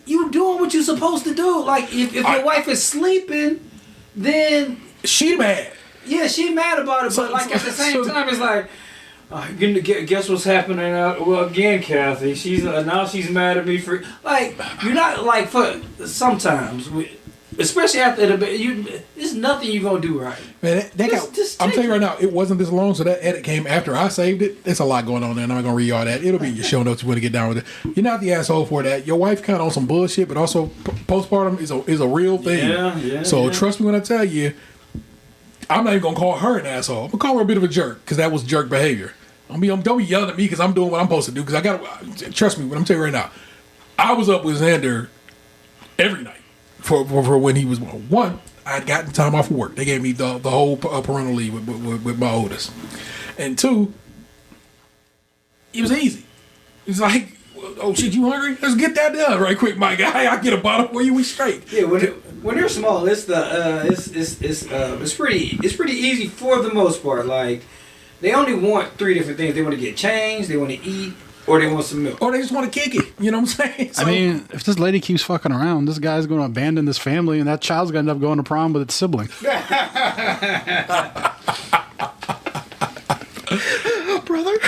You doing what you're supposed to do. If your wife is sleeping, then she mad. Yeah, she mad about it, but at the same time, it's guess what's happening now? Well, again, Kathy, now she's mad at me for you're not for sometimes, especially after the there's nothing you gonna do right. Man, I'm telling you right now, it wasn't this long, so that edit came after I saved it. There's a lot going on there, and I'm not gonna read all that. It'll be in your show notes. You want to get down with it. You're not the asshole for that. Your wife kind of on some bullshit, but also postpartum is a real thing. Yeah. So trust me when I tell you. I'm not even gonna call her an asshole. I'm gonna call her a bit of a jerk because that was jerk behavior. Don't be yelling at me because I'm doing what I'm supposed to do. Because I gotta trust me when I'm telling you right now. I was up with Xander every night for when he was one. I had gotten time off of work. They gave me the whole parental leave with my oldest, and two, it was easy. It's like, oh shit, you hungry? Let's get that done right quick, my guy. I get a bottle for you. We straight. Yeah, when they're small, it's pretty easy for the most part. They only want 3 different things. They want to get changed, they want to eat, or they want some milk. Or they just want to kick it. You know what I'm saying? So, I mean, if this lady keeps fucking around, this guy's going to abandon this family, and that child's going to end up going to prom with its sibling. Brother.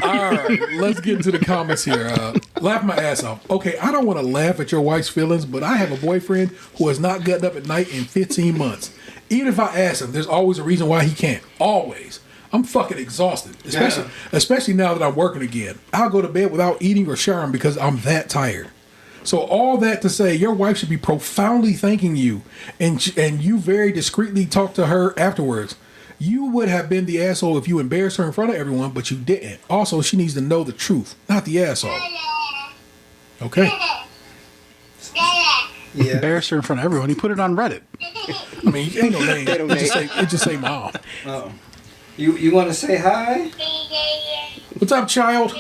All right, let's get into the comments here. Laugh my ass off. Okay, I don't want to laugh at your wife's feelings, but I have a boyfriend who has not gotten up at night in 15 months. Even if I ask him, there's always a reason why he can't. Always. I'm fucking exhausted, especially now that I'm working again. I'll go to bed without eating or showering because I'm that tired. So all that to say, your wife should be profoundly thanking you, and you very discreetly talk to her afterwards. You would have been the asshole if you embarrassed her in front of everyone, but you didn't. Also, she needs to know the truth, not the asshole. Okay. Yeah. Embarrassed her in front of everyone. He put it on Reddit. I mean, ain't no name. It just say mom. Oh. You want to say hi? What's up, child?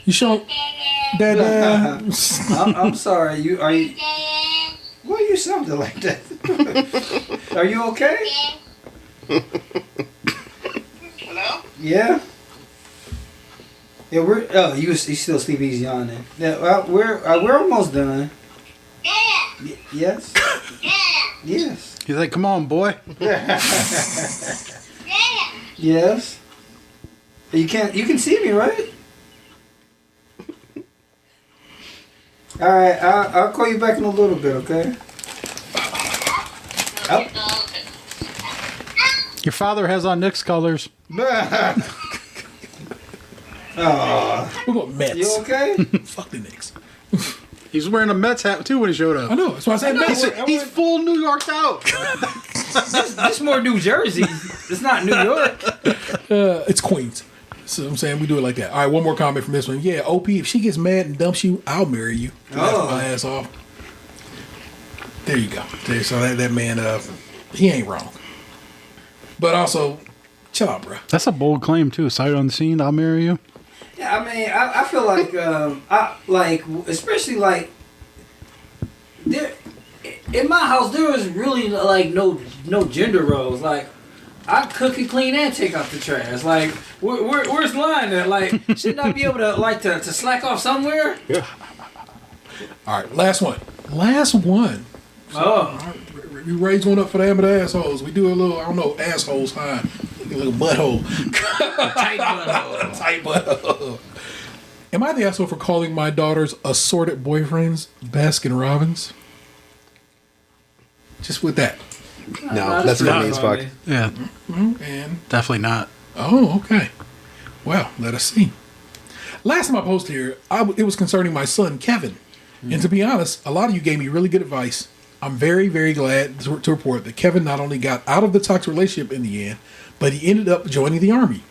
You show Dad? I'm sorry. Are you? Why you sounding like that? Are you okay? Hello? Yeah. Yeah, we're. Oh, you still sleep easy on it. Yeah, well, we're almost done. Yes. Yes. He's like, come on, boy. Yes. You can see me, right? All right, I'll call you back in a little bit, okay? Oh. Your father has on Knicks colors. Oh. We're going Mets. You okay? Fuck the Knicks. He's wearing a Mets hat too when he showed up. I know. That's why I said Mets. He's full New Yorked out. This more New Jersey. It's not New York. It's Queens. So I'm saying we do it like that. All right, one more comment from this one. Yeah, OP, if she gets mad and dumps you, I'll marry you. Laugh my ass off. There you go. So that man, he ain't wrong. But also, chill out, bro. That's a bold claim too. Sight unseen, I'll marry you. Yeah, I mean, I feel like, especially there in my house, there was really no gender roles. Like, I cook and clean and take out the trash. Like, where's the line there? Like, shouldn't I be able to slack off somewhere? Yeah. All right, last one. Last one. Oh. We raise one up for the amateur assholes. We do a little, I don't know, assholes high. A little butthole. Tight butthole. Tight butthole. Am I the asshole for calling my daughter's assorted boyfriends Baskin Robbins? Just with that. No, that's funny as fuck. Yeah, And definitely not. oh, okay. Well, let us see. Last time I posted here, it was concerning my son Kevin, and to be honest, a lot of you gave me really good advice. I'm very, very glad to report that Kevin not only got out of the toxic relationship in the end, but he ended up joining the army.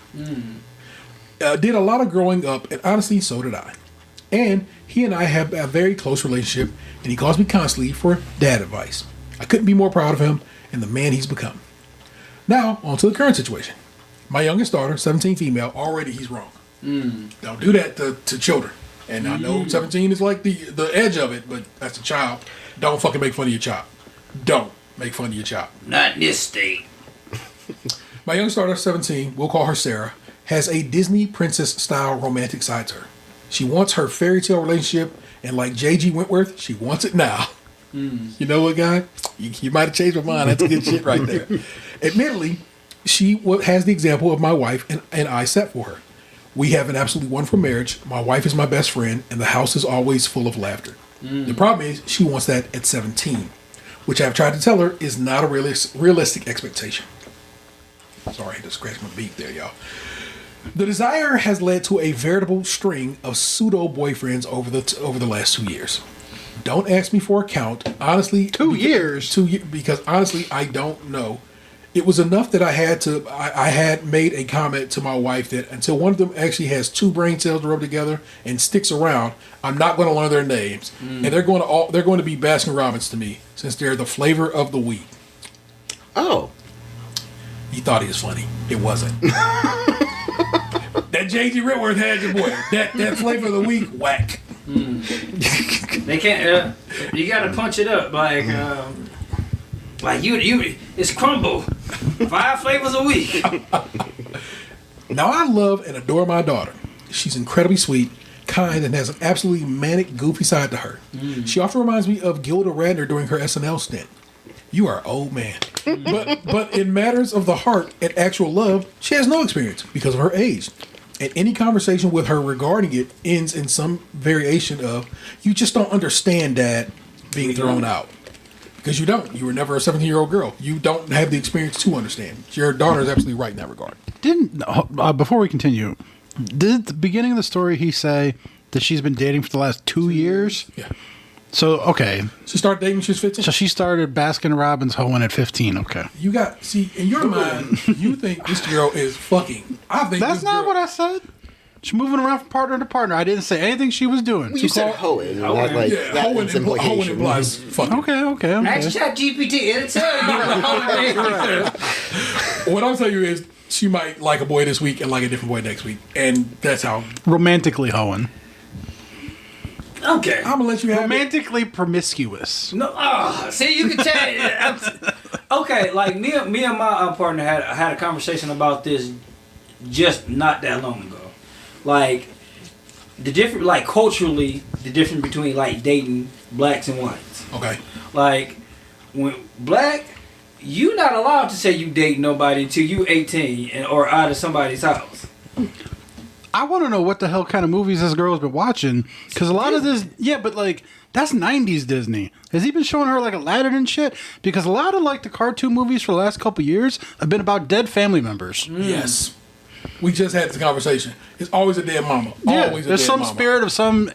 Did a lot of growing up, and honestly, so did I. And he and I have a very close relationship, and he calls me constantly for dad advice. I couldn't be more proud of him and the man he's become. Now, on to the current situation. My youngest daughter, 17 female, already he's wrong. Don't do that to children. And I know 17 is like the edge of it, but that's a child. Don't fucking make fun of your child. Don't make fun of your child. Not in this state. My youngest daughter, 17, we'll call her Sarah, has a Disney princess-style romantic side to her. She wants her fairy tale relationship, and like J.G. Wentworth, she wants it now. You know what, guy? You might have changed my mind. That's good shit right there. Admittedly, she has the example of my wife and I set for her. We have an absolutely wonderful marriage. My wife is my best friend, and the house is always full of laughter. The problem is she wants that at 17, which I've tried to tell her is not a realistic expectation. Sorry, I had to scratch my beak there, y'all. The desire has led to a veritable string of pseudo boyfriends over the last 2 years. Don't ask me for a count. Honestly, 2 years? 2 years, because honestly, I don't know. It was enough that I had made a comment to my wife that until one of them actually has 2 brain cells to rub together and sticks around, I'm not going to learn their names, and they're going to be Baskin Robbins to me since they're the flavor of the week. Oh. You thought he was funny. It wasn't. That J.G. Wentworth had your boy. That flavor of the week, whack. They can't. You gotta punch it up like you. It's crumble. 5 flavors a week. Now I love and adore my daughter. She's incredibly sweet, kind, and has an absolutely manic, goofy side to her. She often reminds me of Gilda Radner during her SNL stint. You are old man. But in matters of the heart and actual love, she has no experience because of her age. And any conversation with her regarding it ends in some variation of, you just don't understand, Dad, being thrown out. Because you don't. You were never a 17-year-old girl. You don't have the experience to understand. Your daughter is absolutely right in that regard. Before we continue, did at the beginning of the story he say that she's been dating for the last 2 years? Yeah. So, okay. She started dating when she was 15? So she started Baskin Robbins hoeing at 15, okay. See, in your mind, you think this girl is fucking. I think That's not what I said. She's moving around from partner to partner. I didn't say anything she was doing. Well, you said hoeing. Not like that hoeing implication. implies fucking. Okay. Ask ChatGPT. It'll tell you. What I'll tell you is she might like a boy this week and like a different boy next week. And that's how. Romantically hoeing. Okay. I'm going to let you have Romantically promiscuous. No. See, you can tell. Okay, like me and my partner had a conversation about this just not that long ago. Like the different, like culturally, the difference between like dating blacks and whites. Okay. Like when black, you not allowed to say you date nobody until you 18 or out of somebody's house. I want to know what the hell kind of movies this girl's been watching. Because a lot of this, yeah, but like, that's 90s Disney. Has he been showing her like Aladdin and shit? Because a lot of like the cartoon movies for the last couple years have been about dead family members. Yes. We just had this conversation. It's always a dead mama. Yeah, Always a there's dead some mama. spirit of some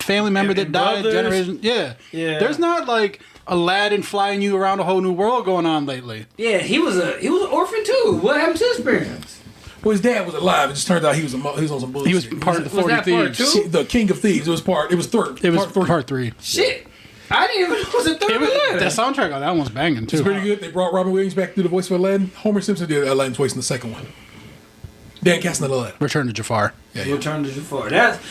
family member that And died brothers. generation. Yeah. There's not like Aladdin flying you around a whole new world going on lately. Yeah, he was an orphan too. What happened to his parents? Well, his dad was alive. It just turned out he was on some bullshit. He was part of the 40 that part Thieves. too? The King of Thieves. It was third. It was part 3. part 3. Shit, I didn't even know it was a third Aladdin. That soundtrack on that one's banging too. It's pretty good. They brought Robin Williams back to do the voice for Aladdin. Homer Simpson did Aladdin twice in the second one. Dan Castellaneta Aladdin. Return to Jafar. Yeah. Return to Jafar. That's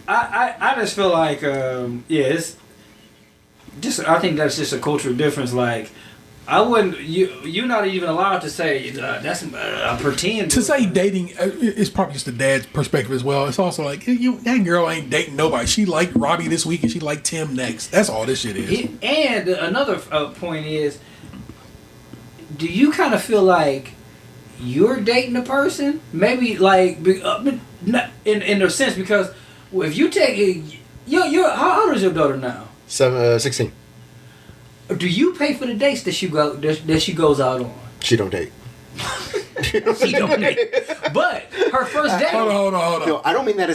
I just feel like it's just I think that's just a cultural difference. Like I wouldn't. You're not even allowed to say that's a pretend. To say dating is probably just the dad's perspective as well. It's also like that girl ain't dating nobody. She liked Robbie this week and she liked Tim next. That's all this shit is. And another point is, do you kind of feel like you're dating a person? Maybe like in a sense, because if you take how old is your daughter now? 16. Do you pay for the dates that she goes out on? She don't date. She don't date. But her first date. Hold on. No, I don't mean that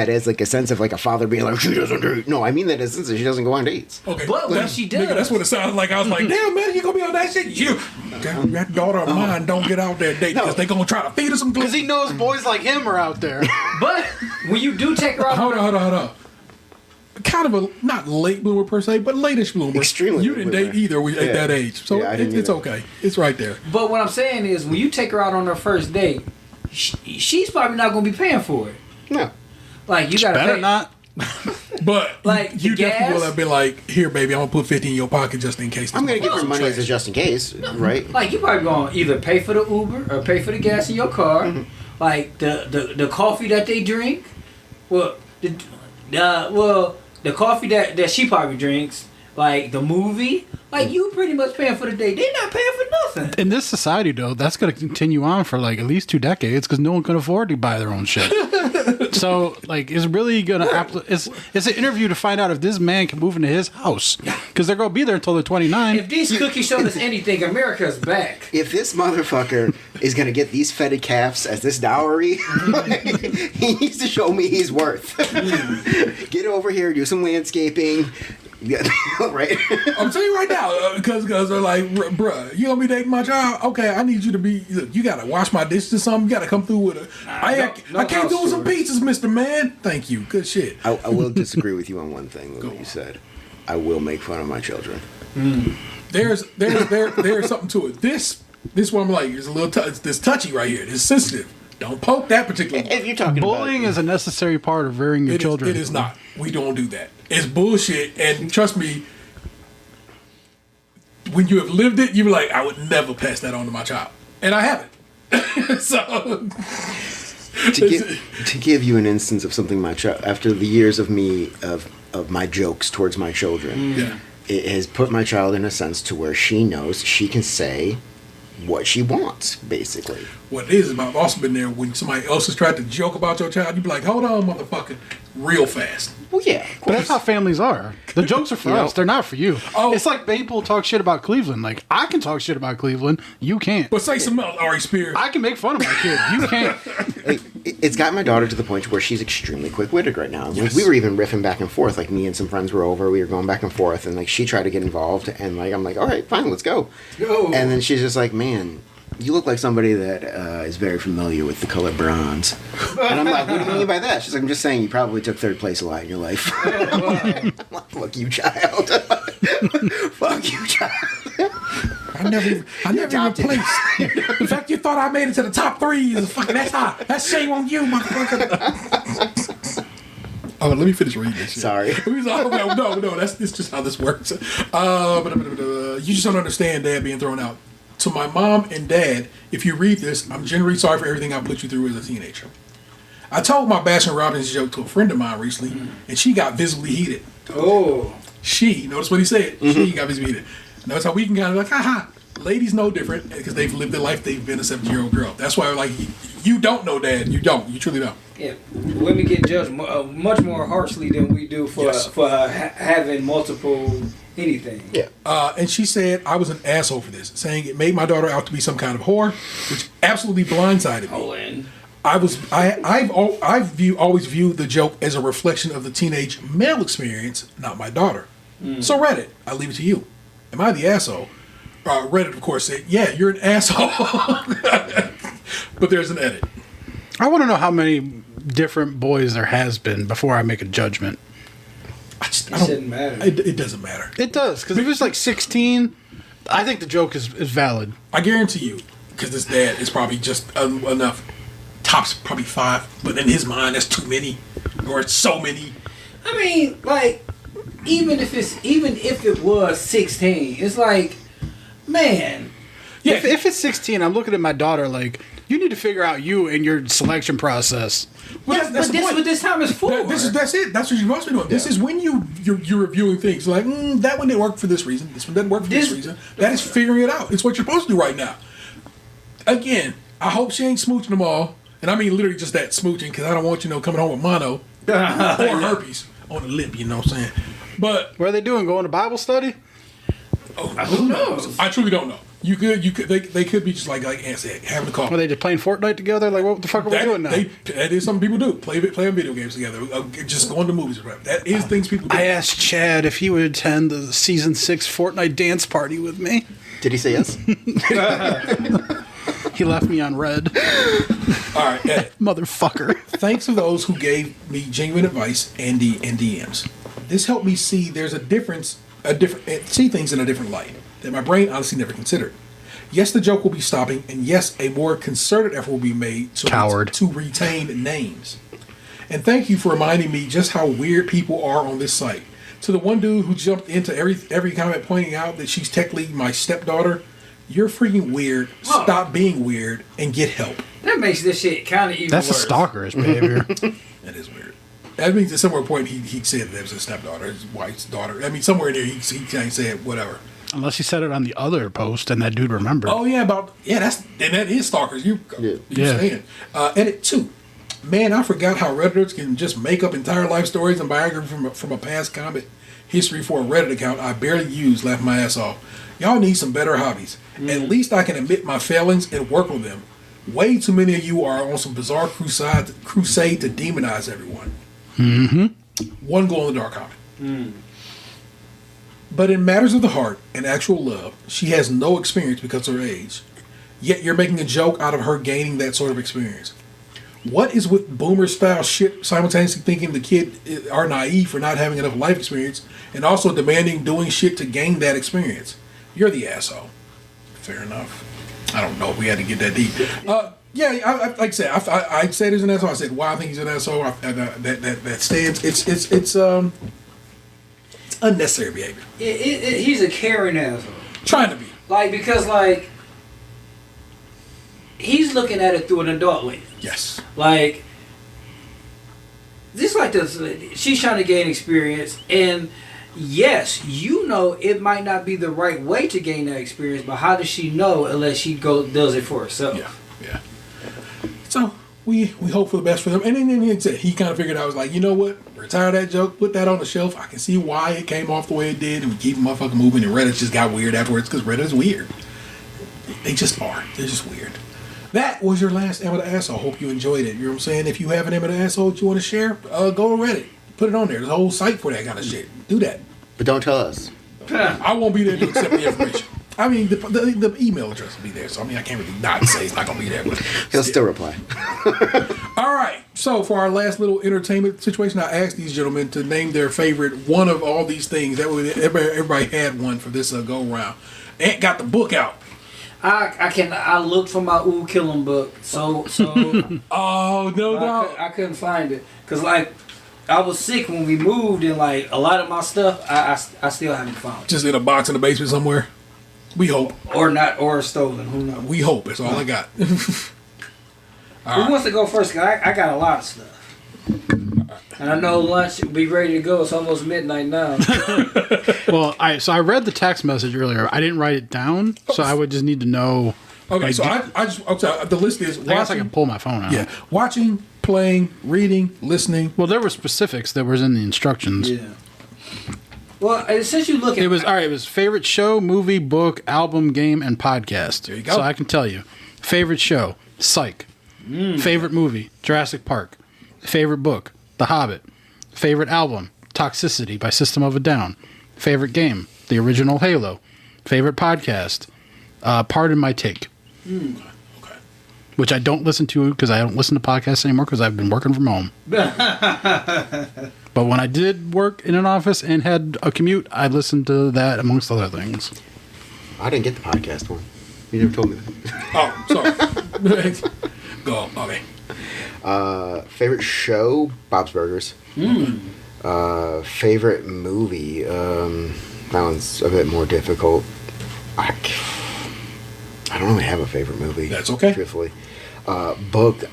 as a sense of like a father being like she doesn't date. No, I mean that as a sense that she doesn't go on dates. Okay, But when she does, nigga, that's what it sounded like. I was like, damn man, you gonna be on that shit? That daughter of mine don't get out that date because they gonna try to feed her some. Because he knows boys like him are out there. But when you do take her out, Hold on. Kind of a not late bloomer per se, but late-ish bloomer. Extremely You didn't late date bloomer. either at that age, so I didn't it's either. okay. It's right there. But what I'm saying is, when you take her out on her first date, she's probably not gonna be paying for it. No. Like you gotta Better pay. not. But Like, you the definitely gas? will have been like, here, baby, I'm gonna put 50 in your pocket just in case. I'm gonna give her motherfucker's money as a trash. just in case, right? Like you probably gonna either pay for the Uber or pay for the gas in your car. Like the coffee that they drink. Well, the coffee that she probably drinks. Like the movie. Like you pretty much paying for the date. They're not paying for nothing. In this society, though, that's going to continue on for like at least 2 decades because no one can afford to buy their own shit. So, like, it's really going to... It's an interview to find out if this man can move into his house because they're going to be there until they're 29. If these cookies showed us anything, America's back. If this motherfucker is gonna get these fetid calves as this dowry, he needs to show me he's worth. Get over here, do some landscaping. Yeah, right. I'm telling you right now, because they're like, bruh, you gonna be dating my child? Okay, I need you to be. Look, you gotta wash my dishes or something. You gotta come through with a. I came through with some pizzas, Mr. Man. Thank you. Good shit. I will disagree with you on one thing that you said. I will make fun of my children. There's something to it. This one I'm like, it's a little it's this touchy right here. It's sensitive. Don't poke that particular one. If you're talking Bullying is a necessary part of rearing your children. It is not. We don't do that. It's bullshit. And trust me, when you have lived it, you're like, I would never pass that on to my child. And I haven't. So to give you an instance of something my child, after the years of me of my jokes towards my children, yeah. it has put my child in a sense to where she knows she can say what she wants, basically. What it is, I've also been there when somebody else has tried to joke about your child, you be like, hold on, motherfucker, real fast. Well, yeah. But that's how families are. The jokes are for You know? us. They're not for you. Oh. It's like people talk shit about Cleveland. Like, I can talk shit about Cleveland. You can't. But say something else, Ari Spears. I can make fun of my kid. You can't. Like, it's got my daughter to the point where she's extremely quick-witted right now. Yes. We were even riffing back and forth. Like, me and some friends were over. We were going back and forth. And, like, she tried to get involved. And, like, I'm like, all right, fine, let's go. Go. And then she's just like, man, you look like somebody that is very familiar with the color bronze. And I'm like, what do you mean by that? She's like, I'm just saying you probably took third place a lot in your life. I'm like, fuck you, child. Fuck you, child. I never even placed. The fact you thought I made it to the top 3 is fucking, that's high. That's shame on you, motherfucker. Oh, let me finish reading this shit. Sorry. No, it's just how this works. You just don't understand Dad being thrown out. To my mom and dad, if you read this, I'm genuinely sorry for everything I put you through as a teenager. I told my Baskin Robbins joke to a friend of mine recently, and she got visibly heated. Oh. She, notice what he said, she got visibly heated. Notice how we can kind of like, haha. Ladies know different because they've lived their life, they've been a 17-year-old girl. That's why, like, you don't know Dad. You don't. You truly don't. Yeah, women get judged much more harshly than we do for Yes. having multiple anything. Yeah. And she said I was an asshole for this, saying it made my daughter out to be some kind of whore, which absolutely blindsided me. Oh, and I've always viewed the joke as a reflection of the teenage male experience, not my daughter. So Reddit, I leave it to you. Am I the asshole? Reddit, of course, said, yeah, you're an asshole. But there's an edit. I want to know how many different boys there has been before I make a judgment. I it shouldn't matter. It doesn't matter. It does, because if it's like 16, I think the joke is valid. I guarantee you, because this dad is probably just enough. Tops probably 5, but in his mind, that's too many, or it's so many. I mean, like, even if it was 16, it's like, Man, Yeah, If it's 16, I'm looking at my daughter like, you need to figure out you and your selection process. well, but that's the this point. what this time is for. That's it. That's what you're supposed to be doing. This is when you're reviewing things. Like, that one didn't work for this reason. This one doesn't work for this reason. That is figuring it out. It's what you're supposed to do right now. Again, I hope she ain't smooching them all. And I mean literally just that smooching, because I don't want, coming home with mono or herpes on the lip, you know what I'm saying? But What are they doing? Going to Bible study? who knows? I truly don't know. You could, they could be just like Aunt said, having a call. Are they just playing Fortnite together? Like, what the fuck are we doing now? That is something people do. Playing video games together. Just going to movies. That is things people do. I asked Chad if he would attend the season 6 Fortnite dance party with me. Did he say yes? He left me on red. All right. Motherfucker. Thanks to those who gave me genuine advice and DMs. This helped me see there's see things in a different light that my brain honestly never considered. Yes, the joke will be stopping, and yes, a more concerted effort will be made to retain names. And thank you for reminding me just how weird people are on this site. To the one dude who jumped into every comment pointing out that she's technically my stepdaughter, you're freaking weird. Stop being weird and get help. That makes this shit kind of even That's worse. a stalkerish behavior. That is weird. That means at somewhere point he said that there was a stepdaughter, his wife's daughter. I mean, somewhere in there he said whatever. Unless he said it on the other post and that dude remembered. Oh yeah, that is stalkers. You Yeah. saying? Edit 2. Man, I forgot how Redditors can just make up entire life stories and biography from a past comment history for a Reddit account I barely use. Laugh my ass off. Y'all need some better hobbies. At least I can admit my failings and work on them. Way too many of you are on some bizarre crusade to demonize everyone. One glow in the dark comment. But in matters of the heart and actual love, she has no experience because of her age. Yet you're making a joke out of her gaining that sort of experience. What is with boomer style shit simultaneously thinking the kid are naive for not having enough life experience and also demanding doing shit to gain that experience? You're the asshole. Fair enough. I don't know if we had to get that deep. Like I said, I said he's an asshole. I said why I think he's an asshole. That stands. It's unnecessary behavior. He's a caring asshole. Trying to be. Because he's looking at it through an adult lens. Yes. This this. She's trying to gain experience, and yes, it might not be the right way to gain that experience, but how does she know unless she does it for herself? Yeah. So we hope for the best for them. And then he kind of figured out, was like, you know what? Retire that joke, put that on the shelf. I can see why it came off the way it did, and we keep motherfucking moving. And Reddit just got weird afterwards because Reddit is weird. They just are. They're just weird. That was your last Am of the Asshole. Hope you enjoyed it. You know what I'm saying? If you have an Am of the Asshole that you want to share, go to Reddit. Put it on there. There's a whole site for that kind of shit. Do that. But don't tell us. I won't be there to accept the information. I mean, the email address will be there, so I mean, I can't really not say it's not going to be there. But He'll still reply. All right. So for our last little entertainment situation, I asked these gentlemen to name their favorite one of all these things. That way, everybody had one for this go round. Ant got the book out. I looked for my Ooh Kill 'em book, so Oh no! I couldn't find it because I was sick when we moved, and a lot of my stuff I still haven't found. Just in a box in the basement somewhere. We hope. Or stolen. Who knows? We hope. That's all I got. Who wants to go first? Cause I got a lot of stuff. And I know lunch will be ready to go. It's almost midnight now. Well, I read the text message earlier. I didn't write it down, so I would just need to know. Okay, so the list is watching. I guess I can pull my phone out. Yeah, watching, playing, reading, listening. Well, there were specifics that was in the instructions. Yeah. Well, since you look at It was all right. It was favorite show, movie, book, album, game, and podcast. There you go. So I can tell you, favorite show, Psych. Favorite movie, Jurassic Park. Favorite book, The Hobbit. Favorite album, Toxicity by System of a Down. Favorite game, the original Halo. Favorite podcast, Pardon My Take. Okay. Which I don't listen to because I don't listen to podcasts anymore because I've been working from home. But when I did work in an office and had a commute, I listened to that amongst other things. I didn't get the podcast one. You never told me that. Oh, sorry. Go. Okay. Favorite show? Bob's Burgers. Favorite movie? That one's a bit more difficult. I don't really have a favorite movie. That's okay. Truthfully. Book,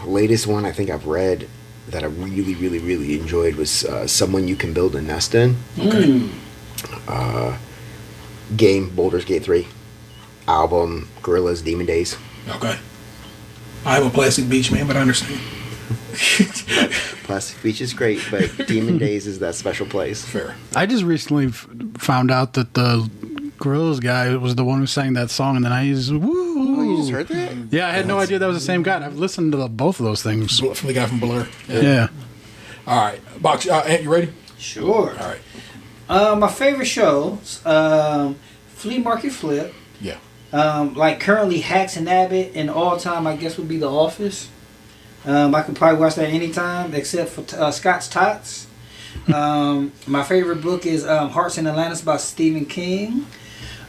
latest one I think I've read that I really, really, really enjoyed was Someone You Can Build a Nest In. Okay. Game, Baldur's Gate 3. Album, Gorillaz, Demon Days. Okay. I'm a Plastic Beach man, but I understand. Plastic Beach is great, but Demon Days is that special place. Fair. I just recently found out that the Gorillaz guy was the one who sang that song in the 90s. Woo! Oh, you just heard that? Yeah, I had no idea that was the same guy. I've listened to both of those things. From the guy from Blur. Yeah. All right. Box, Ant, you ready? Sure. All right. My favorite shows, Flea Market Flip. Yeah. Like currently Hacks and Abbott, and all time I guess would be The Office. I could probably watch that anytime except for Scott's Tots. My favorite book is Hearts and Atlantis by Stephen King.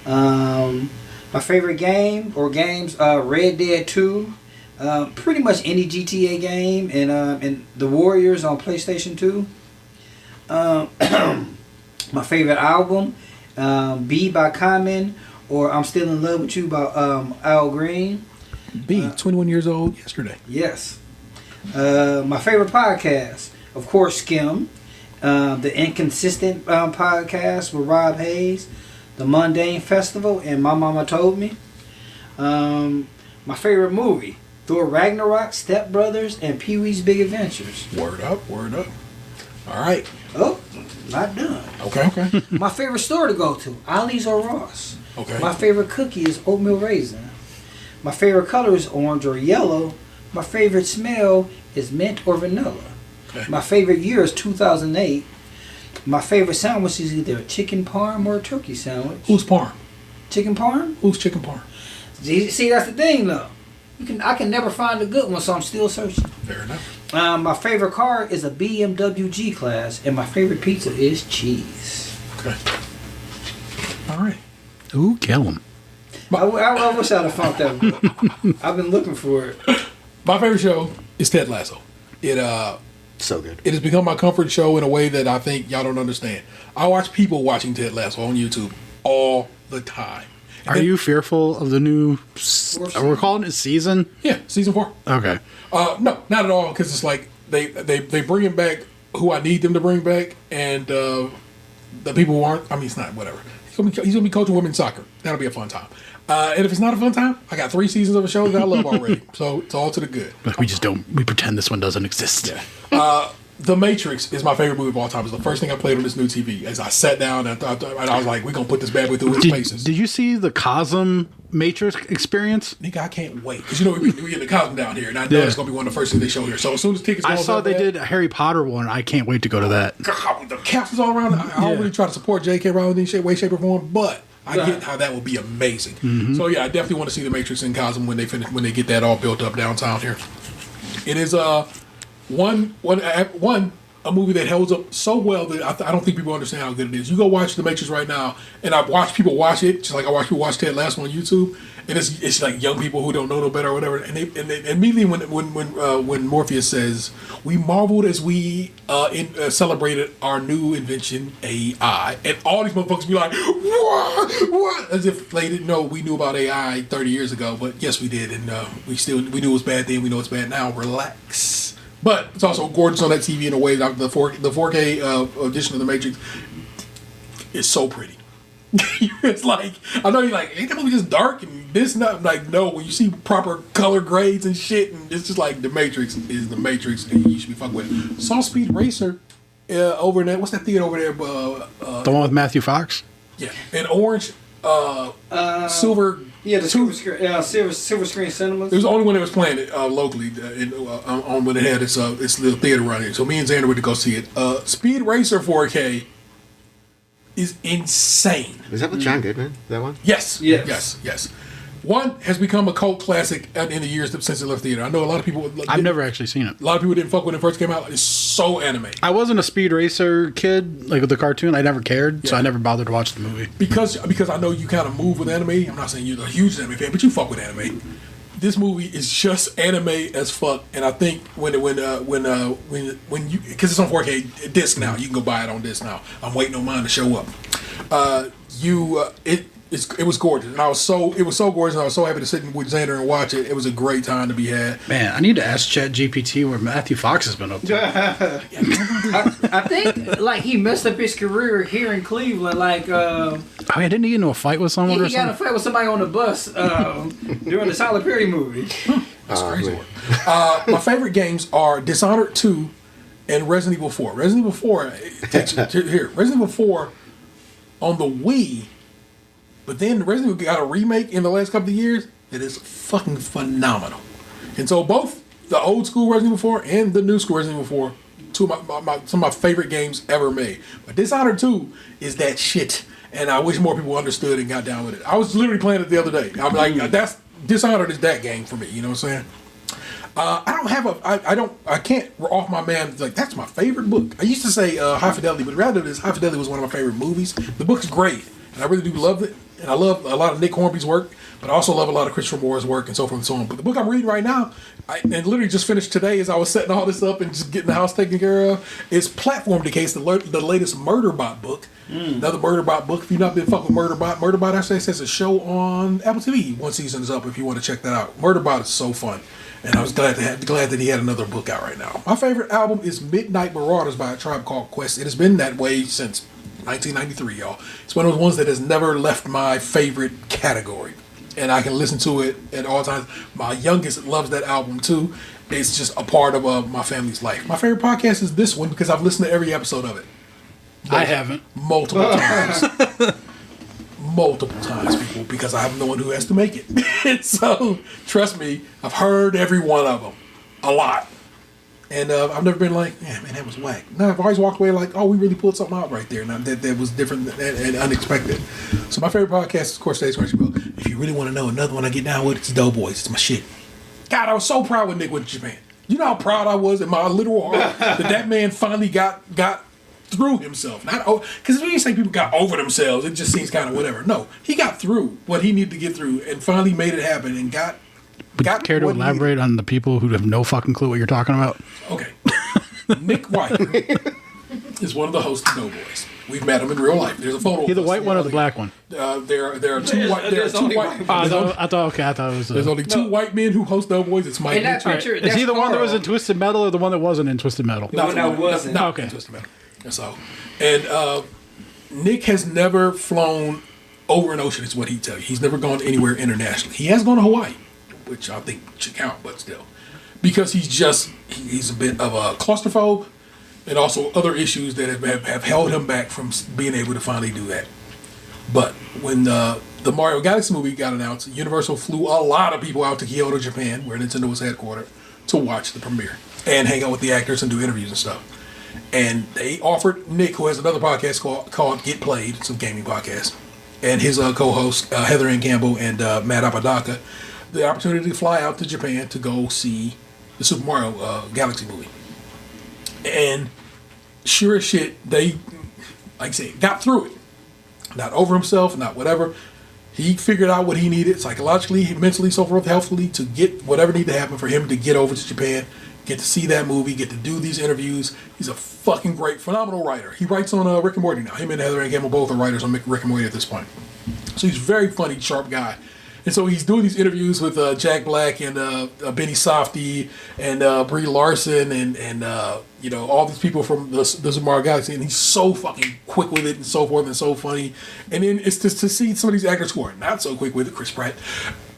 My favorite game or games, Red Dead 2. Pretty much any GTA game, and The Warriors on PlayStation 2. My favorite album, B by Common, or I'm Still in Love with You by Al Green. B, 21 years old yesterday. Yes. My favorite podcast, of course, SKiM. The Inconsistent podcast with Rob Hayes. The Mundane Festival and My Mama Told Me. My favorite movie, Thor Ragnarok, Step Brothers, and Pee-wee's Big Adventures. Word up, word up. All right. Oh, not done. Okay. My favorite store to go to, Ollie's or Ross. Okay. My favorite cookie is oatmeal raisin. My favorite color is orange or yellow. My favorite smell is mint or vanilla. Okay. My favorite year is 2008. My favorite sandwich is either a chicken parm or a turkey sandwich. Who's Parm? Chicken parm? Who's Chicken Parm? See, that's the thing though. I can never find a good one, so I'm still searching. Fair enough. My favorite car is a BMW G-Class, and my favorite pizza is cheese. Okay. All right. Ooh, kill him. I wish I'd have found that book. I've been looking for it. My favorite show is Ted Lasso. It So good. has become my comfort show in a way that I think y'all don't understand. I watch people watching Ted Lasso on YouTube all the time. Are you fearful of the new, we're calling it season? Yeah, season 4. Okay. No, not at all, because it's like they bringing back who I need them to bring back, and the people who aren't. I mean, it's not whatever. He's gonna be coaching women's soccer. That'll be a fun time. And if it's not a fun time, I got 3 seasons of a show that I love already, so it's all to the good. But we pretend this one doesn't exist. Yeah. The Matrix is my favorite movie of all time. It's the first thing I played on this new TV. As I sat down and I was like, we're going to put this bad boy through its paces. Did you see the Cosm Matrix experience? Nigga, I can't wait. Because you know, we get the Cosm down here, and I know it's going to be one of the first things they show here. So as soon as tickets go I saw they did a Harry Potter one. I can't wait to go to that. God, the castles all around. I don't really try to support J.K. Rowling in any way, shape, or form, but I get how that would be amazing. Mm-hmm. So yeah, I definitely want to see the Matrix and Cosm when they get that all built up downtown here. It is a movie that holds up so well that I don't think people understand how good it is. You go watch The Matrix right now, and I've watched people watch it, just like I watch people watch Ted Lasso on YouTube, and it's like young people who don't know no better or whatever, and they immediately when Morpheus says, "We marveled as we celebrated our new invention AI," and all these motherfuckers be like, "What?" As if they didn't know we knew about AI 30 years ago, but yes, we did, and we knew it was bad then, we know it's bad now. Relax. But it's also gorgeous on that TV in a way that the 4K edition of The Matrix is so pretty. It's like, I know you're like, ain't that movie just dark and this not? Like, no, when you see proper color grades and shit, and it's just like The Matrix is The Matrix, and you should be fucking with it. Saw Speed Racer over in that, what's that theater over there? The one with Matthew Fox? Yeah, and orange, silver. Yeah, the silver screen cinemas. It was the only one that was playing it locally on when it had its little theater running. So me and Xander went to go see it. Speed Racer 4K is insane. Is that with John Goodman? That one? Yes. One has become a cult classic in the years since it left theater. I know a lot of people. I've never actually seen it. A lot of people didn't fuck when it first came out. It's so anime. I wasn't a Speed Racer kid, like with the cartoon. I never cared, so I never bothered to watch the movie. Because I know you kind of move with anime. I'm not saying you're a huge anime fan, but you fuck with anime. This movie is just anime as fuck, and I think when you, because it's on 4K disc now, you can go buy it on disc now. I'm waiting on mine to show up. it was gorgeous, and it was so gorgeous, and I was so happy to sit with Xander and watch it. It was a great time to be had. Man, I need to ask ChatGPT where Matthew Fox has been up to. I think like he messed up his career here in Cleveland. Like, Oh, yeah, didn't he get into a fight with someone or he got in a something? fight with somebody on the bus during the Tyler Perry movie. That's crazy work. My favorite games are Dishonored 2 and Resident Evil 4. Resident Evil 4, Resident Evil 4 on the Wii, but then Resident Evil got a remake in the last couple of years that is fucking phenomenal. And so both the old school Resident Evil 4 and the new school Resident Evil 4, some of my favorite games ever made. But Dishonored 2 is that shit, and I wish more people understood and got down with it. I was literally playing it the other day. I'm like, that's Dishonored is that game for me. You know what I'm saying? I can't off my man like that's my favorite book. I used to say High Fidelity, but rather than High Fidelity was one of my favorite movies. The book's great, and I really do love it. And I love a lot of Nick Hornby's work, but I also love a lot of Christopher Moore's work and so forth and so on. But the book I'm reading right now, and literally just finished today as I was setting all this up and just getting the house taken care of, is Platform Decay. It's the latest Murderbot book. Another Murderbot book. If you've not been fucking with Murderbot actually says a show on Apple TV. One season is up if you want to check that out. Murderbot is so fun. And I was glad that he had another book out right now. My favorite album is Midnight Marauders by A Tribe Called Quest. It has been that way since 1993, y'all. It's one of those ones that has never left my favorite category. And I can listen to it at all times. My youngest loves that album too. It's just a part of my family's life. My favorite podcast is this one because I've listened to every episode of it. I haven't. Multiple times. Multiple times, people, because I have no one who has to make it. And so, trust me, I've heard every one of them. A lot. And I've never been like, yeah, man, that was whack. No, I've always walked away like, oh, we really pulled something out right there. And that was different and unexpected. So my favorite podcast is, of course, Stage Crunchy. If you really want to know another one I get down with, it's Doughboys. It's my shit. God, I was so proud when Nick went to Japan. You know how proud I was in my literal heart that man finally got through himself. Because when you say people got over themselves, it just seems kind of whatever. No, he got through what he needed to get through and finally made it happen and got Would you care to elaborate on the people who have no fucking clue what you're talking about? Okay. Nick White is one of the hosts of Doughboys. We've met him in real life. There's a photo. He the white one or the black one? There are two white. There are two white. I thought it was. There's only two white men who host Doughboys. It's Mike. In that picture, Is he the one that was in Twisted Metal or the one that wasn't in Twisted Metal? The one that wasn't. No, okay. Twisted Metal. So, and Nick has never flown over an ocean. Is what he tell you. He's never gone anywhere internationally. He has gone to Hawaii, which I think should count, but still, because he's a bit of a claustrophobe. And also other issues that have held him back from being able to finally do that. But when the Mario Galaxy movie got announced, Universal flew a lot of people out to Kyoto, Japan, where Nintendo was headquartered, to watch the premiere and hang out with the actors and do interviews and stuff. And they offered Nick, who has another podcast called Get Played, it's a gaming podcast, and his co-hosts, Heather Ann Campbell and Matt Apodaca, the opportunity to fly out to Japan to go see the Super Mario Galaxy movie. And sure as shit, they, like I said, got through it. Not over himself, not whatever. He figured out what he needed psychologically, mentally, so forth, healthfully, to get whatever needed to happen for him to get over to Japan, get to see that movie, get to do these interviews. He's a fucking great, phenomenal writer. He writes on Rick and Morty now. Him and Heather Ann Campbell both are writers on Rick and Morty at this point. So he's a very funny, sharp guy. And so he's doing these interviews with Jack Black and Benny Safdie and Brie Larson and all these people from the Super Mario Galaxy, and he's so fucking quick with it and so forth and so funny. And then it's just to see some of these actors who are not so quick with it, Chris Pratt.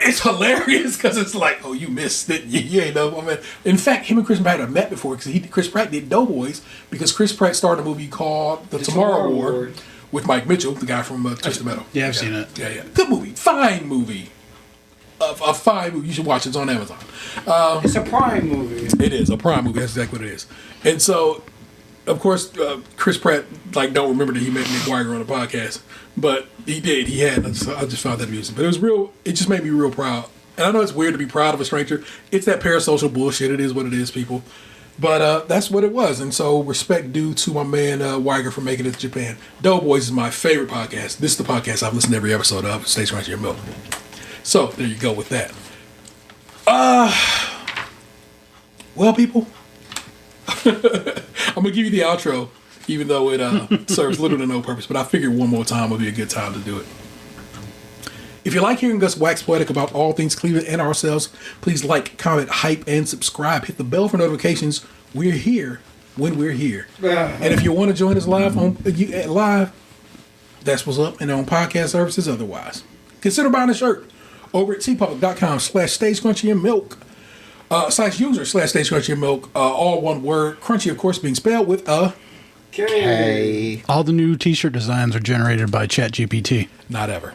It's hilarious because it's like, oh, you missed it. You ain't know. I mean, in fact, him and Chris Pratt have met before because Chris Pratt did Doughboys because Chris Pratt starred in a movie called The Tomorrow War with Mike Mitchell, the guy from Twisted Metal. Yeah, I've seen it. Yeah. Good movie. Fine movie. A fine movie. You should watch it. It's on Amazon. It's a Prime movie. It is a Prime movie. That's exactly what it is. And so, of course, Chris Pratt don't remember that he met Nick Weiger on a podcast, but he did. He had. I just found that amusing. But it was real. It just made me real proud. And I know it's weird to be proud of a stranger. It's that parasocial bullshit. It is what it is, people. But that's what it was. And so, respect due to my man Weiger for making it to Japan. Doughboys is my favorite podcast. This is the podcast I've listened to every episode of. It stays right here, milk. So there you go with that. Well, people, I'm gonna give you the outro, even though it serves little to no purpose. But I figured one more time would be a good time to do it. If you like hearing us wax poetic about all things Cleveland and ourselves, please like, comment, hype, and subscribe. Hit the bell for notifications. We're here when we're here. And if you want to join us live, that's what's up, and on podcast services otherwise. Consider buying a shirt over at tpublic.com/StageCrunchy and Milk. /user/Stage Crunchy and Milk, all one word. Crunchy, of course, being spelled with a Hey. All the new T-shirt designs are generated by ChatGPT. not ever.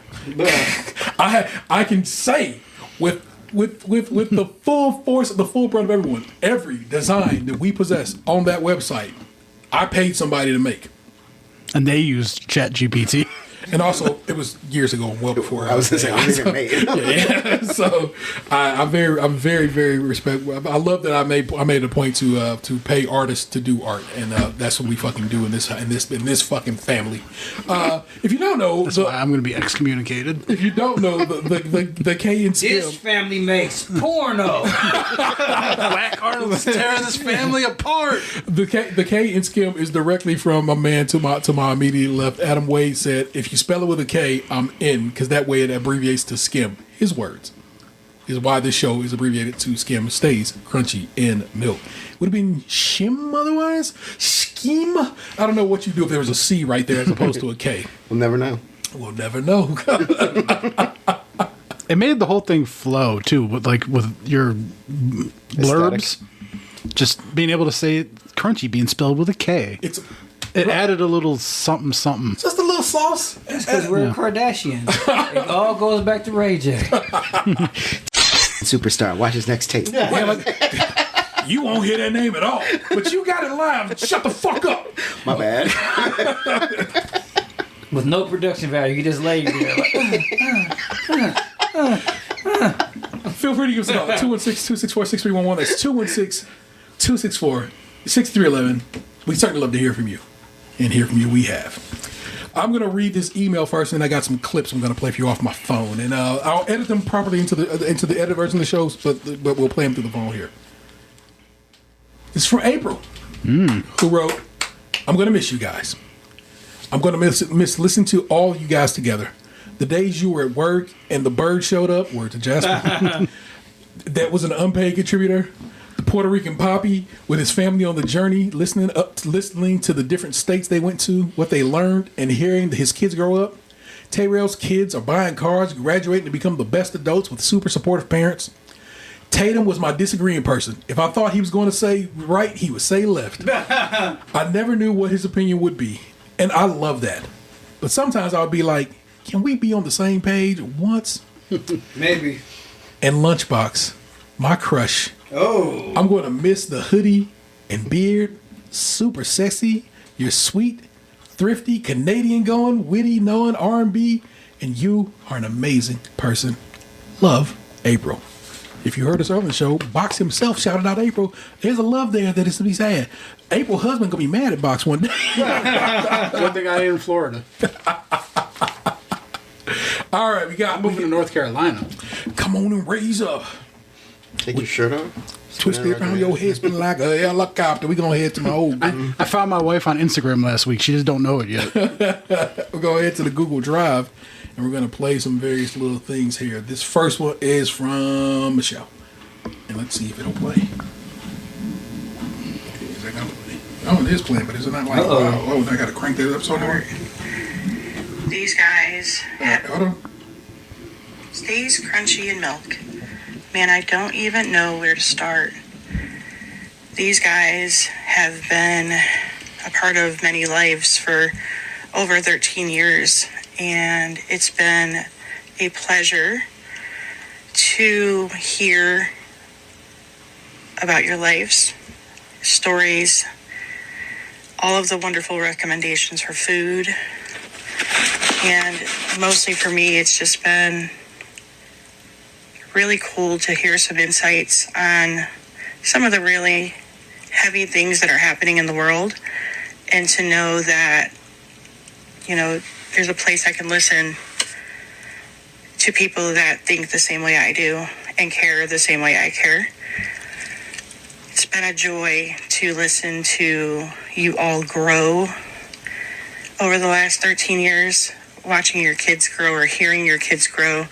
I can say with the full force of the full brunt of everyone, every design that we possess on that website, I paid somebody to make. And they use ChatGPT. And also, it was years ago, well before I was going to say, it wasn't even made. yeah. So I'm very, very respectful. I love that I made a point to pay artists to do art, and that's what we fucking do in this fucking family. If you don't know, That's why I'm going to be excommunicated. if you don't know, the K and This SKiM. family makes porno. Black artists tearing this family apart. The K in SKiM is directly from a man to my immediate left. Adam Wade said, "If you spell it with a K, I'm in, because that way it abbreviates to SKiM." His words is why this show is abbreviated to SKiM. Stays Crunchy in Milk. Would have been Shim otherwise. Scheme. I don't know what you do if there was a C right there as opposed to a K. We'll never know. We'll never know. It made the whole thing flow too, with your blurbs. Just being able to say Crunchy being spelled with a K. It added a little something something. Just a little sauce. Because we're Kardashians. It all goes back to Ray J. Superstar. Watch his next tape. You won't hear that name at all, but you got it live. Shut the fuck up. My bad. With no production value, you just lay there. Feel free to give us a call. 216-264-6311. That's 216-264-6311. We certainly love to hear from you. And hear from you we have. I'm going to read this email first, and I got some clips I'm going to play for you off my phone. And I'll edit them properly into the edited version of the shows, but we'll play them through the phone here. This is from April, who wrote, "I'm going to miss you guys. I'm going to miss listening to all you guys together. The days you were at work and the bird showed up," word to Jasper, "that was an unpaid contributor. The Puerto Rican Poppy with his family on the journey, listening to the different states they went to, what they learned, and hearing his kids grow up. Tayrell's kids are buying cars, graduating to become the best adults with super supportive parents. Tatum was my disagreeing person. If I thought he was going to say right, he would say left. I never knew what his opinion would be, and I love that. But sometimes I would be like, can we be on the same page once?" Maybe. And Lunchbox, my crush. Oh. "I'm going to miss the hoodie and beard. Super sexy. You're sweet, thrifty, Canadian going, witty, knowing, R&B, and you are an amazing person. Love, April." If you heard us earlier in the show, Box himself shouted out April. There's a love there that is to be sad. April's husband gonna be mad at Box one day. Good thing I ain't in Florida. All right, I'm moving to North Carolina. Come on and raise up. Take your shirt off. Twist it around your head, spin like a helicopter. We gonna head to my old. I found my wife on Instagram last week. She just don't know it yet. We're gonna head to the Google Drive, and we're gonna play some various little things here. This first one is from Michelle, and let's see if it'll play. Is that gonna play? Oh, it is playing, but is it not like? Oh, I gotta crank that up so hard. These guys Hold on. Stays Crunchy and Milk. Man, I don't even know where to start. These guys have been a part of many lives for over 13 years, and it's been a pleasure to hear about your lives, stories, all of the wonderful recommendations for food, and mostly for me, it's just been really cool to hear some insights on some of the really heavy things that are happening in the world, and to know that, you know, there's a place I can listen to people that think the same way I do and care the same way I care. It's been a joy to listen to you all grow over the last 13 years. watching your kids grow or hearing your kids grow,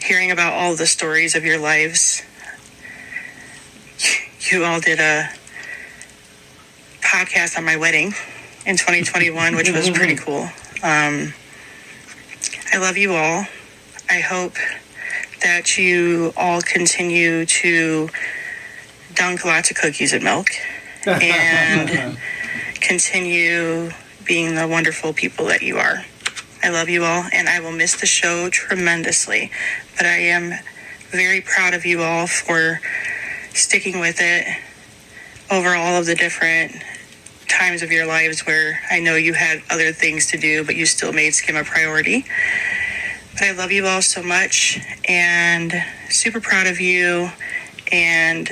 hearing about all the stories of your lives. You all did a podcast on my wedding in 2021, which was pretty cool. I love you all. I hope that you all continue to dunk lots of cookies in milk and continue being the wonderful people that you are. I love you all, and I will miss the show tremendously, but I am very proud of you all for sticking with it over all of the different times of your lives where I know you had other things to do, but you still made SKiM a priority. But I love you all so much and super proud of you, and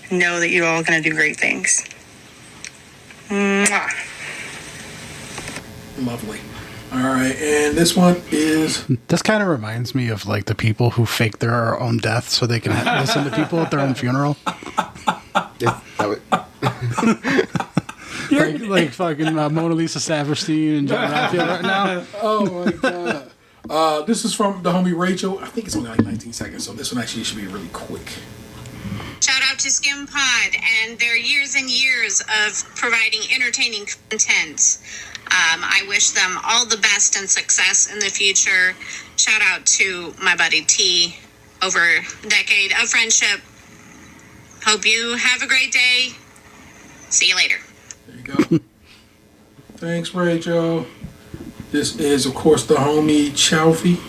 know that you're all going to do great things. Mwah. Lovely. All right, and this one is This kind of reminds me of like the people who fake their own death so they can listen to people at their own funeral. like fucking Mona Lisa Saperstein and John Raphael right now. oh my god. This is from the homie Rachel. I think it's only like 19 seconds, so this one actually should be really quick. Shout out to SKiM Pod and their years and years of providing entertaining content. I wish them all the best and success in the future. Shout out to my buddy T, over a decade of friendship. Hope you have a great day. See you later. There you go. Thanks, Rachel. This is, of course, the homie Chalfie.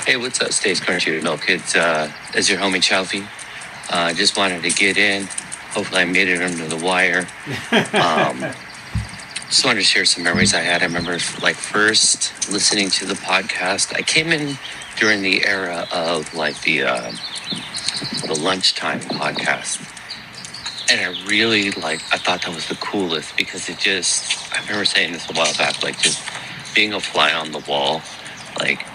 Hey, what's up, Stays Crunchy with Milk? It's your homie Chalfie. Just wanted to get in. Hopefully I made it under the wire. Just wanted to share some memories I had. I remember like first listening to the podcast. I came in during the era of like the lunchtime podcast. And I really I thought that was the coolest because it just, I remember saying this a while back, like just being a fly on the wall, like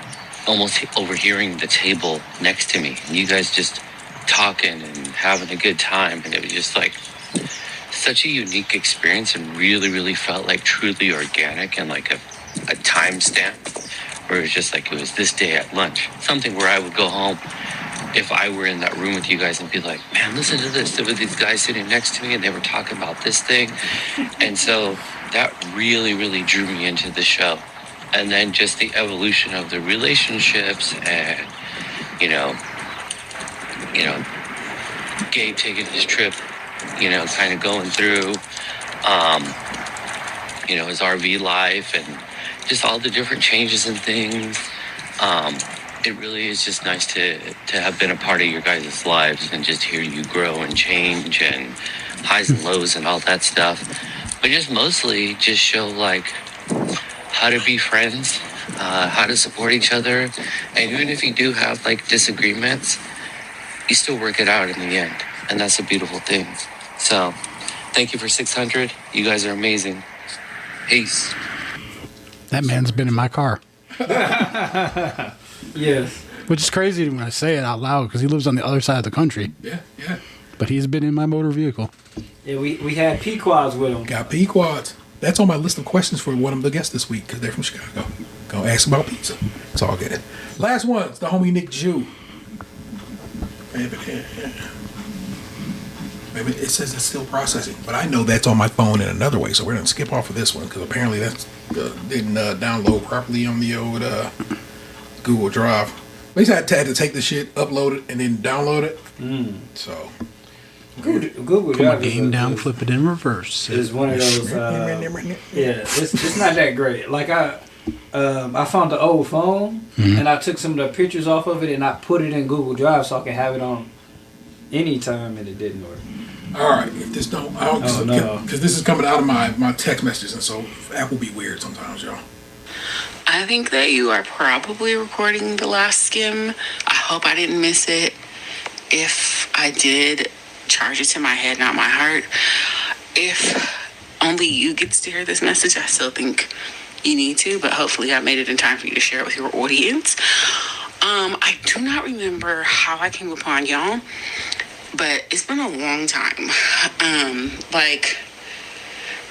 almost overhearing the table next to me. And you guys just talking and having a good time, and it was just like such a unique experience and really felt like truly organic and like a time stamp where it was just like it was this day at lunch, something where I would go home if I were in that room with you guys and be like, man, listen to this, there were these guys sitting next to me and they were talking about this thing. And so that really drew me into the show. And then just the evolution of the relationships and you know, Gabe taking his trip, kind of going through, his RV life and just all the different changes and things. It really is just nice to have been a part of your guys' lives and just hear you grow and change and highs and lows and all that stuff. But just mostly just show how to be friends, how to support each other. And even if you do have disagreements, you still work it out in the end. And that's a beautiful thing. So thank you for 600. You guys are amazing. Peace. That man's been in my car. Yes. Which is crazy when I say it out loud because he lives on the other side of the country. Yeah. But he's been in my motor vehicle. Yeah, we had Pequods with him. Got Pequods. That's on my list of questions for one of the guests this week because they're from Chicago. Go ask about pizza. It's all good. Last one. It's the homie Nick Jew. Maybe it says it's still processing, but I know that's on my phone in another way, so we're going to skip off of this one because apparently that didn't download properly on the old Google Drive. Basically, I had to take the shit, upload it, and then download it. So Google Put my Drive game down, flip it in reverse. is one of those. It's not that great. Like I found the old phone and I took some of the pictures off of it and I put it in Google Drive so I can have it on anytime, and it didn't work. all right, if this don't, because this is coming out of my text messages, and so Apple be weird sometimes, y'all. I think that you are probably recording the last SKiM. I hope I didn't miss it. If I did, charge it to my head, not my heart. If only you gets to hear this message, I still think you need to, but hopefully I made it in time for you to share it with your audience. I do not remember how I came upon y'all, but it's been a long time.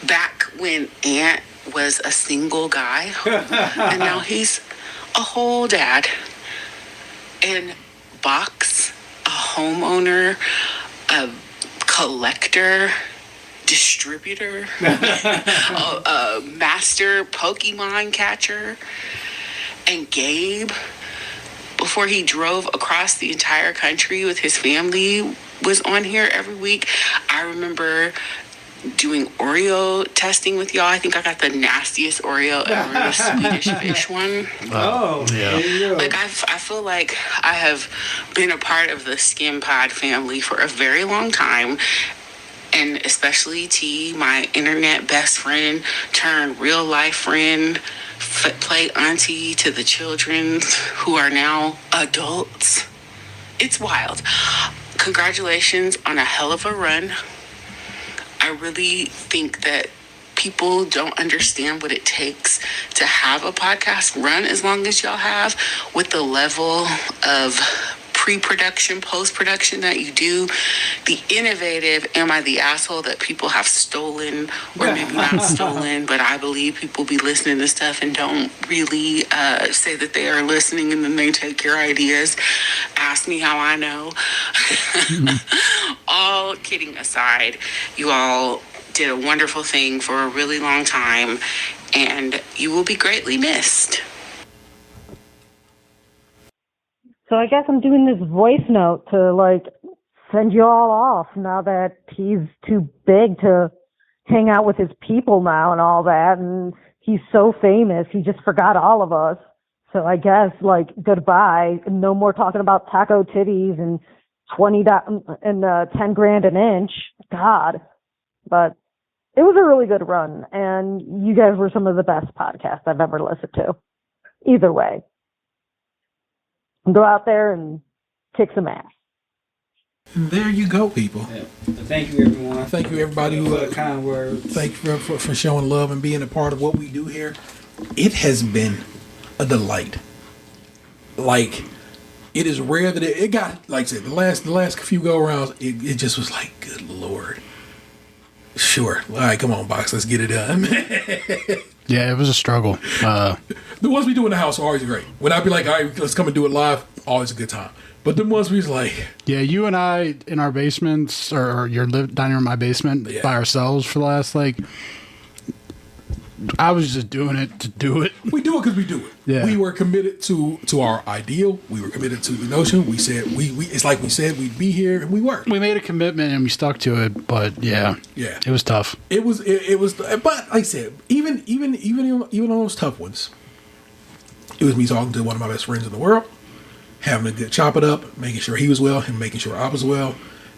Back when Ant was a single guy, and now he's a whole dad. And Box, a homeowner, a collector, distributor, a master Pokemon catcher, and Gabe, before he drove across the entire country with his family, was on here every week. I remember doing Oreo testing with y'all. I think I got the nastiest Oreo ever, the Swedish fish one. Oh, yeah. There you go. Like, I feel like I have been a part of the SKiM Pod family for a very long time. And especially T, my internet best friend turned real life friend, play auntie to the children who are now adults. It's wild. Congratulations on a hell of a run. I really think that people don't understand what it takes to have a podcast run as long as y'all have, with the level of pre-production, post-production that you do, the innovative am I the asshole that people have stolen, or maybe not stolen, but I believe people be listening to stuff and don't really say that they are listening, and then they take your ideas. Ask me how I know. All kidding aside, you all did a wonderful thing for a really long time, and you will be greatly missed. So I guess I'm doing this voice note to, like, send you all off now that he's too big to hang out with his people now and all that, and he's so famous, he just forgot all of us. So I guess, like, goodbye. No more talking about taco titties and 10 grand an inch. God. But it was a really good run, and you guys were some of the best podcasts I've ever listened to. Either way. Go out there and kick some ass. And there you go, people. Yeah. Thank you, everyone. Thank you, everybody who for the kind words. Thank you for showing love and being a part of what we do here. It has been a delight. Like, it is rare that it got, like I said, the last few go arounds, it just was like, good Lord. Sure. All right, come on, Box. Let's get it done. Yeah, it was a struggle. The ones we do in the house are always great. When I be like, all right, let's come and do it live, always a good time. But the ones we was like... Yeah, you and I in our basements, or your dining room in my basement, by ourselves for the last, like... I was just doing it to do it. We do it because we do it. Yeah. We were committed to our ideal. We were committed to the notion. We said it's like we said we'd be here, and we were. We made a commitment and we stuck to it. But yeah, it was tough. It was. But like I said, even on those tough ones, it was me talking to one of my best friends in the world, having a good chop it up, making sure he was well, and making sure I was well.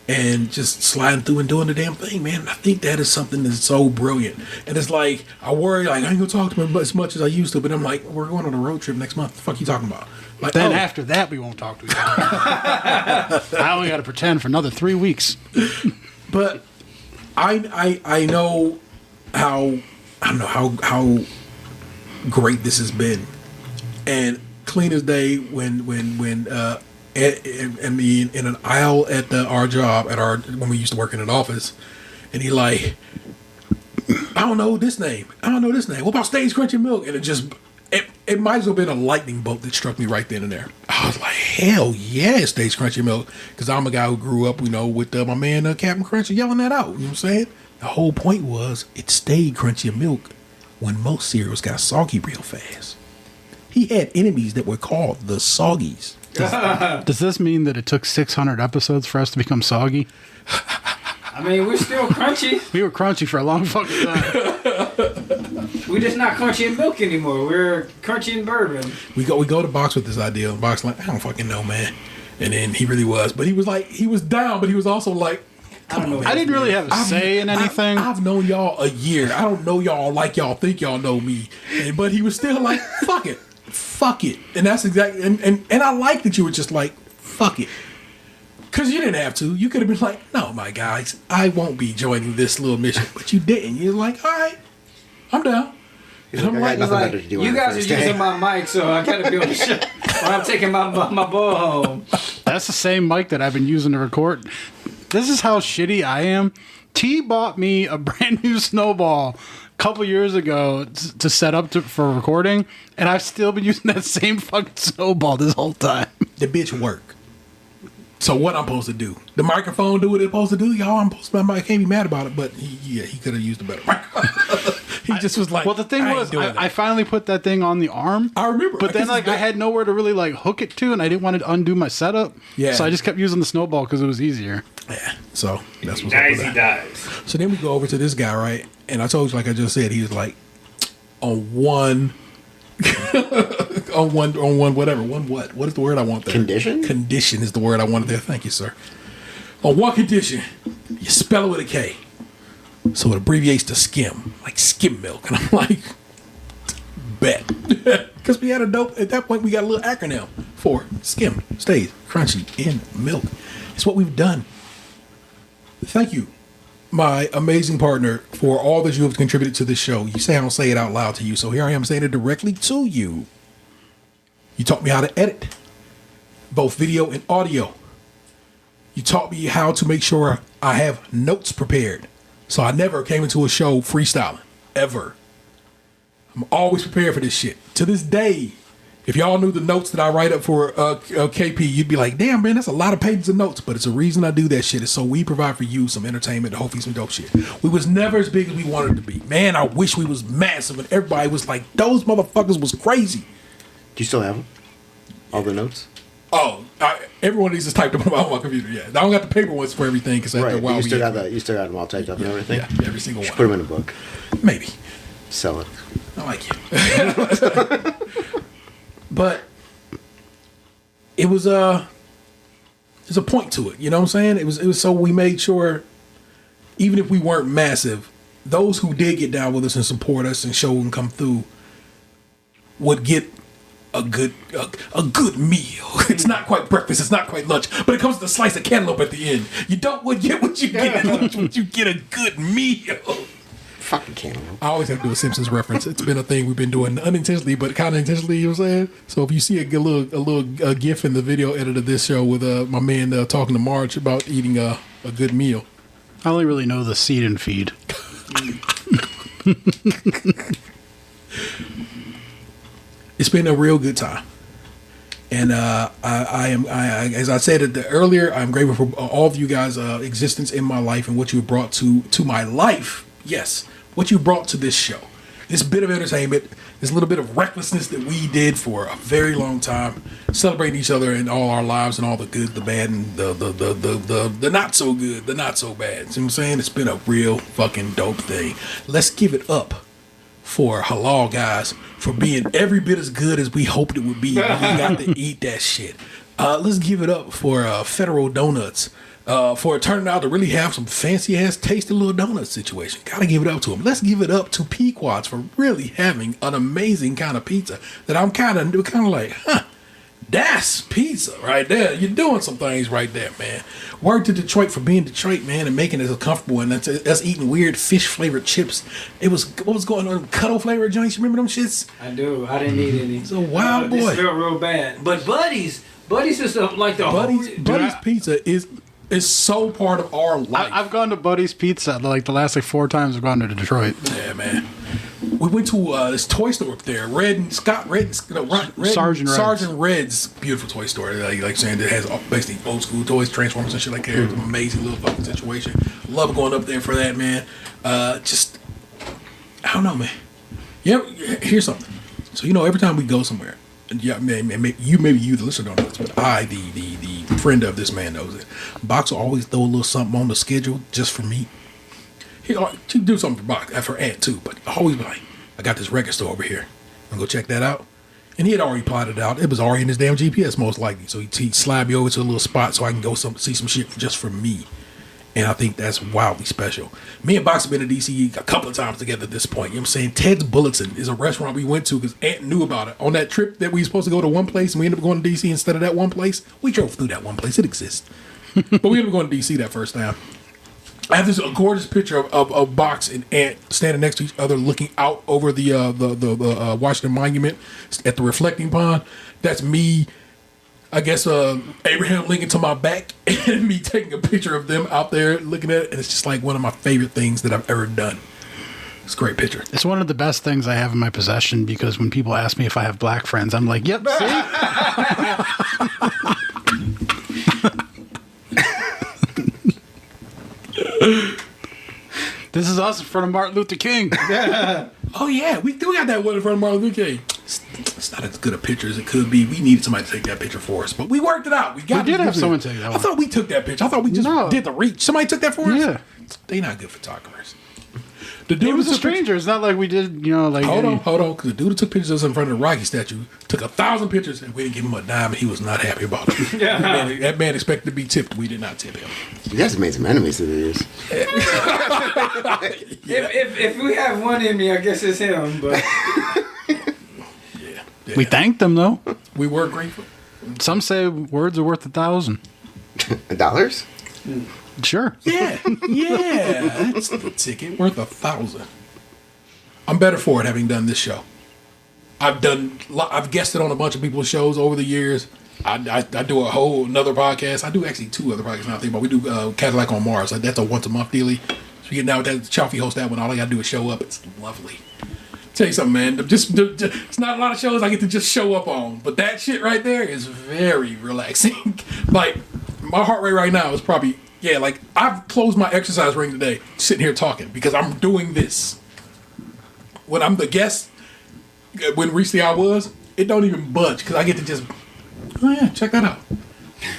And just sliding through and doing the damn thing, man. I think that is something that's so brilliant. And it's like, I worry, like, I ain't gonna talk to him as much as I used to, but I'm like, we're going on a road trip next month. What the fuck you talking about? Like, then after that, we won't talk to each other. I only got to pretend for another 3 weeks. But I know how great this has been. And clean as day when and me in an aisle at our job when we used to work in an office, and he like, I don't know this name. What about Stage Crunchy Milk? And it might as well have been a lightning bolt that struck me right then and there. I was like, hell yeah, Stage Crunchy Milk, because I'm a guy who grew up, with my man Captain Crunchy yelling that out. You know what I'm saying? The whole point was it stayed crunchy milk when most cereals got soggy real fast. He had enemies that were called the Soggies. Does this mean that it took 600 episodes for us to become soggy? I mean, we're still crunchy. We were crunchy for a long fucking time. We're just not crunchy in milk anymore. We're crunchy in bourbon. We go to Box with this idea, and Box like, I don't fucking know, man. And then he really was, but he was down, but he was also like, come on, man. I didn't really have a say in anything. I've known y'all a year. I don't know y'all like y'all think y'all know me, but he was still like, fuck it. And that's exactly, and I like that you were just like, fuck it. Because you didn't have to. You could have been like, no, my guys, I won't be joining this little mission. But you didn't. You're like, all right, I'm down. And I'm like, you guys are using my mic, so I gotta be on the show. Or I'm taking my ball home. That's the same mic that I've been using to record. This is how shitty I am T bought me a brand new snowball a couple years ago to set up for recording, and I've still been using that same fucking snowball this whole time. The bitch work. So what I'm supposed to do? The microphone do what it's supposed to do, y'all. I can't be mad about it, but he could have used a better microphone. He just was like, well, the thing was, I finally put that thing on the arm. I remember, but then like I had nowhere to really like hook it to, and I didn't want to undo my setup. Yeah. So I just kept using the snowball because it was easier. Yeah. So that's what's Dies, up he with that. dies. So then we go over to this guy, right? And I told you, like I just said, he was like on one. on one whatever. One what? What is the word I want there? Condition? Condition is the word I wanted there. Thank you, sir. On one condition, you spell it with a K. So it abbreviates to skim, like skim milk. And I'm like, bet. Because we had at that point, we got a little acronym for skim, stays, crunchy, in milk. It's what we've done. Thank you, my amazing partner, for all that you have contributed to this show. You say I don't say it out loud to you, so here I am saying it directly to you. You taught me how to edit, both video and audio. You taught me how to make sure I have notes prepared. So I never came into a show freestyling, ever. I'm always prepared for this shit. To this day, if y'all knew the notes that I write up for KP, you'd be like, damn, man, that's a lot of pages of notes. But it's a reason I do that shit. It's so we provide for you some entertainment, hopefully some dope shit. We was never as big as we wanted to be. Man, I wish we was massive and everybody was like, those motherfuckers was crazy. Do you still have them? All the notes? Oh, every one of these is typed up on my computer. Yeah, I don't got the paper ones for everything because after a while you still got them all typed up and everything. Yeah, every single You one. should put them in a book. Maybe Sell it. I like you, but it was there's a point to it. You know what I'm saying? It was so we made sure, even if we weren't massive, those who did get down with us and support us and show and come through would get a good meal. It's not quite breakfast, it's not quite lunch, but it comes with a slice of cantaloupe at the end. You don't get what you get at lunch, but you get a good meal. Fucking cantaloupe. I always have to do a Simpsons reference. It's been a thing we've been doing unintentionally, but kind of intentionally. You know what I'm saying? So if you see a little gif in the video edit of this show with my man talking to Marge about eating a good meal. I only really know the seed and feed. It's been a real good time, and I am as I said earlier, I'm grateful for all of you guys' existence in my life and what you brought to my life. Yes, what you brought to this show, this bit of entertainment, this little bit of recklessness that we did for a very long time, celebrating each other in all our lives and all the good, the bad, and the not so good, the not so bad. See what I'm saying? It's been a real fucking dope thing. Let's give it up for Halal guys for being every bit as good as we hoped it would be. We got to eat that shit. Let's give it up for Federal Donuts for it turning out to really have some fancy ass tasty little donut situation. Gotta give it up to them. Let's give it up to Pequods for really having an amazing kind of pizza that I'm kind of like, huh, that's pizza right there. You're doing some things right there, man. Word to Detroit for being Detroit, man, and making it so comfortable. And that's eating weird fish flavored chips. It was what was going on? Cuddle flavored joints. You remember them shits? I do. I didn't need any. It's a wild boy. This felt real bad. But Buddy's is like the Buddy's Pizza is so part of our life. I've gone to Buddy's Pizza like the last 4 times I've gone to Detroit. Yeah, man. We went to this toy store up there, Sergeant Red's beautiful toy store. Like saying it has basically old school toys, Transformers and shit like that. It's an amazing little fucking situation. Love going up there for that, man. Just I don't know, man. Yeah, here's something. So every time we go somewhere, and yeah, maybe you the listener don't know this, but I, the friend of this man knows it. Box will always throw a little something on the schedule just for me. He'll do something for Box, for Ant too, but always be like, I got this record store over here. I'm gonna go check that out. And he had already plotted it out. It was already in his damn GPS most likely. So he'd slide me over to a little spot so I can go see some shit just for me. And I think that's wildly special. Me and Box have been to DC a couple of times together at this point. You know what I'm saying? Ted's Bulletin is a restaurant we went to because Ant knew about it. On that trip that we were supposed to go to one place and we ended up going to DC instead of that one place, we drove through that one place. It exists. But we ended up going to DC that first time. I have this gorgeous picture of Box and Ant standing next to each other looking out over the Washington Monument at the reflecting pond. That's me I guess Abraham Lincoln to my back and me taking a picture of them out there looking at it. And it's just like one of my favorite things that I've ever done. It's a great picture. It's one of the best things I have in my possession because when people ask me if I have black friends, I'm like, yep, see? This is us in front of Martin Luther King. Oh, yeah. We got that one in front of Martin Luther King. It's not as good a picture as it could be. We needed somebody to take that picture for us, but we worked it out. We did have someone take that one. I thought we took that picture. I thought we just did the reach. Somebody took that for us? Yeah. They not good photographers. The dude It was a took stranger. It's not like we did, like... Hold on. Because the dude who took pictures of us in front of the Rocky statue took 1,000 pictures, and we didn't give him a dime, and he was not happy about it. That man expected to be tipped. We did not tip him. You guys have made some enemies through the years. If we have one enemy, I guess it's him. But Yeah. We thanked them, though. We were grateful. Some say words are worth 1,000. $? Sure. Yeah. That's the ticket. Worth 1,000. I'm better for it having done this show. I've guested on a bunch of people's shows over the years. I do a whole another podcast. I do actually 2 other podcasts now I think about. We do Cadillac on Mars. That's a once a month dealie. So you get now that Chalfie hosts that one. All I gotta do is show up. It's lovely. Tell you something, man. Just it's not a lot of shows I get to just show up on, but that shit right there is very relaxing. Like my heart rate right now is probably like I've closed my exercise ring today, sitting here talking because I'm doing this. When I'm the guest, when recently I was, it don't even budge because I get to just check that out.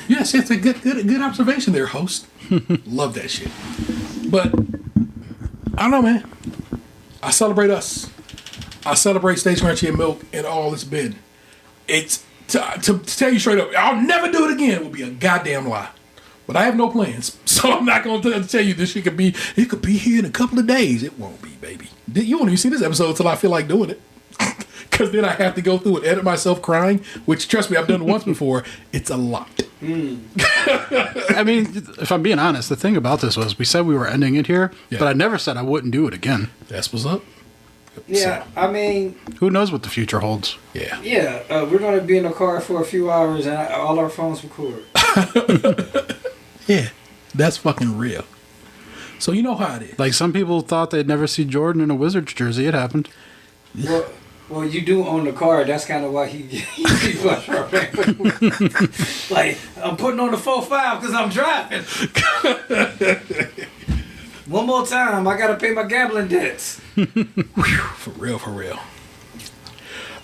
Yes, it's a good observation there, host. Love that shit. But I don't know, man. I celebrate us. I celebrate Stage Krunchy and Milk and all it's been. It's to tell you straight up, I'll never do it again. It would be a goddamn lie. But I have no plans, so I'm not going to tell you this shit could be. It could be here in a couple of days. It won't be, baby. You won't even see this episode until I feel like doing it, because then I have to go through and edit myself crying. Which, trust me, I've done it once before. It's a lot. I mean, if I'm being honest, the thing about this was we said we were ending it here, but I never said I wouldn't do it again. That's what's up. yeah, I mean, Who knows what the future holds? Yeah. we're gonna be in the car for a few hours and all our phones record. Yeah, that's fucking real. So you know how it is. Like some people thought they'd never see Jordan in a Wizards jersey. It happened. Well, you do own the car. That's kind of why he flushed our back. Like, I'm putting on the 4.5 because I'm driving. One more time, I gotta pay my gambling debts. For real.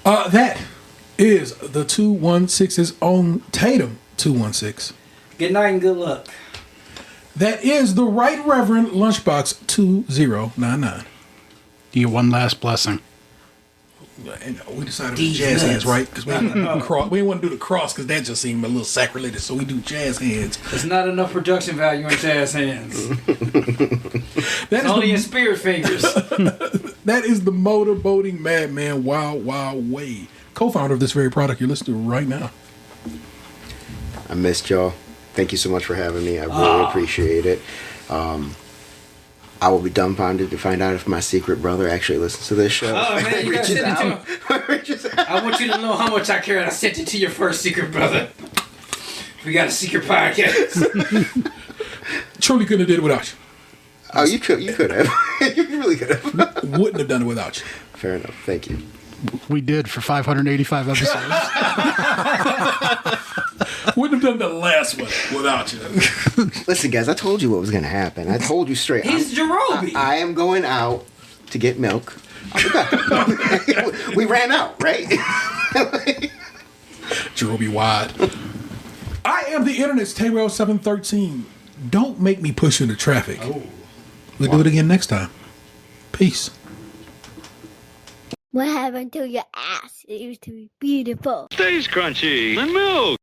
That is the 216's own Tatum 216. Good night and good luck. That is the Right Reverend Lunchbox 2099. Do you one last blessing? And we decided to do jazz hands, right? Because we didn't want to do the cross because that just seemed a little sacrilegious. So we do jazz hands. There's not enough production value in jazz hands. That is only in spirit fingers. That is the motorboating madman Wild Wild Way, co-founder of this very product you're listening to right now. I missed y'all. Thank you so much for having me. I really appreciate it. I will be dumbfounded to find out if my secret brother actually listens to this show. Oh man, you gotta send it to him. I want you to know how much I care, and I sent it to your first secret brother. We got a secret podcast. Truly couldn't have did it without you. Oh, you could have. You really could have. Wouldn't have done it without you. Fair enough. Thank you. We did for 585 episodes. Wouldn't have done the last one without you. Listen, guys, I told you what was going to happen. I told you straight. He's Jerobe. I am going out to get milk. We ran out, right? Jerobe Wide. I am the internet's Tayrell 713. Don't make me push into traffic. We'll do it again next time. Peace. What happened to your ass? It used to be beautiful. Stays crunchy and milk.